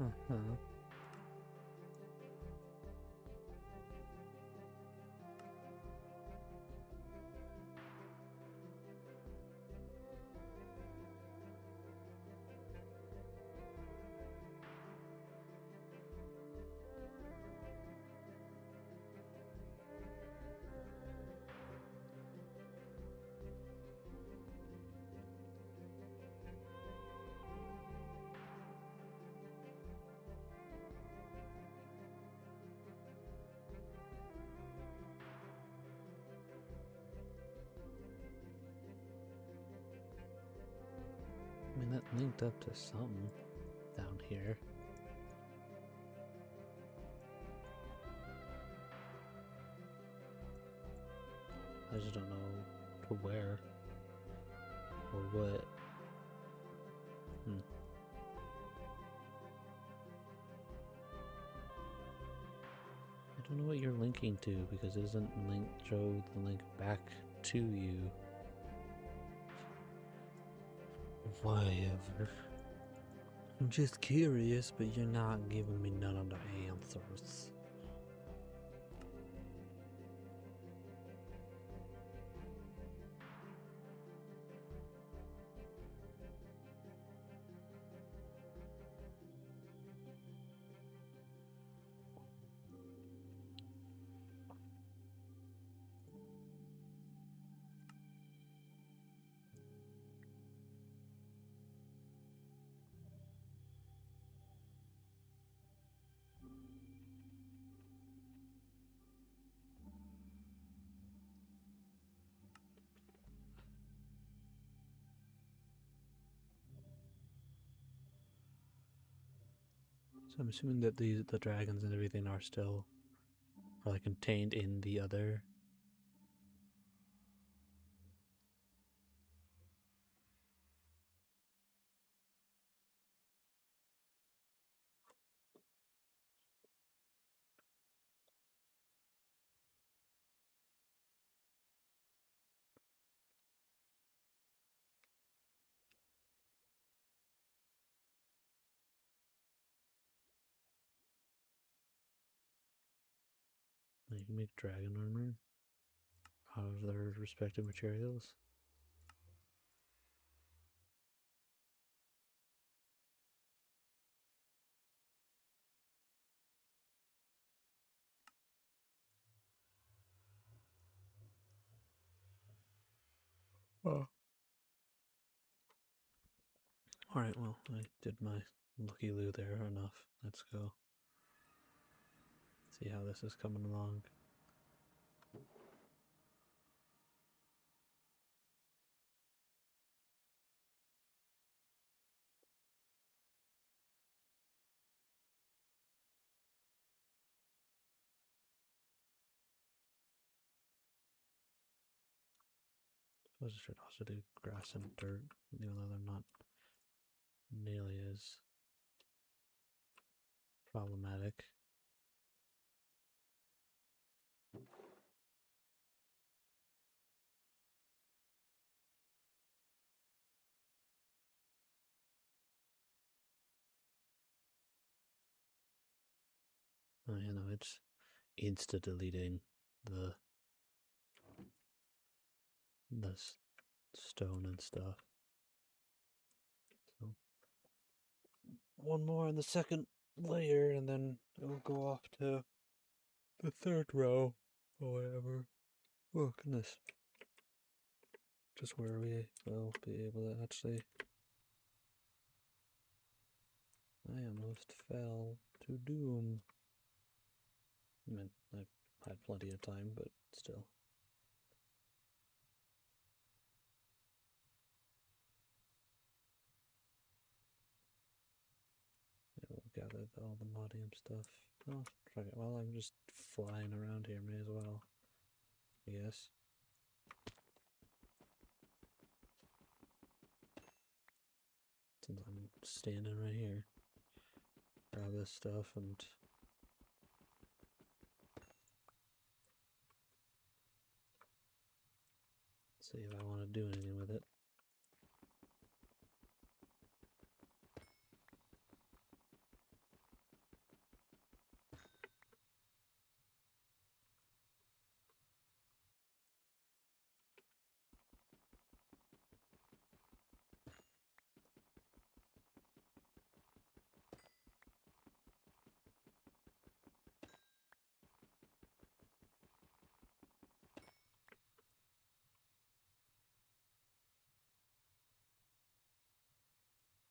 Uh-huh. I mean, that linked up to something down here. I just don't know to where or what. don't know what you're linking to because it doesn't show the link back to you. Whatever. I'm just curious, but you're not giving me none of the answers. So I'm assuming that the dragons and everything are still like contained in the other. You can make dragon armor out of their respective materials. Oh. Alright, well, I did my looky-loo there enough. Let's go. See how this is coming along. I suppose I should also do grass and dirt, even though they're not nearly as problematic. Oh, you know, it's insta deleting the stone and stuff. So one more in the second layer, and then it'll go off to the third row or whatever. Oh goodness! Just where we will be able to actually. I almost fell to doom. I mean, I had plenty of time, but still. Yeah, we'll gather all the Maudium stuff. Oh, try it. Well, I'm just flying around here, may as well. I guess. Since I'm standing right here. Grab this stuff and see if I want to do anything with it.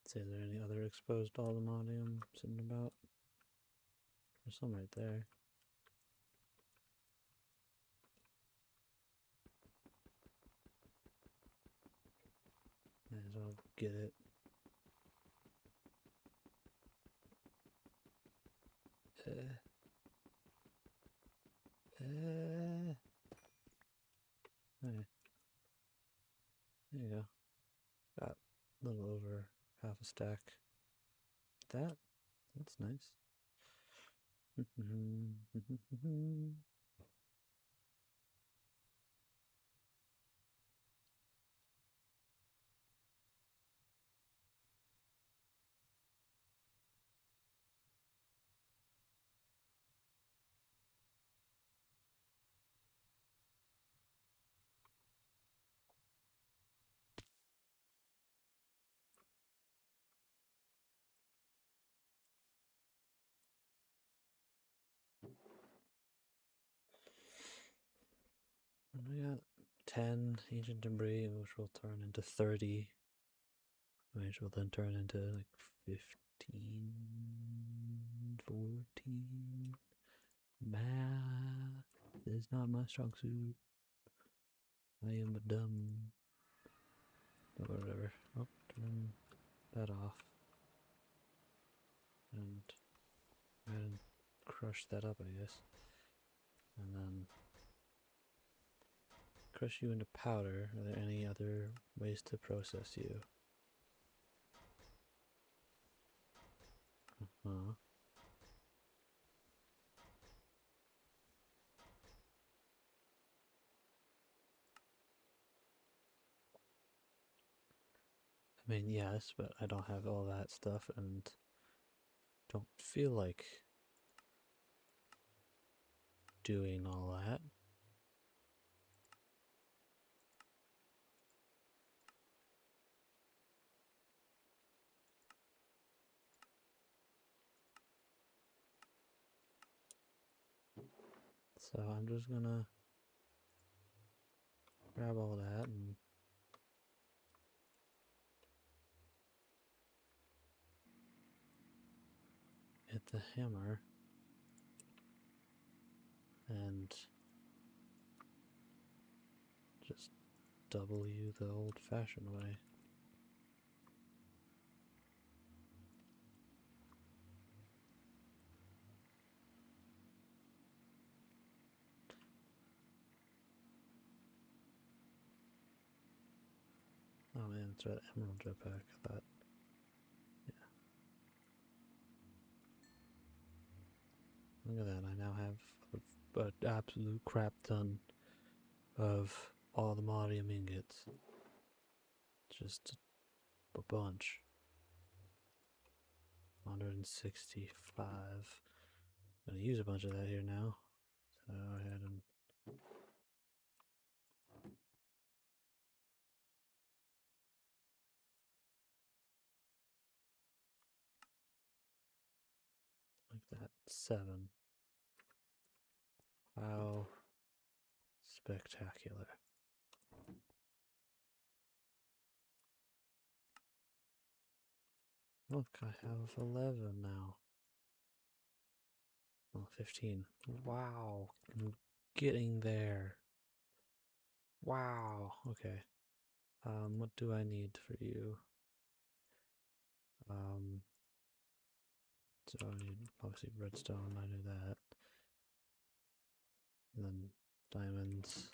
See, is there any other exposed Aldemodium sitting about? There's some right there. Might as well get it. Okay. There you go. Got a little over half a stack. That's nice. We got 10 ancient debris, which will turn into 30, which will then turn into like 15, 14. Math is not my strong suit. I am a dumb. But whatever. Oh, turn that off. And crush that up, I guess. And then crush you into powder. Are there any other ways to process you? Uh-huh. I mean, yes, but I don't have all that stuff and don't feel like doing all that. So I'm just gonna grab all that and hit the hammer and just W the old-fashioned way. Oh man, it's right, Emerald Jetpack. I thought, yeah. Look at that, I now have an absolute crap ton of all the Maudium ingots. Just a bunch. 165. I'm gonna use a bunch of that here now. So go ahead and like that. 7. How spectacular. Look, I have 11 now. Oh, 15. Wow, I'm getting there. Wow, okay. What do I need for you? So I need obviously redstone, I knew that. And then diamonds.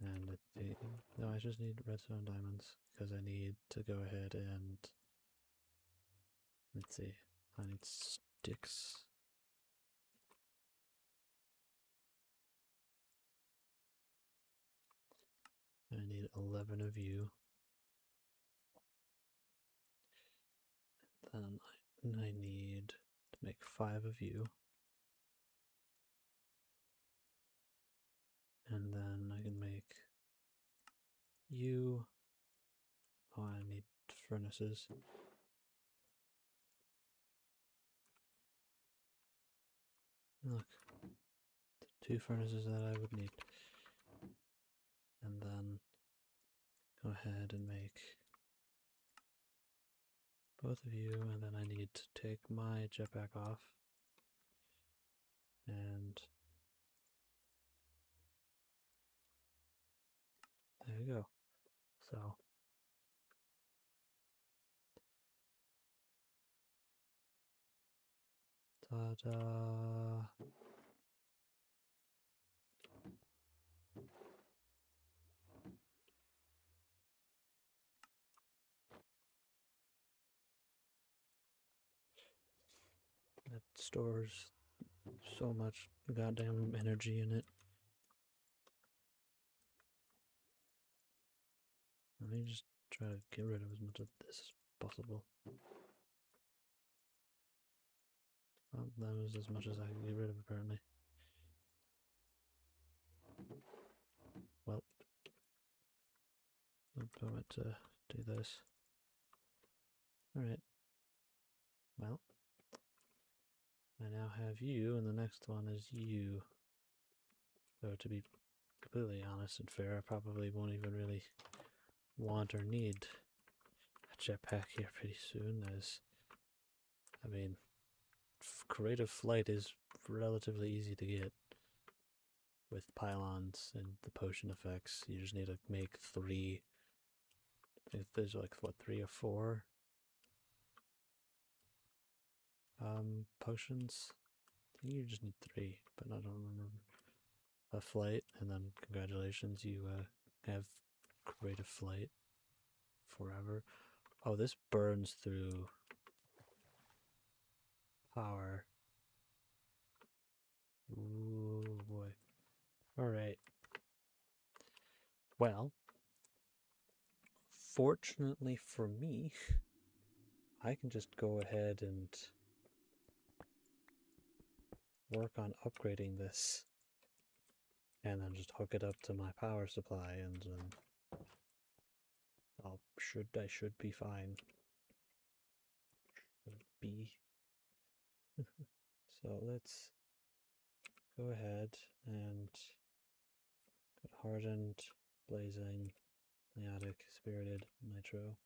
And I think, no, I just need redstone diamonds because I need to go ahead and, let's see, I need sticks. I need 11 of you. Then I need to make 5 of you. And then I can make you. Oh, I need furnaces. Look, the 2 furnaces that I would need. And then go ahead and make both of you, and then I need to take my jetpack off. And there you go. So ta-da! That stores so much goddamn energy in it. Let me just try to get rid of as much of this as possible. Well, that was as much as I can get rid of, apparently. Well, I'm going to do this. Alright. Well, I now have you, and the next one is you. Though, to be completely honest and fair, I probably won't even really want or need a jetpack here pretty soon, as, I mean, creative flight is relatively easy to get with pylons and the potion effects. You just need to make 3. I think there's like, what, 3 or 4 potions? I think you just need 3, but I don't remember. A flight, and then congratulations, you have creative flight forever. Oh, this burns through power. Ooh, boy. Alright. Well, fortunately for me, I can just go ahead and work on upgrading this, and then just hook it up to my power supply, and I should be fine. Should be. So let's go ahead and get hardened, blazing, neotic, spirited, nitro.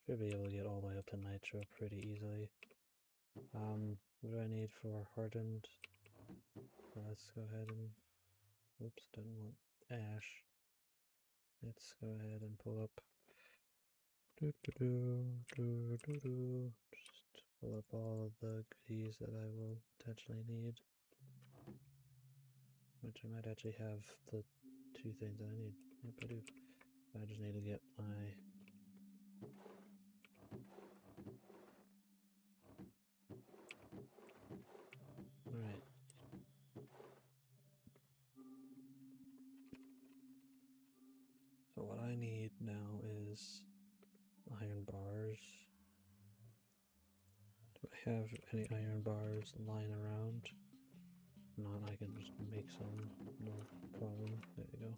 Should be able to get all the way up to nitro pretty easily. What do I need for hardened? Let's go ahead and, whoops, didn't want ash. Let's go ahead and pull up. Just pull up all of the goodies that I will potentially need. Which I might actually have the 2 things that I need. Yep, I do. I just need to get my... Alright. So what I need now is iron bars. Do I have any iron bars lying around? If not, I can just make some, no problem. There you go.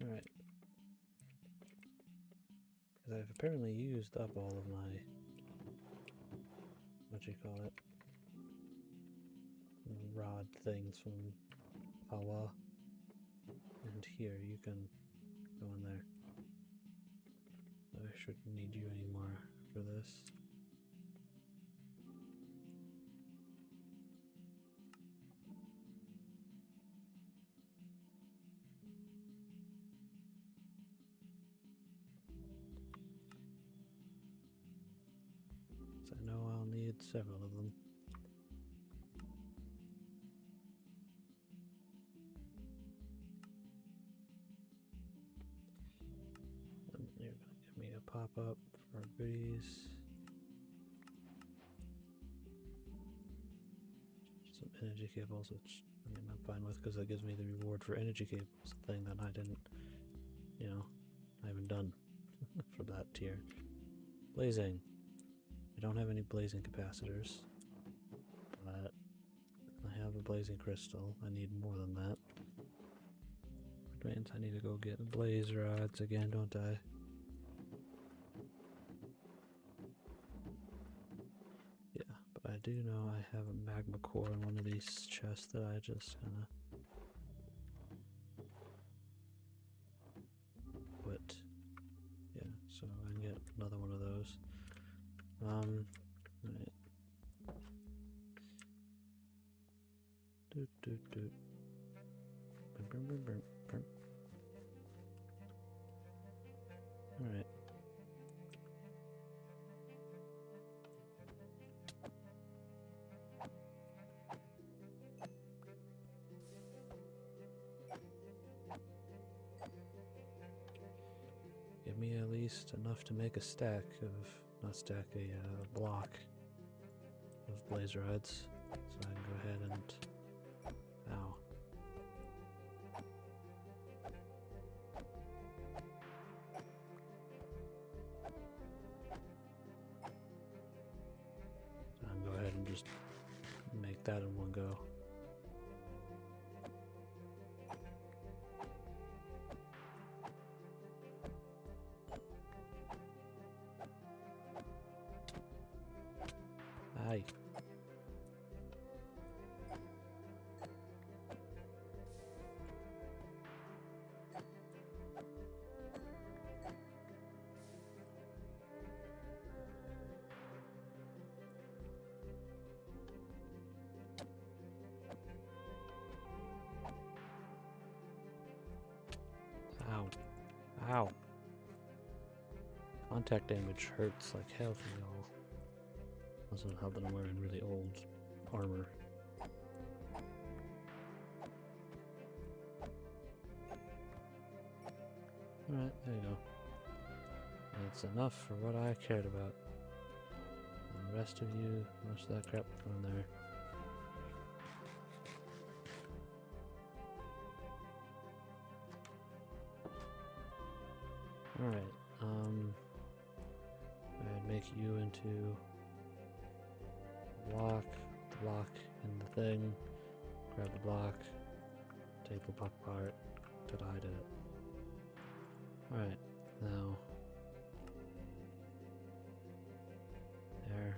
Alright. Because I've apparently used up all of my, what you call it, rod things from Pawa. And here, you can go in there. I shouldn't need you anymore for this. So I know I'll need several of them. And you're gonna give me a pop-up for goodies. Some energy cables, which I mean, I'm fine with because that gives me the reward for energy cables, thing that I didn't, you know, I haven't done for that tier. Blazing. I don't have any blazing capacitors, but I have a blazing crystal. I need more than that. Which means I need to go get blaze rods again, don't I? Yeah, but I do know I have a magma core in one of these chests that I just kinda put. Yeah, so I can get another one of those. Right. Doot doot doot. Burp, burp, burp, burp. Alright. Give me at least enough to make a stack of, not stack, a block of blaze rods. So I can go ahead and... Ow. So I can go ahead and just make that in one go. Aye. Ow. Ow. Contact damage hurts like hell for y'all. Doesn't help that I'm wearing really old armor. Alright, there you go. That's enough for what I cared about. And the rest of you, most of that crap go in there. Alright, I'd make you into block, in the thing, grab the block, take the block apart to hide it. Alright, now there.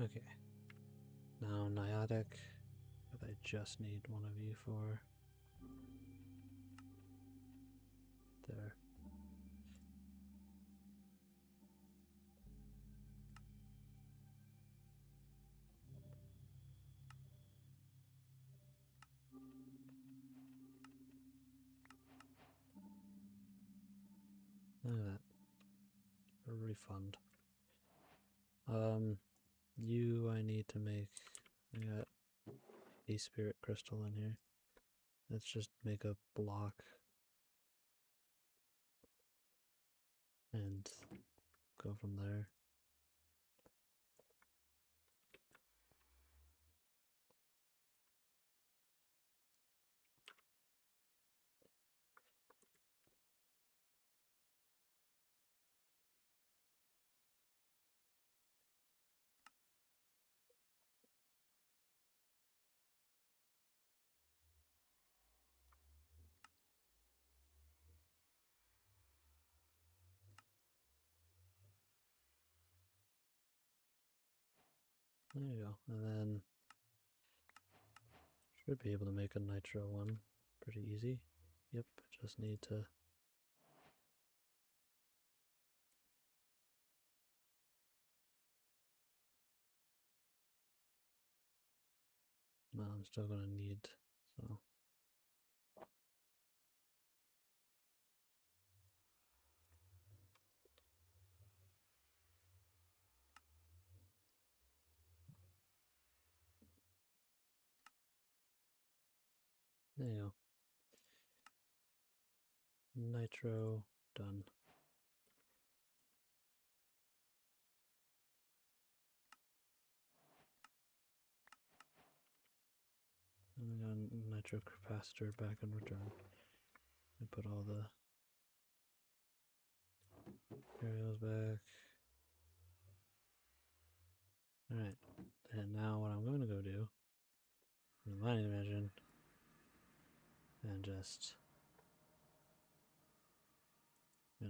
Okay. Now Niotic, that I just need one of you for. There. Look at that. A refund. You I need to make. I got a spirit crystal in here. Let's just make a block and go from there. There you go. And then should be able to make a nitro one pretty easy. Yep, just need to no, I'm still gonna need so there you go. Nitro done. And we got a nitro capacitor back in return. We put all the materials back. Alright. And now what I'm going to go do is mining dimension and just I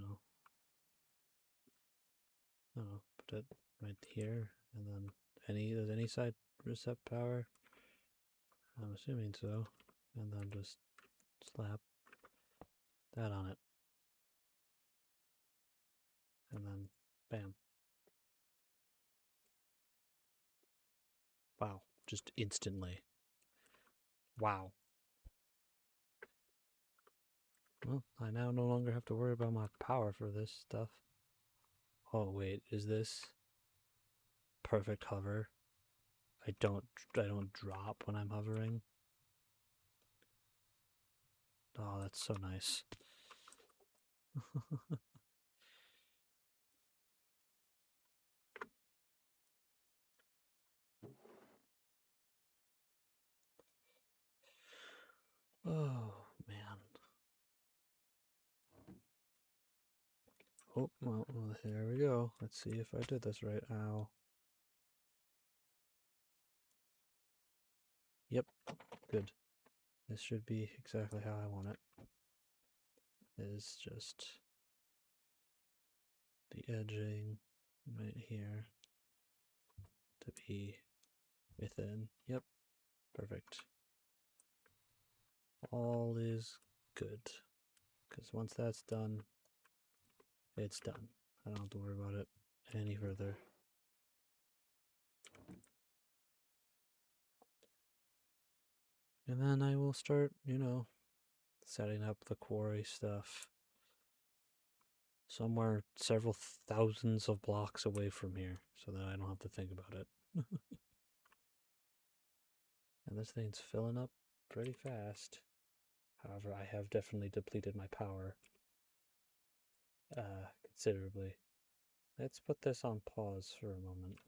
don't know, put it right here and then does any side reset power? I'm assuming so. And then just slap that on it. And then bam. Wow, just instantly. Wow. Well, I now no longer have to worry about my power for this stuff. Oh wait, is this? perfect hover. I don't drop when I'm hovering. Oh, that's so nice. Oh, man. Oh, well, here we go. Let's see if I did this right. Ow. Yep, good. This should be exactly how I want it. Is just the edging right here to be within. Yep, perfect. All is good. Because once that's done, it's done. I don't have to worry about it any further. And then I will start, setting up the quarry stuff somewhere several thousands of blocks away from here so that I don't have to think about it. And this thing's filling up pretty fast. However, I have definitely depleted my power considerably. Let's put this on pause for a moment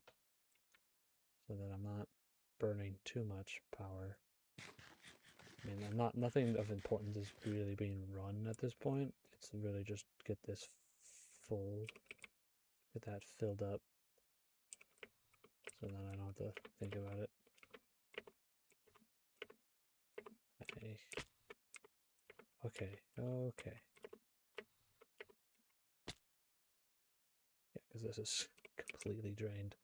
so that I'm not burning too much power. I mean, nothing of importance is really being run at this point. It's really just get this full, get that filled up so then I don't have to think about it. Okay. Okay. Yeah, because this is completely drained.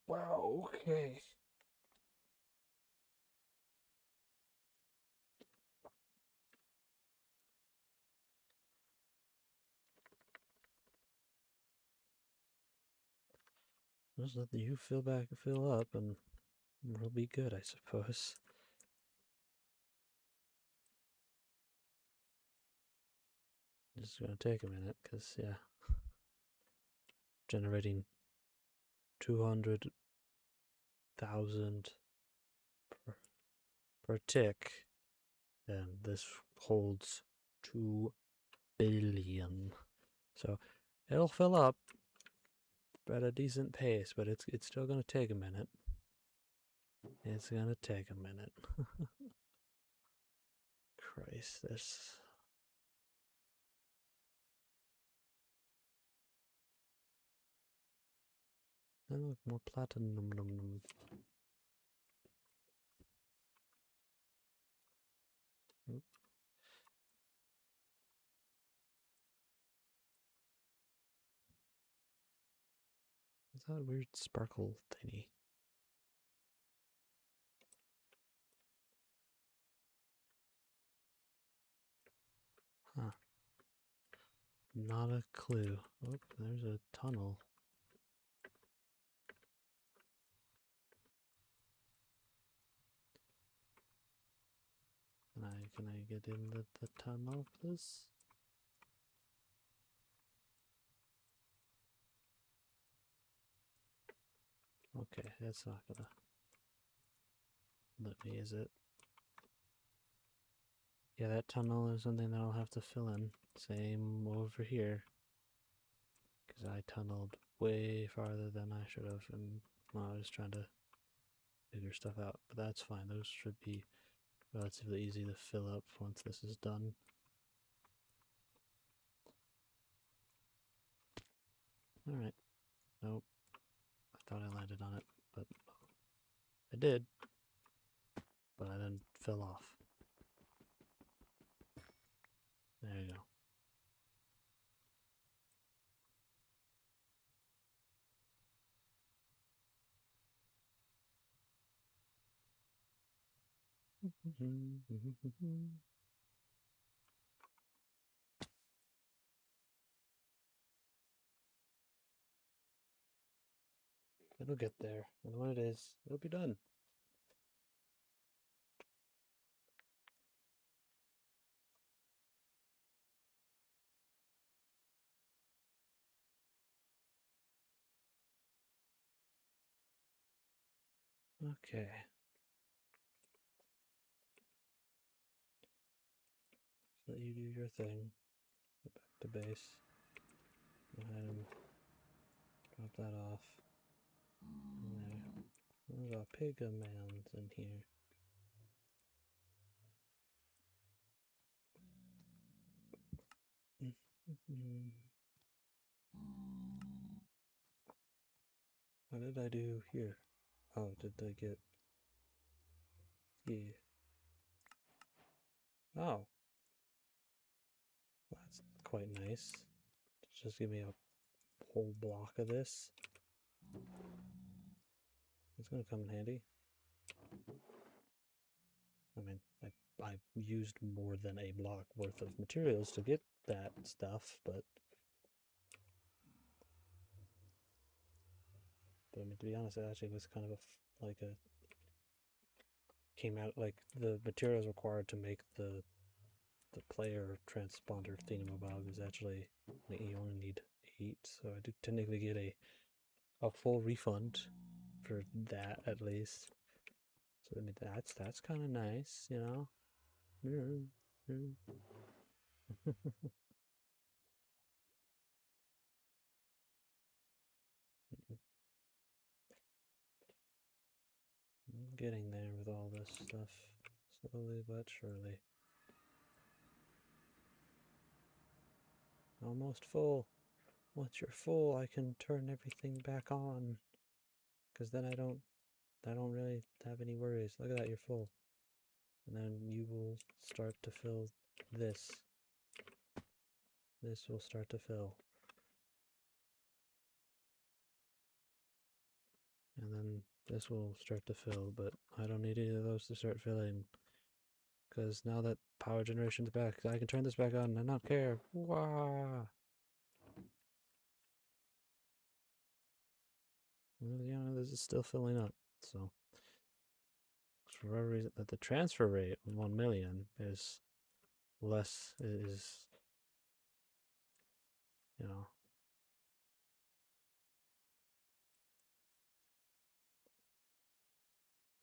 Wow, okay. Just let you fill up, and we'll be good, I suppose. It's gonna take a minute, because, yeah. Generating 200,000 per tick, and this holds 2 billion. So it'll fill up at a decent pace, but it's still gonna take a minute. It's gonna take a minute. Christ, this. Oh, look, more platinum. Oop. What's that weird sparkle thingy? Huh. Not a clue. Oh, there's a tunnel. Can I get in the tunnel, please? Okay, that's not gonna let me, is it? Yeah, that tunnel is something that I'll have to fill in. Same over here. Because I tunneled way farther than I should have, and well, I was trying to figure stuff out. But that's fine. Those should be relatively easy to fill up once this is done. Alright. Nope. I thought I landed on it, but I did. But I didn't fill off. There you go. It'll get there. And when it is, it'll be done. Okay. Let you do your thing. Go back to base. Go ahead and drop that off. In there. There's a Pigamans in here. What did I do here? Oh, did I get... Yeah. Oh. That's quite nice. Just give me a whole block of this. It's gonna come in handy. I mean, I used more than a block worth of materials to get that stuff, but I mean, to be honest, it actually was kind of like a came out like the materials required to make the player transponder thingamabob is actually like you only need 8, so I do technically get a full refund for that at least. So I mean that's kind of nice, you know. I'm getting there with all this stuff, slowly but surely. Almost full. Once you're full, I can turn everything back on, because then I don't really have any worries. Look at that, you're full. And then you will start to fill this. This will start to fill. And then this will start to fill, but I don't need any of those to start filling. Because now that power generation's back, I can turn this back on and not care. Wow. Well, you know, this is still filling up, so for whatever reason, that the transfer rate on 1 million is less, you know,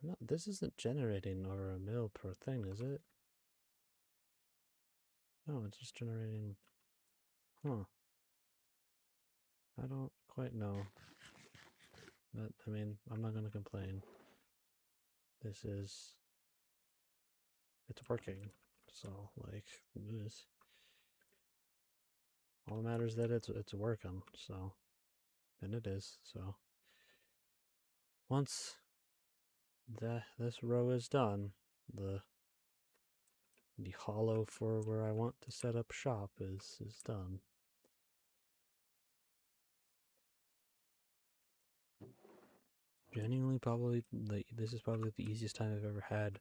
no, this isn't generating over a mil per thing, is it? No, it's just generating, huh. I don't quite know, but I mean, I'm not going to complain. This is, it's working, so like, this. All that matters is that it's working, so, and it is, so. Once this row is done, the hollow for where I want to set up shop is done. Genuinely, probably this is probably the easiest time I've ever had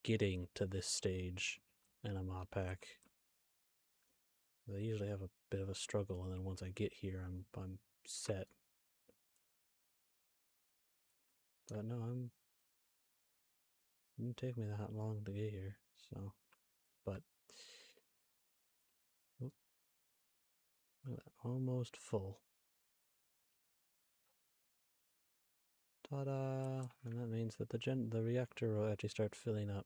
getting to this stage in a mod pack. I usually have a bit of a struggle, and then once I get here, I'm set. But no, it didn't take me that long to get here, so. But look at that, almost full. Ta-da! And that means that the reactor will actually start filling up,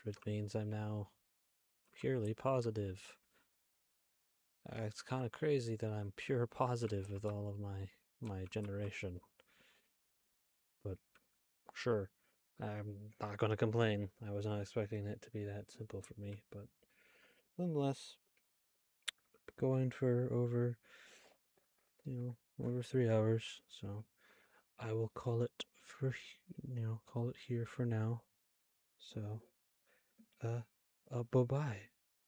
which means I'm now purely positive. It's kind of crazy that I'm pure positive with all of my generation. But sure, I'm not going to complain. I was not expecting it to be that simple for me, but nonetheless, going for over 3 hours, so I will call it call it here for now. So, bye-bye.